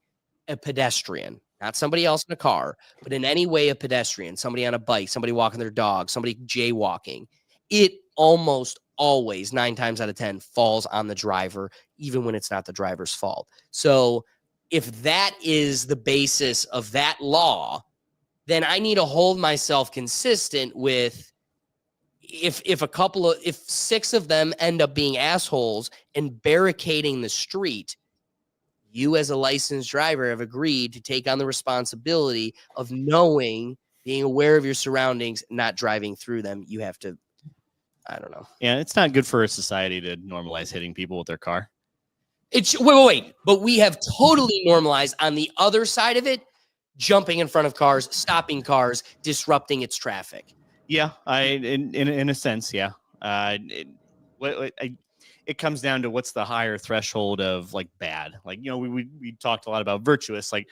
Speaker 1: a pedestrian, not somebody else in a car, but in any way a pedestrian, somebody on a bike, somebody walking their dog, somebody jaywalking, it almost always 9 times out of 10 falls on the driver, even when it's not the driver's fault. So if that is the basis of that law, then I need to hold myself consistent with if 6 of them end up being assholes and barricading the street, you as a licensed driver have agreed to take on the responsibility of knowing, being aware of your surroundings, not driving through them. You have to, I don't know.
Speaker 4: Yeah, it's not good for a society to normalize hitting people with their car.
Speaker 1: Wait. But we have totally normalized on the other side of it, jumping in front of cars, stopping cars, disrupting its traffic.
Speaker 4: Yeah, in a sense, yeah. It comes down to what's the higher threshold of like bad. Like, we talked a lot about virtuous. Like,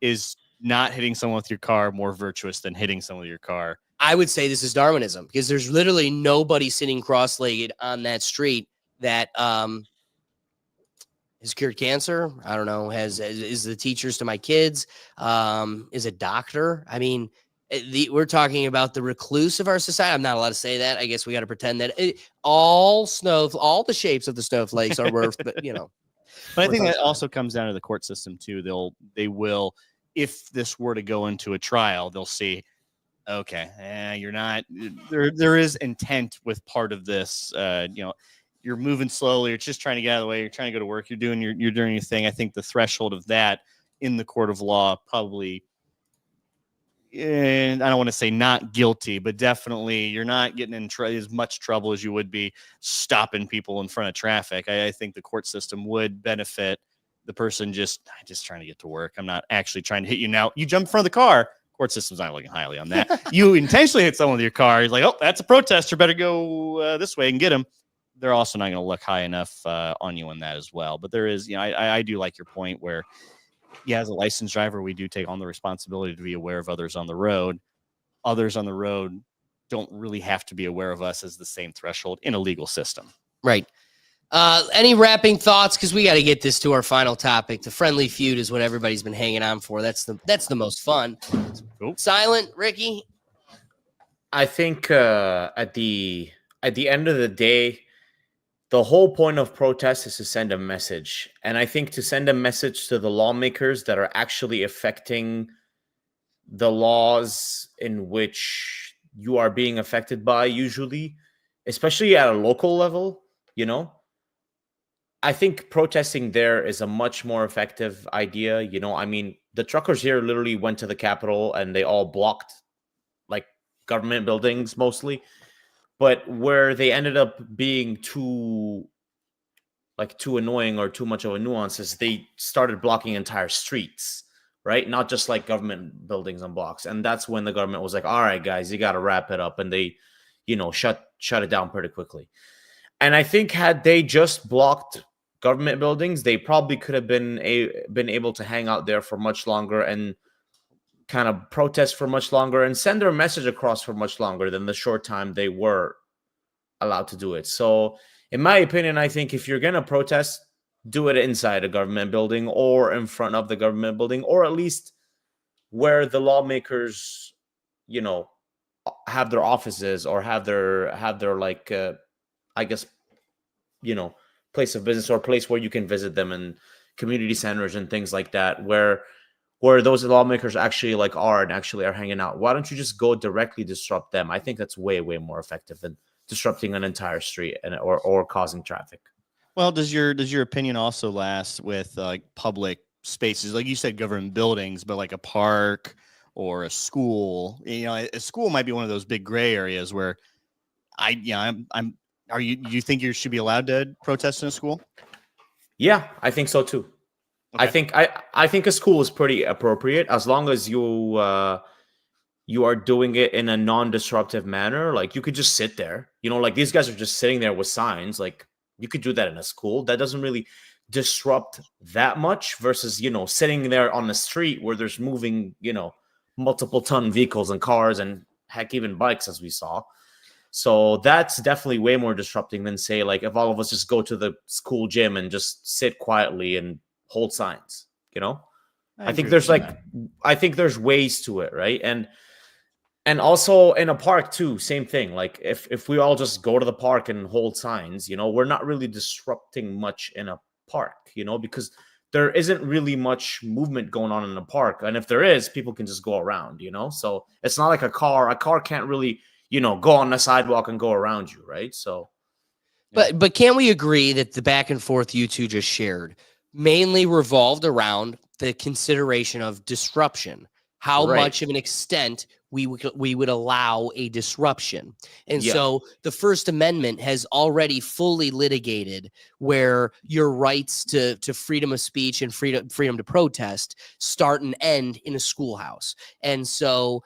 Speaker 4: is not hitting someone with your car more virtuous than hitting someone with your car?
Speaker 1: I would say this is Darwinism, because there's literally nobody sitting cross-legged on that street that has cured cancer. I don't know. Is the teachers to my kids? Is a doctor. I mean, we're talking about the recluse of our society. I'm not allowed to say that. I guess we got to pretend that all the shapes of the snowflakes are worth, but
Speaker 4: But I think that also comes down to the court system too. They will, if this were to go into a trial, they'll see, okay, you're not there is intent with part of this. You're moving slowly. You're just trying to get out of the way. You're trying to go to work. You're doing your thing. I think the threshold of that in the court of law probably. And I don't want to say not guilty, but definitely you're not getting in as much trouble as you would be stopping people in front of traffic. I think the court system would benefit the person just trying to get to work. I'm not actually trying to hit you now. You jump in front of the car. Court system's not looking highly on that. You intentionally hit someone with your car. He's like, oh, that's a protester. Better go this way and get him. They're also not going to look high enough on you on that as well. But there is, I do like your point where, yeah, as a licensed driver, we do take on the responsibility to be aware of others on the road. Others on the road don't really have to be aware of us as the same threshold in a legal system.
Speaker 1: Right. Any wrapping thoughts? Because we got to get this to our final topic. The friendly feud is what everybody's been hanging on for. That's the most fun.
Speaker 4: Cool.
Speaker 1: Silent, Ricky?
Speaker 3: I think at the end of the day, the whole point of protest is to send a message. And I think to send a message to the lawmakers that are actually affecting the laws in which you are being affected by usually especially at a local level, I think protesting there is a much more effective idea. I mean, the truckers here literally went to the Capitol and they all blocked like government buildings mostly. But where they ended up being too annoying or too much of a nuance is they started blocking entire streets, right? Not just like government buildings and blocks. And that's when the government was like, all right, guys, you got to wrap it up. And they, shut it down pretty quickly. And I think had they just blocked government buildings, they probably could have been able to hang out there for much longer and kind of protest for much longer and send their message across for much longer than the short time they were allowed to do it. So in my opinion, I think if you're going to protest, do it inside a government building or in front of the government building, or at least where the lawmakers, have their offices or have their like, I guess, place of business or place where you can visit them and community centers and things like that, where those lawmakers actually are hanging out. Why don't you just go directly disrupt them? I think that's way, way more effective than disrupting an entire street or causing traffic.
Speaker 4: Well, does your opinion also last with like public spaces, like you said, government buildings, but like a park or a school? A school might be one of those big gray areas where do you think you should be allowed to protest in a school?
Speaker 3: Yeah, I think so too. Okay. I think a school is pretty appropriate as long as you are doing it in a non-disruptive manner. Like you could just sit there, like these guys are just sitting there with signs. Like you could do that in a school. That doesn't really disrupt that much versus, sitting there on the street where there's moving, multiple ton vehicles and cars and heck, even bikes, as we saw. So that's definitely way more disrupting than, say, like if all of us just go to the school gym and just sit quietly and hold signs, I think there's ways to it, right? And also in a park too, same thing. Like if we all just go to the park and hold signs, we're not really disrupting much in a park, because there isn't really much movement going on in the park. And if there is, people can just go around, so it's not like a car can't really, go on the sidewalk and go around you, right? So,
Speaker 1: but can we agree that the back and forth you two just shared mainly revolved around the consideration of disruption? How much of an extent we would allow a disruption. And so the First Amendment has already fully litigated where your rights to freedom of speech and freedom to protest start and end in a schoolhouse. And so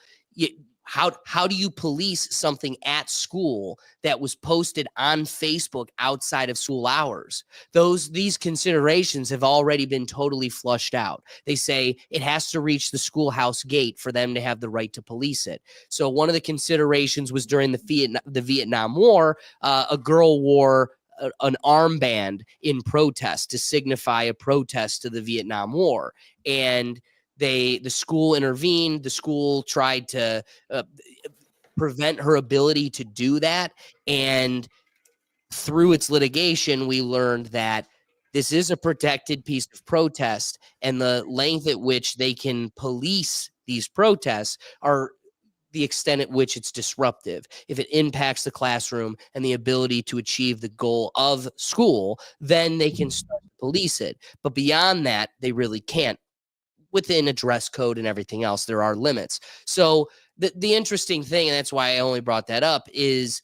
Speaker 1: how do you police something at school that was posted on Facebook outside of school hours? These considerations have already been totally flushed out. They say it has to reach the schoolhouse gate for them to have the right to police it. So one of the considerations was during the Vietnam War, a girl wore an armband in protest to signify a protest to the Vietnam War. And the school intervened. The school tried to prevent her ability to do that. And through its litigation, we learned that this is a protected piece of protest, and the length at which they can police these protests are the extent at which it's disruptive. If it impacts the classroom and the ability to achieve the goal of school, then they can start to police it. But beyond that, they really can't. Within a dress code and everything else, there are limits. So the interesting thing, and that's why I only brought that up, is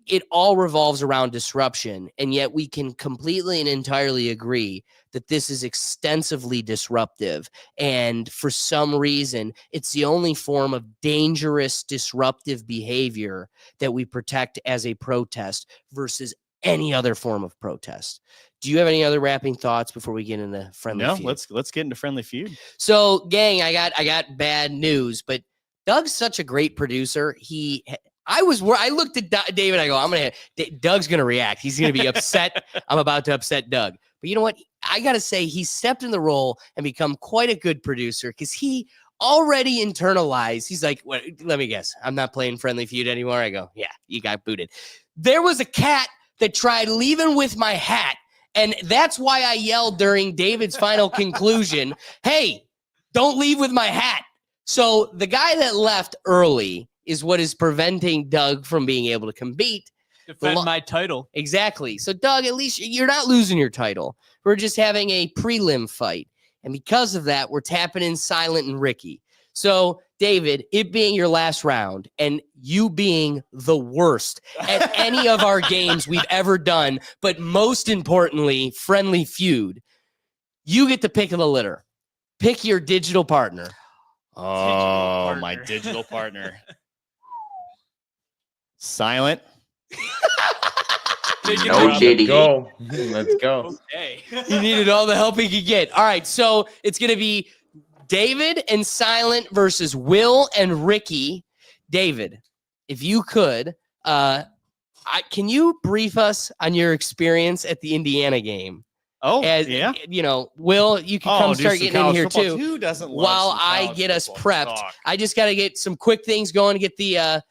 Speaker 1: it all revolves around disruption. And yet we can completely and entirely agree that this is extensively disruptive. And for some reason, it's the only form of dangerous disruptive behavior that we protect as a protest versus any other form of protest. Do you have any other wrapping thoughts before we get into Friendly Feud?
Speaker 4: No, let's get into Friendly Feud.
Speaker 1: So, gang, I got bad news, but Doug's such a great producer. I looked at David. I go, Doug's gonna react. He's gonna be upset. I'm about to upset Doug. But you know what? I gotta say, he stepped in the role and become quite a good producer because he already internalized. He's like, let me guess. I'm not playing Friendly Feud anymore. I go, yeah, you got booted. There was a cat that tried leaving with my hat. And that's why I yelled during David's final conclusion, hey, don't leave with my hat. So the guy that left early is what is preventing Doug from being able to compete.
Speaker 5: Defend my title.
Speaker 1: Exactly. So, Doug, at least you're not losing your title. We're just having a prelim fight. And because of that, we're tapping in Silent and Ricky. So, David, it being your last round and you being the worst at any of our games we've ever done, but most importantly, Friendly Feud, you get to pick the litter. Pick your digital partner.
Speaker 4: Oh, my digital partner. Silent.
Speaker 2: No Diddy.
Speaker 3: Go. Let's go.
Speaker 5: Okay.
Speaker 1: He needed all the help he could get. All right, so it's going to be David and Silent versus Will and Ricky. David, if you could, can you brief us on your experience at the Indiana game?
Speaker 4: Oh,
Speaker 1: As,
Speaker 4: yeah.
Speaker 1: You know, Will, you can come
Speaker 4: do
Speaker 1: start
Speaker 4: some
Speaker 1: getting in
Speaker 4: college
Speaker 1: here
Speaker 4: football.
Speaker 1: too.
Speaker 4: Who doesn't love
Speaker 1: While
Speaker 4: some
Speaker 1: I
Speaker 4: college
Speaker 1: get us
Speaker 4: football
Speaker 1: prepped,
Speaker 4: talk?
Speaker 1: I just got to get some quick things going to get the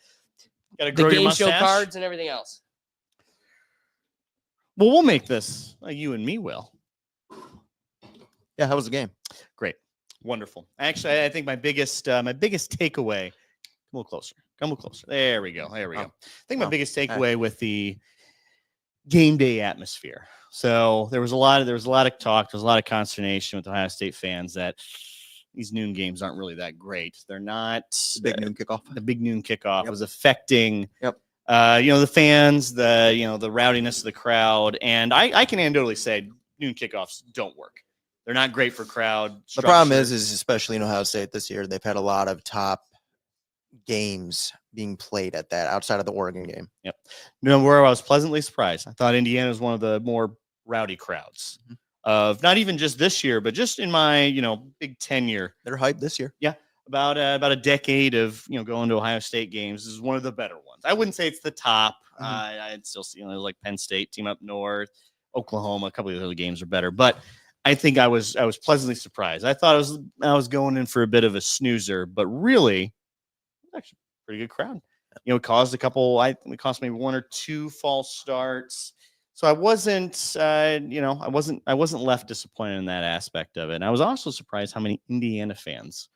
Speaker 4: Gotta grow your
Speaker 1: game show
Speaker 4: mustache?
Speaker 1: cards and everything else.
Speaker 4: Well, we'll make this you and me, Will.
Speaker 6: Yeah, how was the game?
Speaker 4: Great. Wonderful. Actually, I think my biggest takeaway. Come a little closer. Come a little closer. There we go. There we go. I think my biggest takeaway with the game day atmosphere. So there was a lot of talk. There was a lot of consternation with Ohio State fans that these noon games aren't really that great. They're not
Speaker 6: Big noon kickoff.
Speaker 4: The big noon kickoff was affecting.
Speaker 6: Yep.
Speaker 4: The fans, the rowdiness of the crowd, and I can anecdotally say noon kickoffs don't work. They're not great for crowd.
Speaker 6: The problem is especially in Ohio State this year, they've had a lot of top games being played at that outside of the Oregon game.
Speaker 4: Yep. Where I was pleasantly surprised. I thought Indiana was one of the more rowdy crowds of not even just this year, but just in my, Big tenure.
Speaker 6: They're hyped this year.
Speaker 4: Yeah. About a decade of, going to Ohio State games. This is one of the better ones. I wouldn't say it's the top. I'd still see, like Penn State, team up north, Oklahoma, a couple of the other games are better, but I think I was pleasantly surprised. I thought I was going in for a bit of a snoozer, but really, it was actually a pretty good crowd. It caused it cost me one or two false starts. So I wasn't, I wasn't left disappointed in that aspect of it. And I was also surprised how many Indiana fans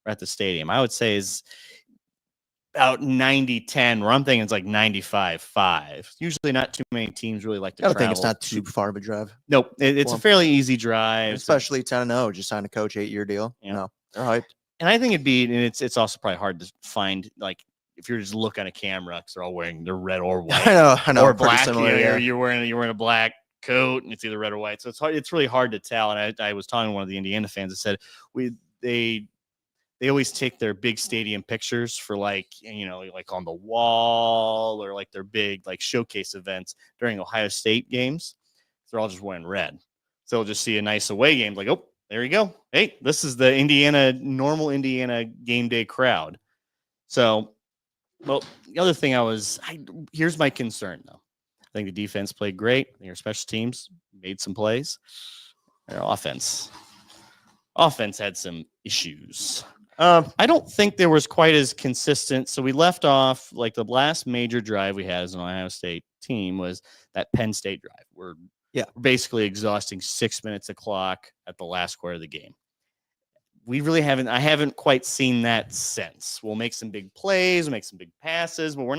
Speaker 4: were at the stadium. I would say is about 90-10, where I'm thinking it's like 95-5. Usually not too many teams really like to
Speaker 6: I
Speaker 4: travel.
Speaker 6: think it's not too far of a drive.
Speaker 4: Nope. It's a fairly easy drive.
Speaker 6: Especially 10-0, just signed a coach 8-year deal.
Speaker 4: Yeah.
Speaker 6: No, they're hyped.
Speaker 4: And I think it's also probably hard to find, like, if you're just looking at a camera, because they're all wearing the red or white.
Speaker 6: I know.
Speaker 4: Or
Speaker 6: pretty
Speaker 4: black.
Speaker 6: similar,
Speaker 4: You're wearing a black coat, and it's either red or white. So it's hard. It's really hard to tell. And I was talking to one of the Indiana fans that said they always take their big stadium pictures for like on the wall or like their big like showcase events during Ohio State games. They're all just wearing red. So they'll just see a nice away game. Like, oh, there you go. Hey, this is the normal Indiana game day crowd. So, well, the other thing here's my concern though. I think the defense played great. I think our special teams made some plays. Their offense had some issues. I don't think there was quite as consistent. So we left off like the last major drive we had as an Ohio State team was that Penn State drive. We're basically exhausting 6 minutes of clock at the last quarter of the game. I haven't quite seen that since. We'll make some big plays, we'll make some big passes, but we're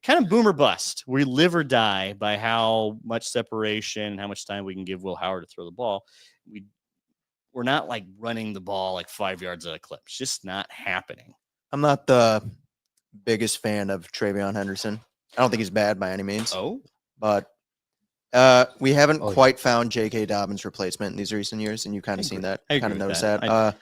Speaker 4: kind of boom or bust. We live or die by how much separation and how much time we can give Will Howard to throw the ball. We're not like running the ball like 5 yards at a clip. It's just not happening.
Speaker 6: I'm not the biggest fan of Travion Henderson. I don't think he's bad by any means.
Speaker 4: Oh,
Speaker 6: but we haven't quite found J.K. Dobbins' replacement in these recent years, and you've kind of seen that.
Speaker 4: I
Speaker 6: Kind of
Speaker 4: agree with
Speaker 6: noticed
Speaker 4: that.
Speaker 6: that.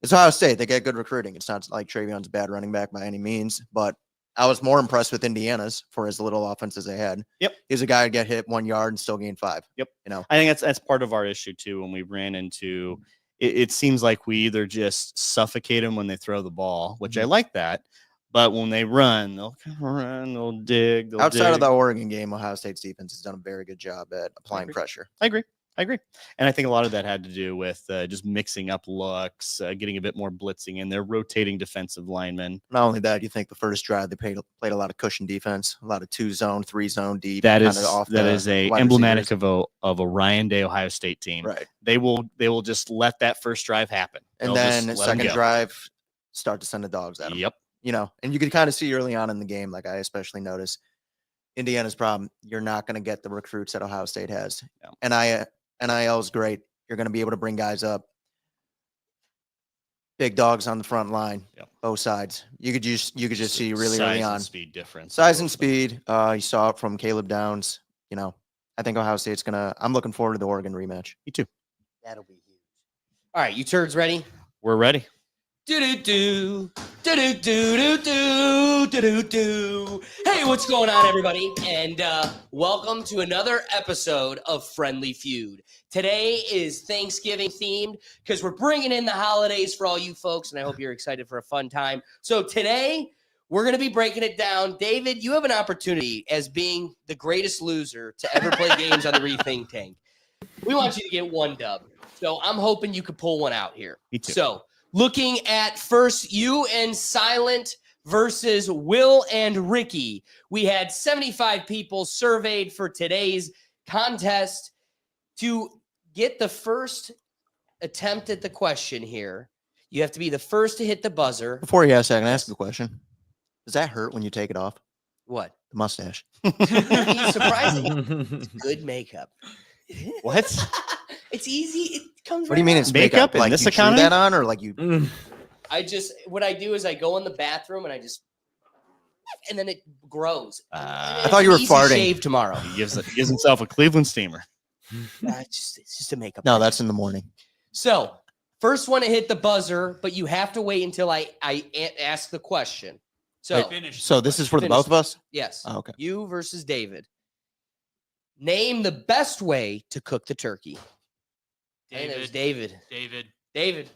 Speaker 6: It's Ohio State. They get good recruiting. It's not like Travion's a bad running back by any means, but I was more impressed with Indiana's for as little offense as they had.
Speaker 4: Yep.
Speaker 6: He's a guy who get hit 1 yard and still gain 5.
Speaker 4: Yep.
Speaker 6: I
Speaker 4: think that's part of our issue too. When we ran into it seems like we either just suffocate them when they throw the ball, which I like that. But when they run, they'll dig.
Speaker 6: Outside of the Oregon game, Ohio State's defense has done a very good job at applying pressure.
Speaker 4: I agree. And I think a lot of that had to do with just mixing up looks, getting a bit more blitzing in there, rotating defensive linemen.
Speaker 6: Not only that, you think the first drive they played a lot of cushion defense, a lot of 2-zone, 3-zone deep.
Speaker 4: That is emblematic of a Ryan Day Ohio State team.
Speaker 6: Right.
Speaker 4: They will just let that first drive happen.
Speaker 6: And then second drive, start to send the dogs at them.
Speaker 4: Yep.
Speaker 6: And you could kind of see early on in the game, like I especially noticed, Indiana's problem. You're not going to get the recruits that Ohio State has.
Speaker 4: Yeah.
Speaker 6: NIL is great. You're going to be able to bring guys up. Big dogs on the front line,
Speaker 4: Yep.
Speaker 6: both sides. You could just see really
Speaker 4: size
Speaker 6: early
Speaker 4: and
Speaker 6: on
Speaker 4: speed difference.
Speaker 6: size and speed. You saw it from Caleb Downs. You know, I think Ohio State's gonna. I'm looking forward to the Oregon rematch.
Speaker 4: Me too.
Speaker 1: That'll be huge. All right, you turds ready?
Speaker 4: We're ready.
Speaker 1: Do do do do do do do do do do. Hey, what's going on, everybody? And welcome to another episode of Friendly Feud. Today is Thanksgiving themed because we're bringing in the holidays for all you folks, and I hope you're excited for a fun time. So today we're going to be breaking it down. David, you have an opportunity as being the greatest loser to ever play games on the Rethink Tank. We want you to get one dub. So I'm hoping you could pull one out here.
Speaker 4: Me too.
Speaker 1: So looking at first you and Silent versus Will and Ricky. We had 75 people surveyed for today's contest. To get the first attempt at the question here, you have to be the first to hit the buzzer.
Speaker 6: Before you ask that, can I ask you a question? Does that hurt when you take it off?
Speaker 1: What?
Speaker 6: The mustache.
Speaker 1: Surprising. It's good makeup.
Speaker 4: What?
Speaker 1: It's easy. It comes
Speaker 6: What do you mean it's
Speaker 4: Makeup in
Speaker 6: Like
Speaker 4: this
Speaker 6: you drew
Speaker 4: economy?
Speaker 6: that on, or like you?
Speaker 1: What I do is I go in the bathroom and and then it grows.
Speaker 4: I
Speaker 1: It's
Speaker 6: thought you
Speaker 1: an
Speaker 6: were
Speaker 1: easy
Speaker 6: farting.
Speaker 1: Shave tomorrow.
Speaker 4: He gives himself a Cleveland steamer.
Speaker 1: It's just a makeup.
Speaker 6: No, that's in the morning.
Speaker 1: So, first one to hit the buzzer, but you have to wait until I ask the question. So,
Speaker 5: Finish.
Speaker 6: So this is for the
Speaker 1: Finish.
Speaker 6: both of us.
Speaker 1: yes,
Speaker 6: Oh, okay.
Speaker 1: you versus David. Name the best way to cook the turkey. And it was David. David,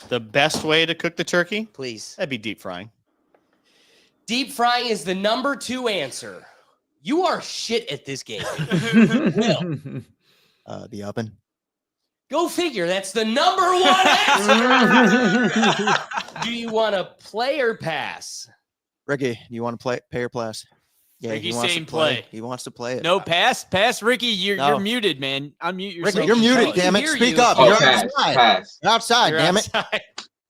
Speaker 4: The best way to cook the turkey?
Speaker 1: please.
Speaker 4: That'd be deep frying.
Speaker 1: Deep frying is the number 2 answer. You are shit at this game. Will,
Speaker 6: The oven.
Speaker 1: go figure. That's the number 1 answer. Do you want to play or pass?
Speaker 6: Ricky, do you want to play? Pay or pass? Yeah,
Speaker 5: Ricky's
Speaker 6: he wants
Speaker 5: saying
Speaker 6: to play.
Speaker 5: play.
Speaker 6: He wants to play it.
Speaker 5: No, pass, Ricky. You're
Speaker 6: No.
Speaker 5: muted, man. Unmute yourself.
Speaker 6: Ricky, you're
Speaker 1: Ricky,
Speaker 6: muted.
Speaker 1: I can
Speaker 6: Damn it!
Speaker 1: hear
Speaker 6: Speak
Speaker 1: you.
Speaker 6: up.
Speaker 2: Oh,
Speaker 6: You're
Speaker 2: pass,
Speaker 6: outside.
Speaker 2: pass,
Speaker 6: You're outside.
Speaker 5: You're
Speaker 6: damn
Speaker 5: outside.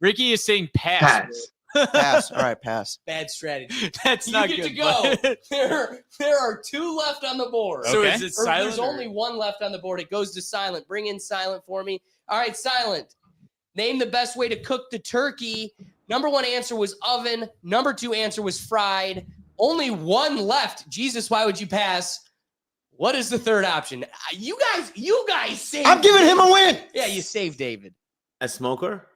Speaker 5: Ricky is saying pass.
Speaker 2: pass.
Speaker 6: it. Pass. All right, pass.
Speaker 1: Bad strategy.
Speaker 5: That's
Speaker 1: You
Speaker 5: not
Speaker 1: get
Speaker 5: good.
Speaker 1: to go.
Speaker 5: but-
Speaker 1: There are 2 left on the board.
Speaker 5: So
Speaker 4: Okay.
Speaker 5: is it
Speaker 1: Or
Speaker 5: silent?
Speaker 1: there's only 1 left on the board. It goes to Silent. Bring in Silent for me. All right, Silent. Name the best way to cook the turkey. Number 1 answer was oven. Number 2 answer was fried. Only 1 left. Jesus, why would you pass? What is the third option? You guys saved.
Speaker 6: I'm giving him a win.
Speaker 1: Yeah, you saved David.
Speaker 3: A smoker?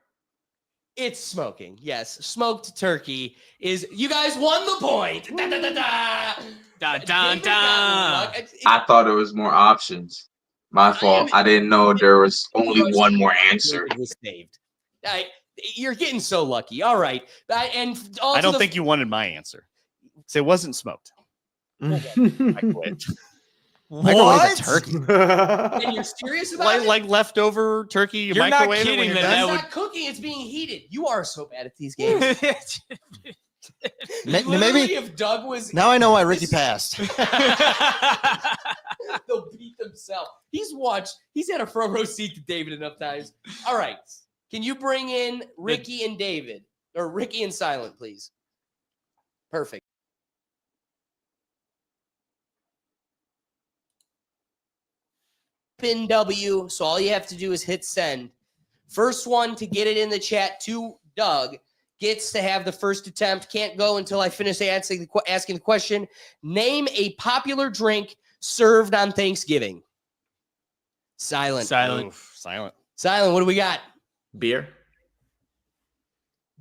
Speaker 1: It's smoking. Yes, smoked turkey is. You guys won the point. Da, da, da, da.
Speaker 5: Dun, dun,
Speaker 1: David got
Speaker 5: dun.
Speaker 1: one.
Speaker 2: I thought there was more options. My fault. I didn't know there was only one more answer.
Speaker 1: David was saved. You're getting so lucky. All right, and
Speaker 4: I don't think you wanted my answer. So it wasn't smoked. I quit.
Speaker 6: Microwave a turkey.
Speaker 1: And you're serious about it?
Speaker 4: Like leftover turkey, you
Speaker 5: You're not
Speaker 4: microwave it
Speaker 5: kidding
Speaker 4: when you're
Speaker 5: that
Speaker 4: done?
Speaker 1: It's
Speaker 5: that would-
Speaker 1: not cooking; it's being heated. You are so bad at these games. Literally,
Speaker 6: Maybe
Speaker 1: if Doug was,
Speaker 6: now I know why Ricky passed.
Speaker 1: they'll beat themselves. He's had a front row seat to David enough times. All right, can you bring in Ricky and David, or Ricky and Silent, please? Perfect. Pin W. So all you have to do is hit send. First one to get it in the chat to Doug gets to have the first attempt. Can't go until I finish asking the question. Name a popular drink served on Thanksgiving. Silent.
Speaker 4: Oof, silent.
Speaker 1: Silent. What do we got?
Speaker 3: Beer?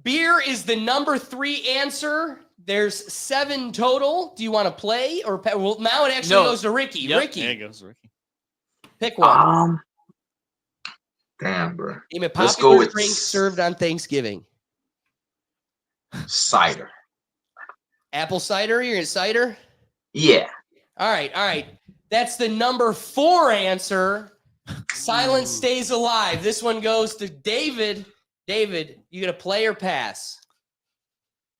Speaker 1: Beer is the number 3 answer. There's 7 total. Do you want to play or well? Now it actually
Speaker 5: No.
Speaker 1: goes to Ricky.
Speaker 5: Yep.
Speaker 1: Ricky,
Speaker 4: There goes Ricky.
Speaker 1: pick one.
Speaker 2: Damn, bro.
Speaker 1: Name a
Speaker 2: let's
Speaker 1: popular
Speaker 2: go with
Speaker 1: drink served on Thanksgiving.
Speaker 2: Cider.
Speaker 1: Apple cider. You're in cider.
Speaker 2: Yeah.
Speaker 1: All right. That's the number 4 answer. Silence stays alive. This one goes to David. David, you gonna play or pass?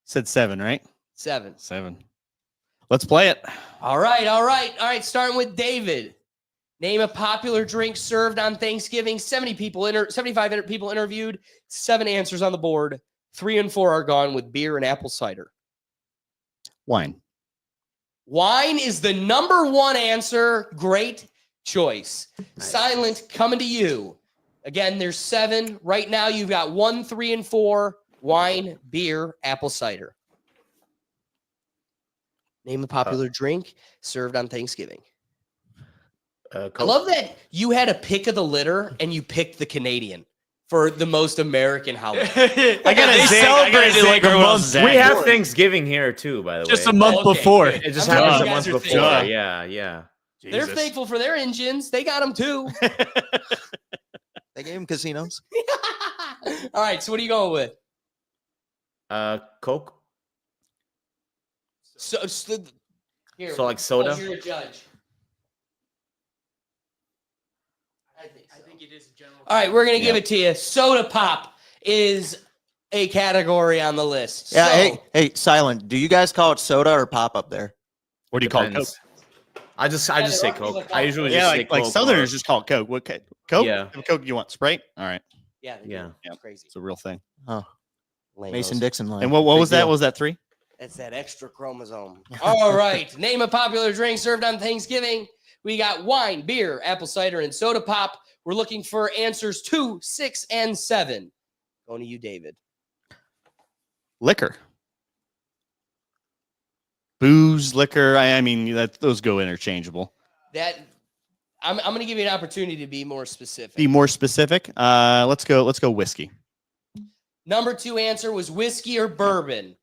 Speaker 4: Said 7, right?
Speaker 1: 7.
Speaker 4: 7. Let's play it.
Speaker 1: All right. Starting with David. Name a popular drink served on Thanksgiving. 75 people interviewed. 7 answers on the board. 3 and 4 are gone with beer and apple cider.
Speaker 4: Wine.
Speaker 1: Wine is the number one answer. Great choice.
Speaker 3: Nice.
Speaker 1: Silent, coming to you. Again, there's 7. Right now, you've got 1, 3, and 4. Wine, beer, apple cider. Name a popular drink served on Thanksgiving. I
Speaker 3: Coke.
Speaker 1: love that you had a pick of the litter and you picked the Canadian for the most American holiday.
Speaker 4: I gotta
Speaker 5: They
Speaker 4: zing,
Speaker 5: celebrated like a
Speaker 4: everyone
Speaker 5: month.
Speaker 4: else's
Speaker 3: We
Speaker 4: act.
Speaker 3: have Thanksgiving here too, by the way.
Speaker 5: Just a month
Speaker 1: Okay,
Speaker 5: before.
Speaker 1: good.
Speaker 3: It just
Speaker 1: I'm glad
Speaker 3: happens
Speaker 1: you
Speaker 3: a
Speaker 1: guys
Speaker 3: month
Speaker 1: are
Speaker 3: before.
Speaker 1: thankful.
Speaker 3: Yeah.
Speaker 1: They're
Speaker 4: Jesus.
Speaker 1: thankful for their engines. They got them too.
Speaker 6: They gave him casinos.
Speaker 1: All right. So what are you going with?
Speaker 3: Coke.
Speaker 1: So here.
Speaker 3: So, like, soda?
Speaker 1: Oh, you're a judge. I think
Speaker 5: it is a general.
Speaker 1: All right, we're gonna give
Speaker 3: Yep.
Speaker 1: it to you. Soda pop is a category on the list.
Speaker 6: Yeah.
Speaker 1: So,
Speaker 6: Hey, Silent. Do you guys call it soda or pop up there?
Speaker 4: What do you call it? Coke?
Speaker 3: Depends. I just
Speaker 1: there
Speaker 3: say
Speaker 1: are people
Speaker 3: Coke.
Speaker 1: that call
Speaker 3: I
Speaker 1: it
Speaker 3: usually
Speaker 1: Coke.
Speaker 3: just
Speaker 4: Yeah,
Speaker 3: say
Speaker 4: like
Speaker 3: Coke.
Speaker 4: Southerners
Speaker 3: or-
Speaker 4: just call it Coke. What Coke?
Speaker 3: Yeah.
Speaker 4: What Coke you want? Sprite? All right.
Speaker 1: Yeah. They do.
Speaker 3: Yeah.
Speaker 1: It's crazy.
Speaker 4: It's a real thing.
Speaker 6: Mason
Speaker 1: Lamos.
Speaker 6: Dixon line.
Speaker 4: And what
Speaker 6: Big
Speaker 4: was that?
Speaker 6: deal.
Speaker 4: What was that 3?
Speaker 1: That's that extra chromosome. All right. Name a popular drink served on Thanksgiving. We got wine, beer, apple cider, and soda pop. We're looking for answers 2, 6, and 7. Going to you, David.
Speaker 4: Liquor. Booze, liquor. I mean, those go interchangeable.
Speaker 1: That I'm going to give you an opportunity to be more specific.
Speaker 4: Be more specific. Let's go whiskey.
Speaker 1: Number 2 answer was whiskey or bourbon.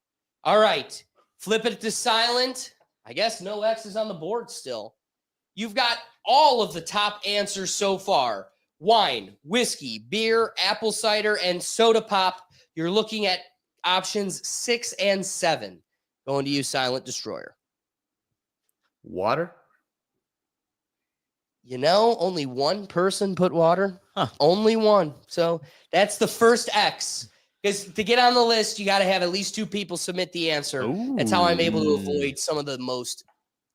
Speaker 1: All right. Flip it to silent. I guess no X's on the board still. You've got all of the top answers so far. Wine, whiskey, beer, apple cider, and soda pop. You're looking at options 6 and 7. Going to you, Silent Destroyer.
Speaker 3: Water.
Speaker 1: You know, only one person put water.
Speaker 4: Huh.
Speaker 1: Only one. So that's the first X. Because to get on the list, you got to have at least 2 people submit the answer. That's how I'm able to
Speaker 4: Ooh.
Speaker 1: avoid some of the most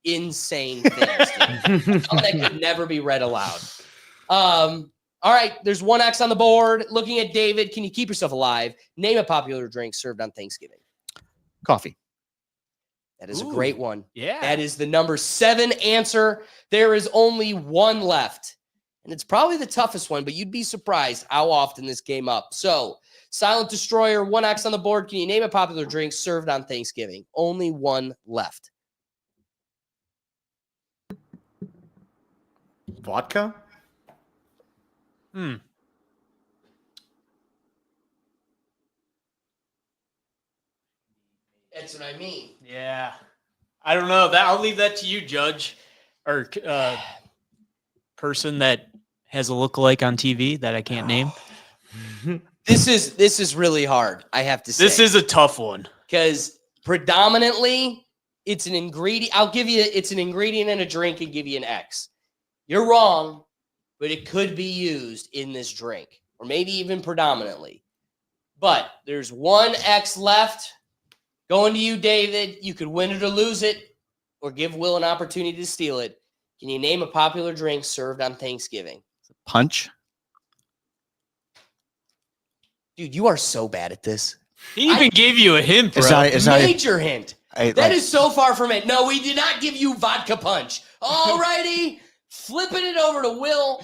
Speaker 1: insane things. Dude. Some that could never be read aloud. All right, there's 1 X on the board. Looking at David, can you keep yourself alive? Name a popular drink served on Thanksgiving.
Speaker 4: Coffee.
Speaker 1: That is a
Speaker 5: Ooh.
Speaker 1: great one.
Speaker 5: Yeah.
Speaker 1: That is the number 7 answer. There is only 1 left. And it's probably the toughest one, but you'd be surprised how often this came up. So, Silent Destroyer, 1 X on the board. Can you name a popular drink served on Thanksgiving? Only 1 left.
Speaker 3: Vodka.
Speaker 1: That's what I mean.
Speaker 5: Yeah. I don't know. That I'll leave that to you, Judge, or person that has a lookalike on TV that I can't name.
Speaker 1: This is really hard, I have to say.
Speaker 5: This is a tough one.
Speaker 1: Because predominantly it's an ingredient. I'll give you it's an ingredient in a drink and give you an X. You're wrong, but it could be used in this drink, or maybe even predominantly. But there's 1 X left. Going to you, David. You could win it or lose it, or give Will an opportunity to steal it. Can you name a popular drink served on Thanksgiving?
Speaker 4: Punch.
Speaker 1: Dude, you are so bad at this.
Speaker 5: He even gave you a hint, bro.
Speaker 6: It's not
Speaker 1: Major hint.
Speaker 6: I,
Speaker 1: That is so far from it. No, we did not give you vodka punch. All righty. Flipping it over to Will.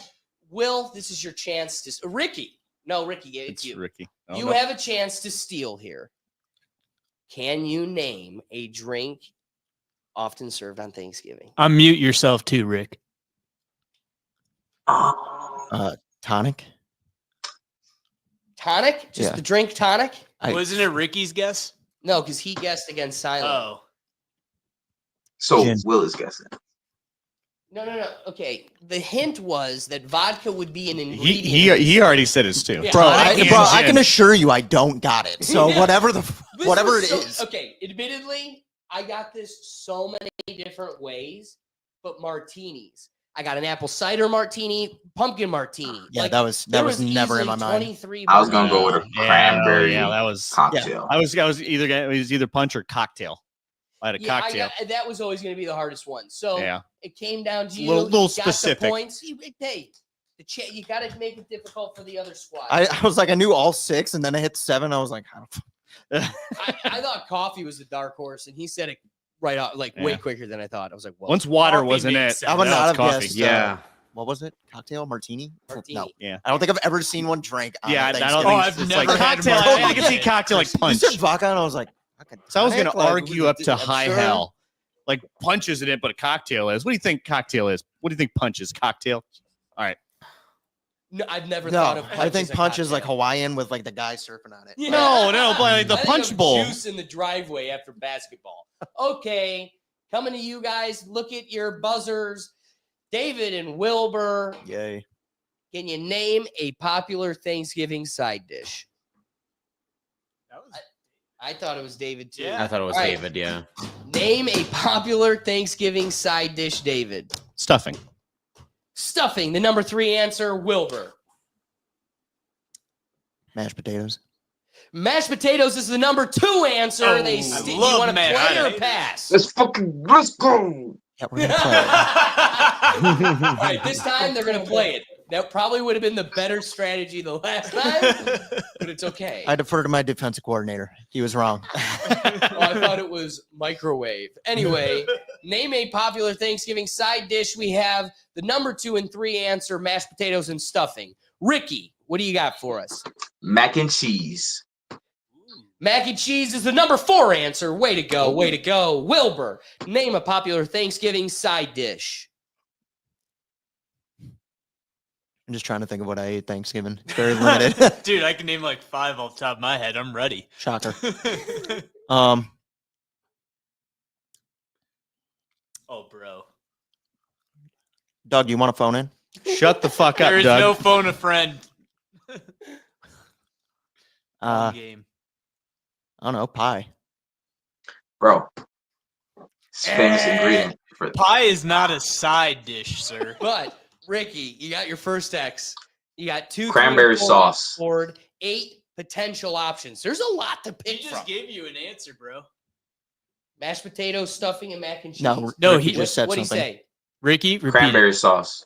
Speaker 1: Will, this is your chance to... Ricky. No, Ricky, it's
Speaker 4: It's
Speaker 1: you.
Speaker 4: Ricky. Oh,
Speaker 1: You
Speaker 4: no.
Speaker 1: have a chance to steal here. Can you name a drink often served on Thanksgiving?
Speaker 5: Unmute yourself too, Rick.
Speaker 6: tonic.
Speaker 1: Tonic? Just
Speaker 6: Yeah.
Speaker 1: the drink tonic?
Speaker 5: Wasn't it Ricky's guess?
Speaker 1: No, because he guessed against Silent.
Speaker 5: Oh.
Speaker 2: So
Speaker 6: Gin.
Speaker 2: Will is guessing.
Speaker 1: No. Okay. The hint was that vodka would be an
Speaker 4: He
Speaker 1: ingredient.
Speaker 4: he already said his too.
Speaker 1: Yeah.
Speaker 6: Bro,
Speaker 4: Tonic and
Speaker 6: I
Speaker 4: gin.
Speaker 6: can assure you I don't got it. So
Speaker 1: Yeah.
Speaker 6: whatever
Speaker 1: This
Speaker 6: whatever
Speaker 1: was
Speaker 6: it is.
Speaker 1: Okay, admittedly, I got this so many different ways, but martinis. I got an apple cider martini, pumpkin martini.
Speaker 6: Yeah,
Speaker 1: Like,
Speaker 6: that was
Speaker 1: there
Speaker 6: never in my
Speaker 1: easily
Speaker 6: mind.
Speaker 1: 23
Speaker 2: I was gonna go with a
Speaker 4: Yeah,
Speaker 2: cranberry
Speaker 4: Yeah, that was.
Speaker 2: cocktail.
Speaker 4: I was either punch or cocktail. I had a
Speaker 1: Yeah,
Speaker 4: cocktail.
Speaker 1: that was always going to be the hardest one. So
Speaker 4: Yeah.
Speaker 1: it came down to you.
Speaker 4: Little
Speaker 1: You got
Speaker 4: specific.
Speaker 1: the points. Hey, you got to make it difficult for the other squad.
Speaker 6: I was like, I knew all 6, and then I hit 7. I was like, how the
Speaker 1: I thought coffee was the dark horse, and he said it right off, like way
Speaker 4: Yeah.
Speaker 1: quicker than I thought. I was like, well,
Speaker 4: Once water
Speaker 5: Coffee
Speaker 4: wasn't
Speaker 5: makes
Speaker 4: it,
Speaker 5: sense.
Speaker 6: I would
Speaker 4: now
Speaker 6: not
Speaker 4: it's
Speaker 6: have
Speaker 4: coffee.
Speaker 6: guessed.
Speaker 3: Yeah.
Speaker 6: What was it? Cocktail martini?
Speaker 1: Martini.
Speaker 6: No.
Speaker 4: Yeah.
Speaker 6: I don't think I've ever seen one drank. On
Speaker 4: Yeah, I
Speaker 6: Thanksgiving.
Speaker 4: don't think
Speaker 5: I've
Speaker 4: it's
Speaker 5: never
Speaker 4: like
Speaker 5: had
Speaker 4: cocktail.
Speaker 5: martini.
Speaker 4: I can see cocktail like
Speaker 6: You
Speaker 4: punch.
Speaker 6: said vodka, and I was like,
Speaker 4: So I was going to
Speaker 6: like,
Speaker 4: argue up to
Speaker 6: I'm
Speaker 4: high
Speaker 6: sure.
Speaker 4: hell. Like punch isn't it, but a cocktail is. What do you think cocktail is? What do you think punch is? Cocktail? All right.
Speaker 1: No, I've never thought
Speaker 6: No,
Speaker 1: of.
Speaker 6: I think
Speaker 1: as a
Speaker 6: punch is like
Speaker 1: cocktail.
Speaker 6: Hawaiian with like the guy surfing on it.
Speaker 1: Yeah.
Speaker 4: No, but like the
Speaker 1: I think
Speaker 4: punch
Speaker 1: of
Speaker 4: bowl.
Speaker 1: Juice in the driveway after basketball. Okay, coming to you guys. Look at your buzzers. David and Wilbur.
Speaker 6: Yay.
Speaker 1: Can you name a popular Thanksgiving side dish? I thought it was David too.
Speaker 5: Yeah.
Speaker 3: I thought it was
Speaker 1: All right.
Speaker 3: David. Yeah.
Speaker 1: Name a popular Thanksgiving side dish, David.
Speaker 4: Stuffing.
Speaker 1: Stuffing, the number 3 answer, Wilbur.
Speaker 6: Mashed potatoes.
Speaker 1: Mashed potatoes is the number 2 answer.
Speaker 5: Oh,
Speaker 1: They
Speaker 5: I
Speaker 1: you
Speaker 5: love
Speaker 1: want to
Speaker 5: mashed
Speaker 1: play or
Speaker 5: potatoes.
Speaker 1: pass?
Speaker 2: Let's go.
Speaker 6: Yeah, we're gonna play.
Speaker 1: All right, this time they're going to play it. That probably would have been the better strategy the last time, but it's okay.
Speaker 6: I defer to my defensive coordinator. He was wrong.
Speaker 1: Oh, I thought it was microwave. Anyway, name a popular Thanksgiving side dish. We have the number 2 and 3 answer, mashed potatoes and stuffing. Ricky, what do you got for us?
Speaker 2: Mac and cheese.
Speaker 1: Mac and cheese is the number 4 answer. Way to go. Way to go. Wilbur, name a popular Thanksgiving side dish.
Speaker 6: I'm just trying to think of what I ate Thanksgiving. It's very limited.
Speaker 5: Dude, I can name like 5 off the top of my head. I'm ready.
Speaker 6: Shocker.
Speaker 5: Oh, bro.
Speaker 6: Doug, you want to phone in?
Speaker 4: Shut the fuck up,
Speaker 5: There is
Speaker 4: Doug.
Speaker 5: no phone a friend. Game.
Speaker 6: I don't know. Pie.
Speaker 2: Bro. It's famous ingredient for
Speaker 5: Pie is not a side dish, sir.
Speaker 1: But Ricky, you got your first X. You got 2
Speaker 2: Cranberry
Speaker 1: 3, 4
Speaker 2: sauce.
Speaker 1: Board, 8 potential options. There's a lot to
Speaker 5: He
Speaker 1: pick
Speaker 5: just
Speaker 1: from.
Speaker 5: gave you an answer, bro.
Speaker 1: Mashed potatoes, stuffing, and mac and cheese.
Speaker 6: No,
Speaker 5: No,
Speaker 6: Ricky
Speaker 5: he
Speaker 6: just said
Speaker 1: What'd he
Speaker 6: something.
Speaker 1: say?
Speaker 5: Ricky, repeat
Speaker 2: cranberry sauce.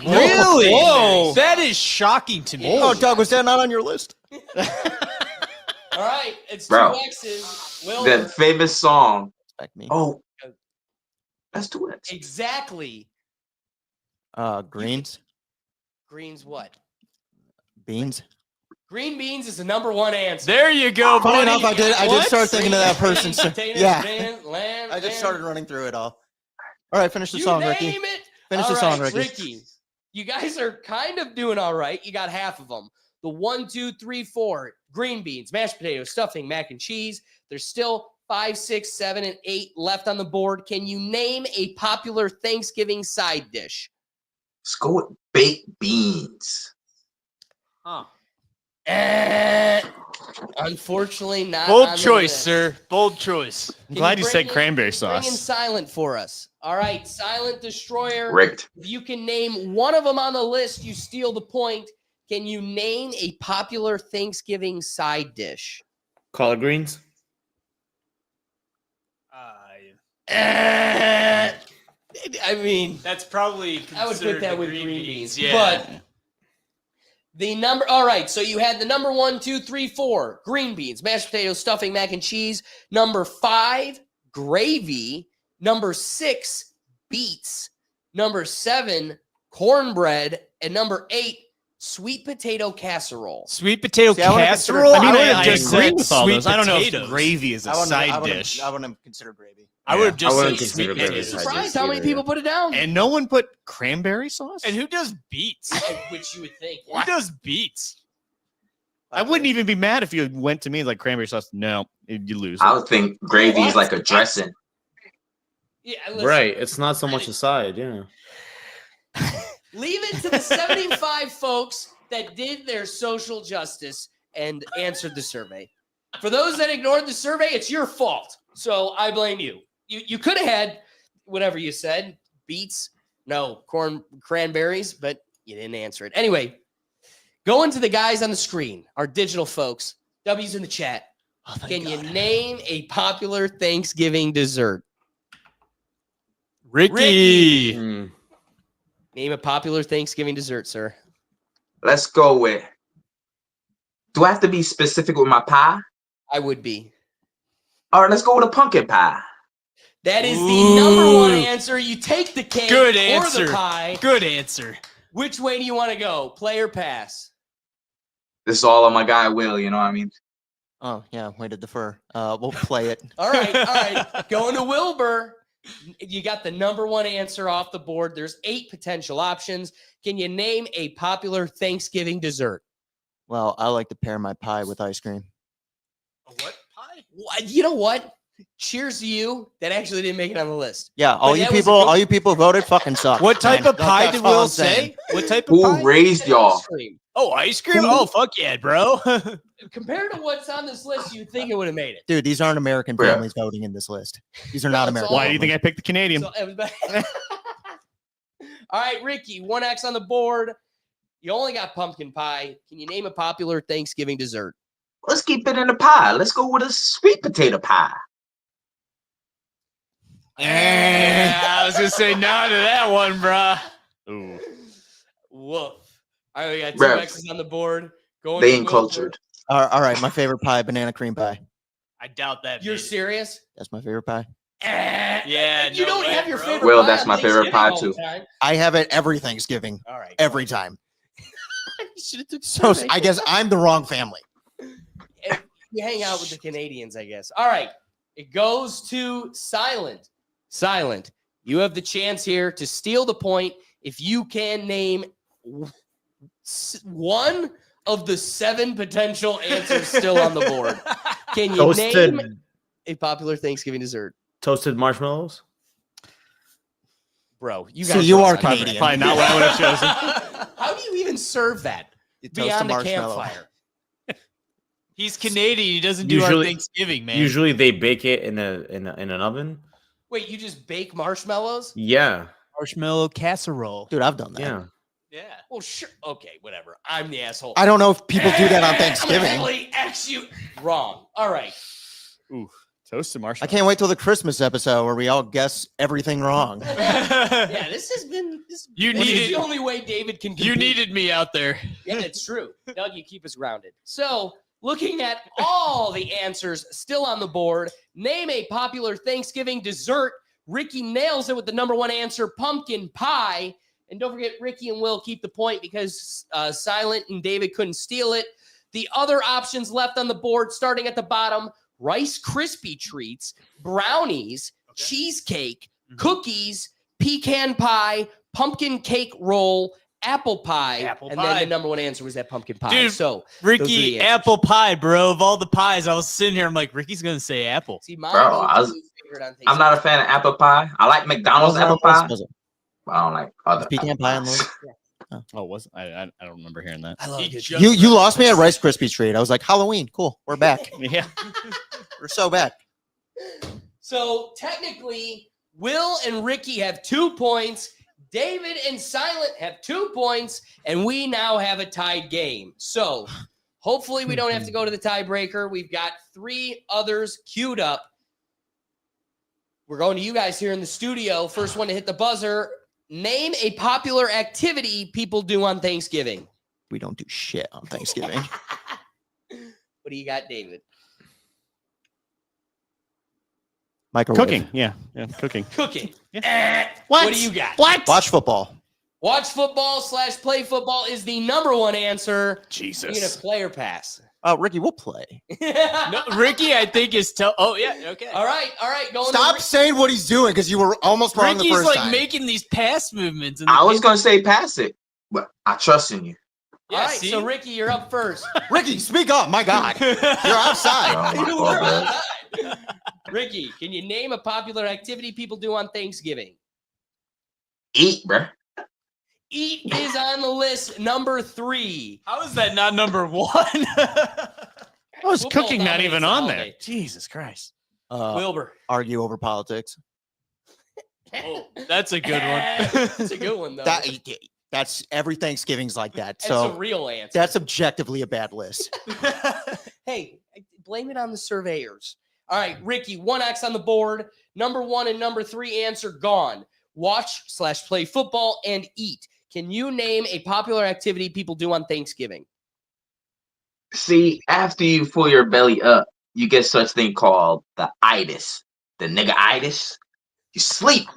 Speaker 5: Really?
Speaker 4: Whoa.
Speaker 5: That is shocking to me.
Speaker 6: Oh, Doug, was that not on your list?
Speaker 1: All right, it's
Speaker 2: Bro.
Speaker 1: 2 X's. Will
Speaker 2: That famous song.
Speaker 6: Expect me.
Speaker 2: Oh, that's too much.
Speaker 1: exactly.
Speaker 6: Greens,
Speaker 1: Greens what?
Speaker 6: beans.
Speaker 1: Green beans is the number 1 answer.
Speaker 5: There you go,
Speaker 6: Funny
Speaker 5: buddy.
Speaker 6: enough, I did
Speaker 5: What?
Speaker 6: start thinking of that person.
Speaker 1: Beans,
Speaker 6: So,
Speaker 1: potatoes,
Speaker 6: yeah,
Speaker 1: lamb,
Speaker 6: I just
Speaker 1: lamb.
Speaker 6: started running through it all. All right, finish the
Speaker 1: You
Speaker 6: song,
Speaker 1: name
Speaker 6: Ricky.
Speaker 1: it.
Speaker 6: Finish
Speaker 1: All
Speaker 6: the song,
Speaker 1: right,
Speaker 6: Ricky.
Speaker 1: You guys are kind of doing all right. You got half of them. The 1, 2, 3, 4. Green beans, mashed potatoes, stuffing, mac and cheese. There's still 5, 6, 7, and 8 left on the board. Can you name a popular Thanksgiving side dish?
Speaker 2: Let's go with baked beans.
Speaker 5: Huh.
Speaker 1: Unfortunately, not.
Speaker 5: Bold
Speaker 1: on the
Speaker 5: choice,
Speaker 1: list.
Speaker 5: sir. Bold choice.
Speaker 4: I'm glad you
Speaker 1: bring
Speaker 4: said
Speaker 1: in-
Speaker 4: cranberry
Speaker 1: Bring in
Speaker 4: sauce.
Speaker 1: silent for us. All right, silent destroyer.
Speaker 2: Rigged.
Speaker 1: If you can name one of them on the list, you steal the point. Can you name a popular Thanksgiving side dish?
Speaker 3: Collard greens.
Speaker 1: I mean,
Speaker 5: That's probably
Speaker 1: I would put
Speaker 5: considered
Speaker 1: that
Speaker 5: the
Speaker 1: with green beans.
Speaker 5: Yeah.
Speaker 1: But the number, all right, so you had the number 1, 2, 3, 4, green beans, mashed potatoes, stuffing, mac and cheese. Number 5, gravy. Number 6, beets. Number 7, cornbread. And number 8, sweet potato casserole.
Speaker 5: Sweet potato
Speaker 6: See, I wouldn't consider-
Speaker 5: casserole.
Speaker 6: I mean,
Speaker 5: would
Speaker 6: I
Speaker 5: have just
Speaker 4: agree
Speaker 5: said
Speaker 4: with all
Speaker 5: sweet
Speaker 4: those. I don't know if
Speaker 5: potatoes.
Speaker 4: gravy is a side dish.
Speaker 6: I wouldn't consider gravy.
Speaker 5: I would have
Speaker 3: I
Speaker 5: just
Speaker 3: wouldn't
Speaker 5: said
Speaker 3: consider
Speaker 5: sweet
Speaker 3: gravy
Speaker 5: potatoes.
Speaker 3: a side
Speaker 1: Surprised
Speaker 3: dish
Speaker 1: how many
Speaker 3: either,
Speaker 1: people put it down.
Speaker 4: And no one put cranberry sauce?
Speaker 5: And who does beets?
Speaker 1: Which you would think.
Speaker 5: Who does beets?
Speaker 4: I wouldn't even be mad if you went to me like cranberry sauce. No, you lose.
Speaker 2: I would think gravy is like a dressing.
Speaker 1: Yeah, listen,
Speaker 3: Right. It's not so much a side. Yeah.
Speaker 1: leave it to the 75 folks that did their social justice and answered the survey. For those that ignored the survey, it's your fault. So I blame you. You could have had whatever you said, beets, no, cranberries, but you didn't answer it. Anyway, going to the guys on the screen, our digital folks, W's in the chat. Can you name a popular Thanksgiving dessert?
Speaker 5: Ricky.
Speaker 3: Mm.
Speaker 1: Name a popular Thanksgiving dessert, sir.
Speaker 2: Let's go with. Do I have to be specific with my pie?
Speaker 1: I would be.
Speaker 2: All right, let's go with a pumpkin pie.
Speaker 1: That is the number one
Speaker 5: Ooh.
Speaker 1: answer. You take the cake
Speaker 5: Good
Speaker 1: or
Speaker 5: answer.
Speaker 1: the pie.
Speaker 5: Good answer.
Speaker 1: Which way do you want to go? Play or pass?
Speaker 2: This is all on my guy Will. You know what I mean?
Speaker 6: Oh yeah, way to defer. We'll play it.
Speaker 1: All right. Going to Wilbur. You got the number one answer off the board. There's 8 potential options. Can you name a popular Thanksgiving dessert?
Speaker 6: Well, I like to pair my pie with ice cream.
Speaker 5: What pie?
Speaker 1: You know what? Cheers to you. That actually didn't make it on the list.
Speaker 6: Yeah,
Speaker 1: But that was a good-
Speaker 6: all you people voted fucking suck.
Speaker 5: What type
Speaker 6: man.
Speaker 5: of pie
Speaker 6: That's
Speaker 5: did
Speaker 6: all
Speaker 5: Will
Speaker 6: I'm saying.
Speaker 5: say? What type of
Speaker 2: Who
Speaker 5: pie?
Speaker 2: raised y'all?
Speaker 1: Ice cream.
Speaker 5: Oh, ice cream?
Speaker 2: Who-
Speaker 5: Oh, fuck yeah, bro.
Speaker 1: Compared to what's on this list, you'd think it would have made it.
Speaker 6: Dude, these aren't American
Speaker 2: Yeah.
Speaker 6: families voting in this list. These are
Speaker 1: No,
Speaker 6: not
Speaker 1: it's
Speaker 6: American.
Speaker 1: all-
Speaker 4: Why do you think I picked the Canadian?
Speaker 1: So it was bad. All right, Ricky, 1X on the board. You only got pumpkin pie. Can you name a popular Thanksgiving dessert?
Speaker 2: Let's keep it in the pie. Let's go with a sweet potato pie.
Speaker 5: I was gonna say no to that one, bruh.
Speaker 4: Ooh.
Speaker 1: Woof. All right, we got 2
Speaker 2: Bruh.
Speaker 1: X's on the board. Going
Speaker 2: They
Speaker 1: to
Speaker 2: ain't
Speaker 1: Wilbur.
Speaker 2: cultured.
Speaker 6: All right, my favorite pie, banana cream pie.
Speaker 5: I doubt that.
Speaker 1: You're
Speaker 5: made it.
Speaker 1: serious?
Speaker 6: That's my favorite pie.
Speaker 5: Yeah,
Speaker 1: You
Speaker 5: no
Speaker 1: don't
Speaker 5: way,
Speaker 1: have your
Speaker 5: bro.
Speaker 1: favorite
Speaker 2: Will,
Speaker 1: pie
Speaker 2: that's
Speaker 1: on
Speaker 2: my favorite
Speaker 1: Thanksgiving
Speaker 2: pie,
Speaker 1: all the
Speaker 2: too.
Speaker 1: time.
Speaker 6: I have it every Thanksgiving,
Speaker 1: All right.
Speaker 6: every time.
Speaker 1: You should've took
Speaker 6: So
Speaker 1: survey.
Speaker 6: I guess I'm the wrong family.
Speaker 1: You hang out with the Canadians, I guess. All right. It goes to Silent. Silent. You have the chance here to steal the point if you can name one of the 7 potential answers still on the board. Can you
Speaker 3: Toasted,
Speaker 1: name a popular Thanksgiving dessert?
Speaker 3: toasted marshmallows.
Speaker 1: Bro, you
Speaker 6: So
Speaker 1: guys
Speaker 6: you
Speaker 1: are
Speaker 6: are
Speaker 1: on.
Speaker 6: Canadian.
Speaker 4: Probably not what I would have chosen.
Speaker 1: How do you even serve that
Speaker 6: You toast
Speaker 1: beyond the
Speaker 6: marshmallow.
Speaker 1: campfire?
Speaker 5: He's Canadian. He doesn't do our
Speaker 3: Usually-
Speaker 5: Thanksgiving, man.
Speaker 3: Usually they bake it in an oven.
Speaker 1: Wait, you just bake marshmallows?
Speaker 3: Yeah,
Speaker 5: Marshmallow casserole.
Speaker 6: Dude, I've done that.
Speaker 3: yeah.
Speaker 5: Yeah.
Speaker 1: Well, sure. Okay, whatever. I'm the asshole.
Speaker 6: I don't know if people do that on
Speaker 1: I'm gonna
Speaker 6: Thanksgiving.
Speaker 1: heavily X you. Wrong. All right.
Speaker 4: Ooh, toasted
Speaker 6: I
Speaker 4: marshmallow.
Speaker 6: can't wait till the Christmas episode where we all guess everything wrong.
Speaker 1: Yeah, this has been. This
Speaker 5: You
Speaker 1: this is
Speaker 5: needed-
Speaker 1: the only way David can.
Speaker 5: You
Speaker 1: compete.
Speaker 5: needed me out there.
Speaker 1: Yeah, it's true. Doug, you keep us grounded. So, looking at all the answers still on the board, name a popular Thanksgiving dessert. Ricky nails it with the number 1 answer, pumpkin pie. And don't forget, Ricky and Will keep the point because Silent and David couldn't steal it. The other options left on the board, starting at the bottom, Rice Krispie treats, brownies, cheesecake, cookies, pecan pie, pumpkin cake roll, apple pie.
Speaker 5: Apple
Speaker 1: and
Speaker 5: pie.
Speaker 1: then the number 1 answer was that pumpkin pie.
Speaker 5: Dude,
Speaker 1: So, those are
Speaker 5: Ricky,
Speaker 1: the answers.
Speaker 5: apple pie, bro. Of all the pies, I was sitting here. I'm like, Ricky's gonna say apple.
Speaker 1: See, my
Speaker 2: Bro,
Speaker 1: go-to favorite on
Speaker 2: I'm not a fan of apple pie. I like McDonald's apple pie, but I don't like other
Speaker 6: Pecan
Speaker 2: apple
Speaker 6: pie on the
Speaker 2: pies.
Speaker 6: list?
Speaker 4: Oh, was I don't remember hearing that.
Speaker 1: I love
Speaker 5: He
Speaker 1: it.
Speaker 5: just-
Speaker 6: You lost me at Rice Krispie treat. I was like, Halloween, cool. We're back.
Speaker 4: Yeah.
Speaker 6: We're so back.
Speaker 1: So technically, Will and Ricky have 2 points. David and Silent have 2 points, and we now have a tied game. So hopefully we don't have to go to the tiebreaker. We've got 3 others queued up. We're going to you guys here in the studio. First one to hit the buzzer. Name a popular activity people do on Thanksgiving.
Speaker 6: We don't do shit on Thanksgiving.
Speaker 1: What do you got, David?
Speaker 6: Microwave.
Speaker 4: Cooking. Yeah. Cooking.
Speaker 1: Cooking.
Speaker 4: Yeah.
Speaker 1: What do you got?
Speaker 4: What?
Speaker 6: Watch football.
Speaker 1: Watch football / play football is the number 1 answer. You're gonna
Speaker 4: Jesus.
Speaker 1: play or pass.
Speaker 6: Oh, Ricky, we'll play.
Speaker 5: No, Ricky, I think is oh yeah, okay.
Speaker 1: All right. Going
Speaker 6: Stop
Speaker 1: to
Speaker 6: saying what he's doing because you were almost wrong the
Speaker 5: Ricky's
Speaker 6: first
Speaker 5: like
Speaker 6: time.
Speaker 5: making these pass movements. And
Speaker 2: I was gonna say pass it, but I trust in you.
Speaker 1: All right, so Ricky, you're up first.
Speaker 6: Ricky, speak up. My God. You're outside.
Speaker 2: Oh, my
Speaker 1: You
Speaker 2: fault,
Speaker 1: were
Speaker 2: man.
Speaker 1: outside. Ricky, can you name a popular activity people do on Thanksgiving?
Speaker 2: Eat, bruh.
Speaker 1: Eat is on the list, number 3.
Speaker 5: How is that not number 1?
Speaker 4: How is
Speaker 1: Football
Speaker 4: cooking not
Speaker 1: dominates
Speaker 4: even
Speaker 1: the
Speaker 4: on there?
Speaker 1: holiday.
Speaker 4: Jesus Christ.
Speaker 1: Wilbur.
Speaker 6: Argue over politics.
Speaker 5: Oh, that's a good one.
Speaker 1: That's a good one, though.
Speaker 6: That's every Thanksgiving's like that.
Speaker 1: That's a
Speaker 6: So
Speaker 1: real answer.
Speaker 6: that's objectively a bad list.
Speaker 1: Hey, blame it on the surveyors. All right, Ricky, 1X on the board. Number 1 and number 3 answer gone. Watch / play football and eat. Can you name a popular activity people do on Thanksgiving?
Speaker 2: See, after you fill your belly up, you get such thing called the itis, the nigga-itis. You sleep.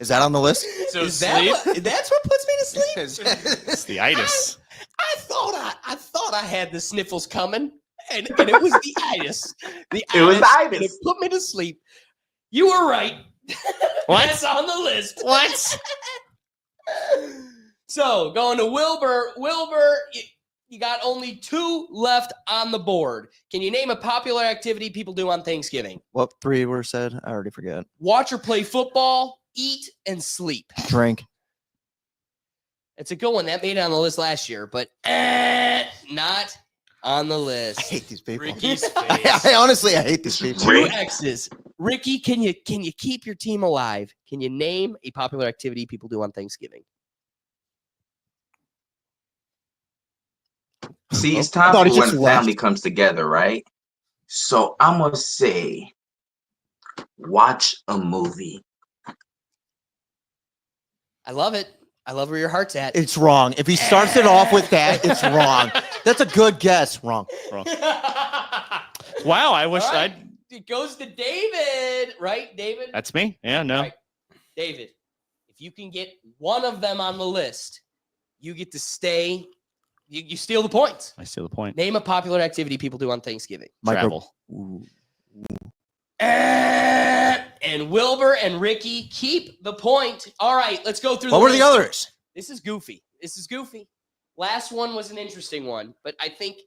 Speaker 6: Is that on the list?
Speaker 5: So
Speaker 1: Is
Speaker 5: sleep.
Speaker 1: that's what puts me to sleep?
Speaker 4: It's the itis.
Speaker 1: I thought I had the sniffles coming, and it was the itis.
Speaker 2: It was the
Speaker 1: and
Speaker 2: itis.
Speaker 1: It put me to sleep. You were right.
Speaker 4: What?
Speaker 1: That's on the list.
Speaker 4: What?
Speaker 1: So going to Wilbur. Wilbur, you got only 2 left on the board. Can you name a popular activity people do on Thanksgiving?
Speaker 6: What 3 were said? I already forget.
Speaker 1: Watch or play football, eat, and sleep.
Speaker 6: Drink.
Speaker 1: It's a good one. That made it on the list last year, but not on the list.
Speaker 6: I hate these people.
Speaker 5: Ricky's face.
Speaker 6: I honestly, I hate these people.
Speaker 1: 2 X's. Ricky, can you keep your team alive? Can you name a popular activity people do on Thanksgiving?
Speaker 2: See, it's time
Speaker 6: thought
Speaker 2: for
Speaker 6: he
Speaker 2: when
Speaker 6: just
Speaker 2: family
Speaker 6: left.
Speaker 2: comes together, right? So I'm gonna say, watch a movie.
Speaker 1: I love it. I love where your heart's at.
Speaker 6: It's wrong. If he starts it off with that, it's wrong. That's a good guess. Wrong.
Speaker 4: Wow, I wish
Speaker 1: All right.
Speaker 4: I'd.
Speaker 1: It goes to David, right? David?
Speaker 4: That's me. Yeah, no.
Speaker 1: All right. David, if you can get one of them on the list, you get to stay. You steal the points.
Speaker 4: I steal the point.
Speaker 1: Name a popular activity people do on Thanksgiving.
Speaker 4: Travel.
Speaker 6: Ooh.
Speaker 1: And Wilbur and Ricky keep the point. All right, let's go through.
Speaker 6: What were the
Speaker 1: list.
Speaker 6: others?
Speaker 1: This is goofy. Last one was an interesting one, but I think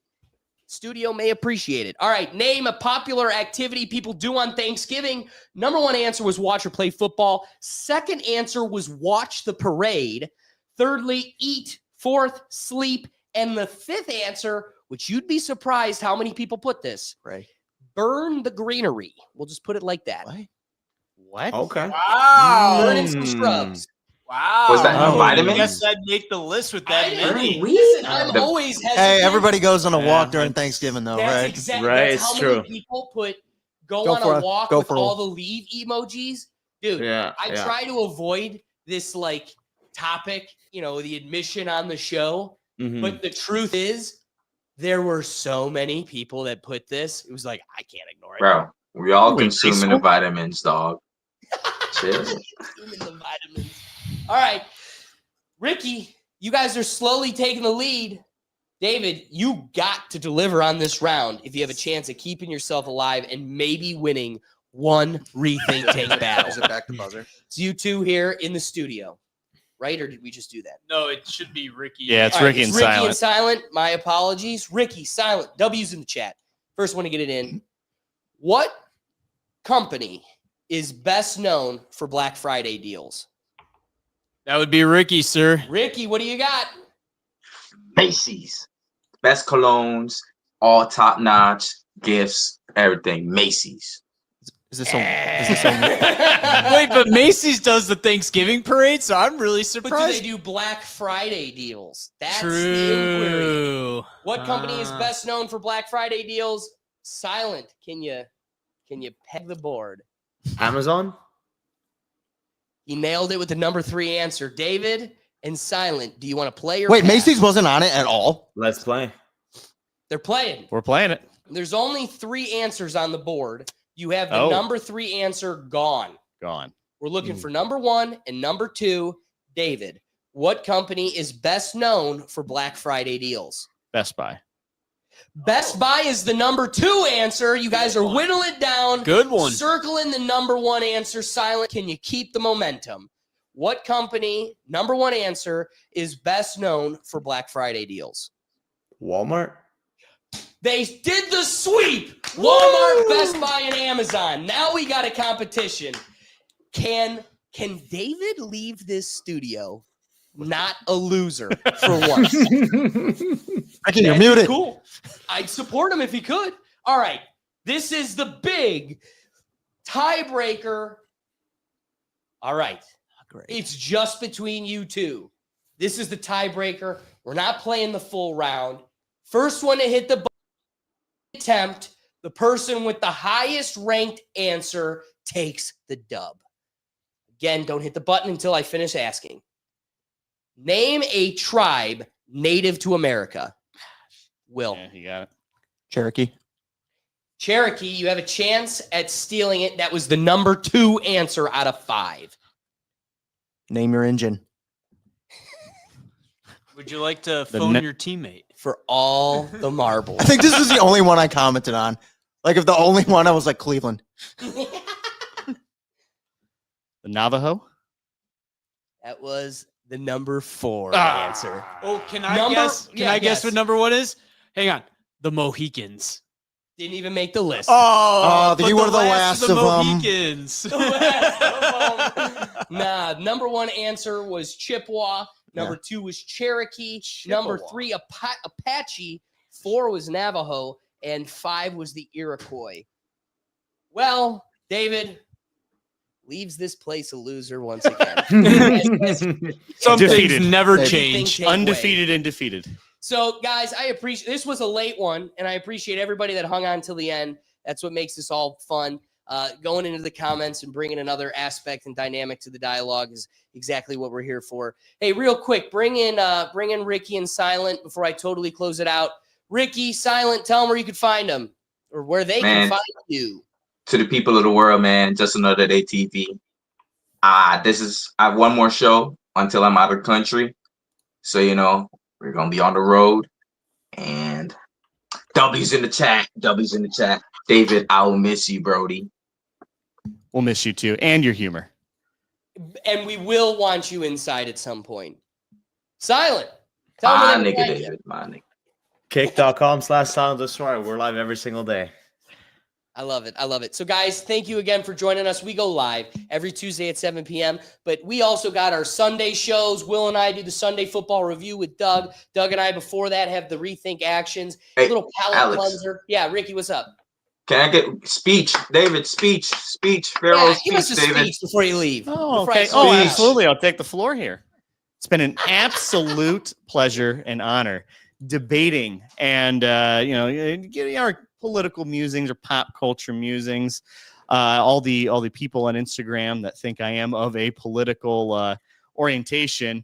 Speaker 1: studio may appreciate it. All right, name a popular activity people do on Thanksgiving. Number 1 answer was watch or play football. Second answer was watch the parade. Thirdly, eat. Fourth, sleep. And the 5th answer, which you'd be surprised how many people put this,
Speaker 6: Right.
Speaker 1: burn the greenery. We'll just put it like that.
Speaker 6: What?
Speaker 4: What?
Speaker 3: Okay.
Speaker 5: Wow.
Speaker 1: Burning some shrubs.
Speaker 5: Wow.
Speaker 2: Was that
Speaker 3: Oh,
Speaker 5: I
Speaker 2: vitamins?
Speaker 5: guess I'd make the list with that
Speaker 1: I
Speaker 5: many.
Speaker 1: didn't- Listen, I'm
Speaker 2: The-
Speaker 1: always hesitant.
Speaker 6: Hey, everybody goes on a
Speaker 3: Yeah,
Speaker 6: walk during
Speaker 3: it's-
Speaker 6: Thanksgiving, though,
Speaker 1: That's
Speaker 6: right?
Speaker 1: exactly
Speaker 3: Right,
Speaker 1: that's how
Speaker 3: it's
Speaker 1: many
Speaker 3: true.
Speaker 1: people go
Speaker 6: Go
Speaker 1: on
Speaker 6: for
Speaker 1: a
Speaker 6: it.
Speaker 1: walk
Speaker 6: Go
Speaker 1: with
Speaker 6: for
Speaker 1: all
Speaker 6: it.
Speaker 1: the leave emojis. Dude,
Speaker 3: Yeah.
Speaker 1: I
Speaker 3: yeah.
Speaker 1: try to avoid this like topic, the admission on the show.
Speaker 3: Mhm.
Speaker 1: But the truth is, there were so many people that put this. It was like, I can't ignore it.
Speaker 2: Bro, we all
Speaker 4: Wait,
Speaker 2: consuming the vitamins, dog. Chill.
Speaker 1: Consuming the vitamins. All right. Ricky, you guys are slowly taking the lead. David, you got to deliver on this round if you have a chance of keeping yourself alive and maybe winning one Rethink Take battle.
Speaker 6: Is it back to buzzer?
Speaker 1: It's you two here in the studio, right? Or did we just do that?
Speaker 5: No, it should be Ricky.
Speaker 4: Yeah, it's
Speaker 1: All right,
Speaker 4: Ricky and
Speaker 1: Ricky
Speaker 4: Silent.
Speaker 1: and Silent. My apologies. Ricky, Silent. W's in the chat. First one to get it in. What company is best known for Black Friday deals?
Speaker 5: That would be Ricky, sir.
Speaker 1: Ricky, what do you got?
Speaker 2: Macy's. Best colognes, all top notch, gifts, everything. Macy's.
Speaker 6: Is this on?
Speaker 5: Wait, but Macy's does the Thanksgiving parade, so I'm really
Speaker 1: But do they
Speaker 5: surprised.
Speaker 1: do Black Friday deals? That's the inquiry.
Speaker 5: True.
Speaker 1: What company is best known for Black Friday deals? Silent. Can you peg the board?
Speaker 3: Amazon?
Speaker 1: He nailed it with the number 3 answer. David and Silent, do you want to play or
Speaker 6: Wait,
Speaker 1: pass?
Speaker 6: Macy's wasn't on it at all.
Speaker 3: Let's play.
Speaker 1: They're playing.
Speaker 4: We're playing it.
Speaker 1: There's only 3 answers on the board. You have the
Speaker 4: Oh.
Speaker 1: number 3 answer gone.
Speaker 4: Gone.
Speaker 1: We're looking for number 1 and number 2. David, what company is best known for Black Friday deals?
Speaker 4: Best Buy.
Speaker 1: Best Buy is the number 2 answer. You guys are whittling it down.
Speaker 5: Good one.
Speaker 1: Circling the number 1 answer. Silent. Can you keep the momentum? What company, number 1 answer, is best known for Black Friday deals?
Speaker 3: Walmart?
Speaker 1: They did the sweep. Walmart, Best Buy, and Amazon. Now we got a competition. Can David leave this studio not a loser for once?
Speaker 6: Ricky, you're
Speaker 1: That'd be
Speaker 6: muted.
Speaker 1: Cool. I'd support him if he could. All right. This is the big tiebreaker. All right.
Speaker 6: Great.
Speaker 1: It's just between you two. This is the tiebreaker. We're not playing the full round. First one to hit the attempt, the person with the highest ranked answer takes the dub. Again, don't hit the button until I finish asking. Name a tribe native to America. Will.
Speaker 4: Yeah, you got it.
Speaker 6: Cherokee.
Speaker 1: Cherokee, you have a chance at stealing it. That was the number 2 answer out of 5.
Speaker 6: Name your engine.
Speaker 5: Would you like to
Speaker 4: The
Speaker 5: phone
Speaker 4: ne-
Speaker 5: your teammate?
Speaker 1: For all the marbles.
Speaker 6: I think this was the only one I commented on. Like, if the only one, I was like Cleveland.
Speaker 4: The Navajo.
Speaker 1: That was the number 4
Speaker 4: Ah.
Speaker 1: answer.
Speaker 5: Oh, can I
Speaker 1: Number-
Speaker 5: guess? Can
Speaker 1: yeah,
Speaker 5: I guess
Speaker 1: guess.
Speaker 5: what number 1 is? Hang on. The Mohicans.
Speaker 1: Didn't even make the list.
Speaker 6: Oh,
Speaker 5: but
Speaker 6: you were the last of 'em.
Speaker 5: Mohicans.
Speaker 1: Nah, number 1 answer was Chippewa. Number 2 was Cherokee. Number
Speaker 4: Chippewa.
Speaker 1: 3, Apache. 4 was Navajo. And 5 was the Iroquois. Well, David leaves this place a loser once again.
Speaker 5: Some
Speaker 4: Defeated.
Speaker 5: things never
Speaker 6: Everything
Speaker 5: change.
Speaker 1: take away.
Speaker 4: Undefeated and defeated.
Speaker 1: So, guys, I appreciate this was a late one, and I appreciate everybody that hung on till the end. That's what makes this all fun. Going into the comments and bringing another aspect and dynamic to the dialogue is exactly what we're here for. Hey, real quick, bring in Ricky and Silent before I totally close it out. Ricky, Silent, tell them where you can find them or where they can
Speaker 2: Man.
Speaker 1: find you.
Speaker 2: To the people of the world, man, just another day TV. I have one more show until I'm out of the country. So, we're going to be on the road. And W's in the chat. W's in the chat. David, I will miss you, Brody.
Speaker 4: We'll miss you too, and your humor.
Speaker 1: And we will want you inside at some point. Silent. Tell
Speaker 2: My
Speaker 1: them where they
Speaker 2: nigga,
Speaker 1: can find you.
Speaker 2: David. My nigga.
Speaker 3: Kick.com/Silent Destroyer. We're live every single day.
Speaker 1: I love it. I love it. So, guys, thank you again for joining us. We go live every Tuesday at 7 p.m. But we also got our Sunday shows. Will and I do the Sunday football review with Doug. Doug and I, before that, have the Rethink Actions.
Speaker 2: Hey,
Speaker 1: Little palate
Speaker 2: Alex.
Speaker 1: cleanser. Yeah, Ricky, what's up?
Speaker 2: Can I get speech? David, speech. Pharaoh,
Speaker 1: Yeah, give us a
Speaker 2: speech, David.
Speaker 1: speech before you leave.
Speaker 4: Oh,
Speaker 1: Before I
Speaker 4: okay.
Speaker 1: close
Speaker 4: Oh,
Speaker 1: it out.
Speaker 4: absolutely. I'll take the floor here. It's been an absolute pleasure and honor debating and getting our political musings or pop culture musings. All the people on Instagram that think I am of a political orientation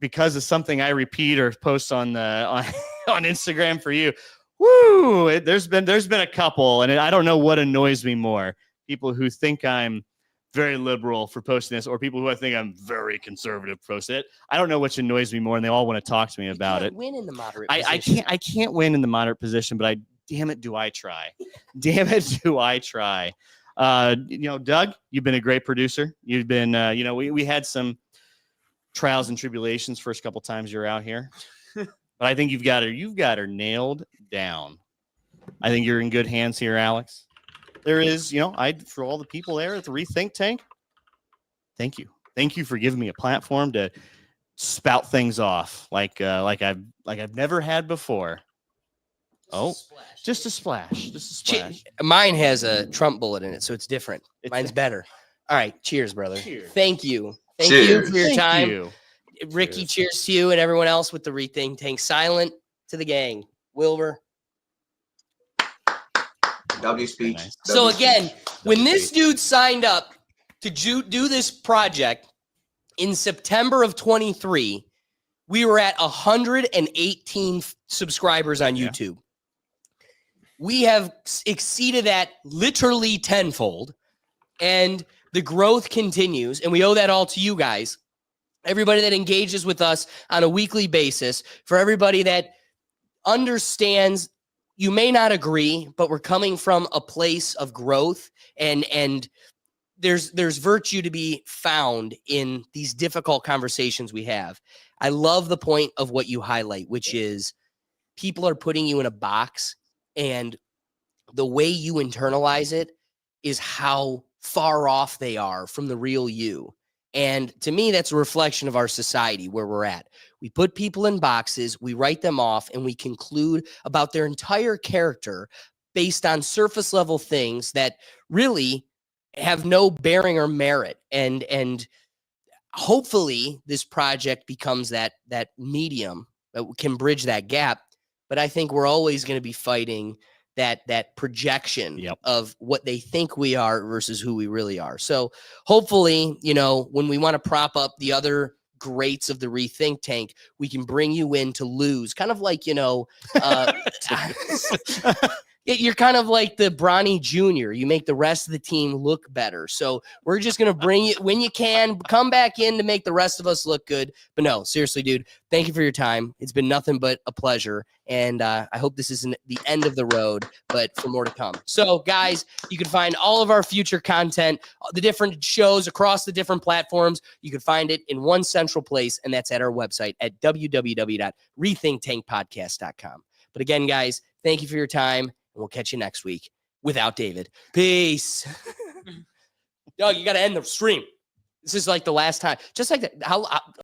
Speaker 4: because of something I repeat or post on on Instagram for you. Woo! There's been a couple, and I don't know what annoys me more: people who think I'm very liberal for posting this, or people who I think I'm very conservative for posting it. I don't know which annoys me more, and they all want to talk to me about it.
Speaker 1: Win in the moderate
Speaker 4: I
Speaker 1: position.
Speaker 4: can't win in the moderate position, but damn it, do I try? Damn it, do I try? Doug, you've been a great producer. You've been, we had some trials and tribulations first couple times you're out here, but I think you've got her nailed down. I think you're in good hands here, Alex. There is, for all the people there at the Rethink Tank, thank you for giving me a platform to spout things off like I've never had before. Just a splash.
Speaker 1: Mine has a Trump bullet in it, so it's different.
Speaker 4: It's
Speaker 1: Mine's better. All right. Cheers, brother.
Speaker 4: Cheers.
Speaker 1: Thank you. Thank
Speaker 2: Cheers.
Speaker 1: you for your
Speaker 4: Thank
Speaker 1: time.
Speaker 4: you.
Speaker 1: Ricky, cheers to you and everyone else with the Rethink Tank. Silent to the gang. Wilbur.
Speaker 2: W speech.
Speaker 4: Nice.
Speaker 1: So
Speaker 2: W
Speaker 1: again,
Speaker 2: speech.
Speaker 1: when this dude signed up to do this project in September of 23, we were at 118 subscribers on
Speaker 4: Yeah.
Speaker 1: YouTube. We have exceeded that literally tenfold, and the growth continues, and we owe that all to you guys. Everybody that engages with us on a weekly basis, for everybody that understands, you may not agree, but we're coming from a place of growth, and there's virtue to be found in these difficult conversations we have. I love the point of what you highlight, which is people are putting you in a box, and the way you internalize it is how far off they are from the real you. And to me, that's a reflection of our society where we're at. We put people in boxes, we write them off, and we conclude about their entire character based on surface level things that really have no bearing or merit. And hopefully this project becomes that medium that can bridge that gap. But I think we're always going to be fighting that projection
Speaker 4: Yep.
Speaker 1: of what they think we are versus who we really are. So hopefully, when we want to prop up the other greats of the Rethink Tank, we can bring you in to lose. Kind of like, you're kind of like the Bronny Jr. You make the rest of the team look better. So we're just going to bring you when you can come back in to make the rest of us look good. But no, seriously, dude, thank you for your time. It's been nothing but a pleasure. And I hope this isn't the end of the road, but for more to come. So guys, you can find all of our future content, the different shows across the different platforms. You can find it in one central place, and that's at our website at www.rethinktankpodcast.com. But again, guys, thank you for your time, and we'll catch you next week without David. Peace. Doug, you got to end the stream. This is like the last time. Just like that. How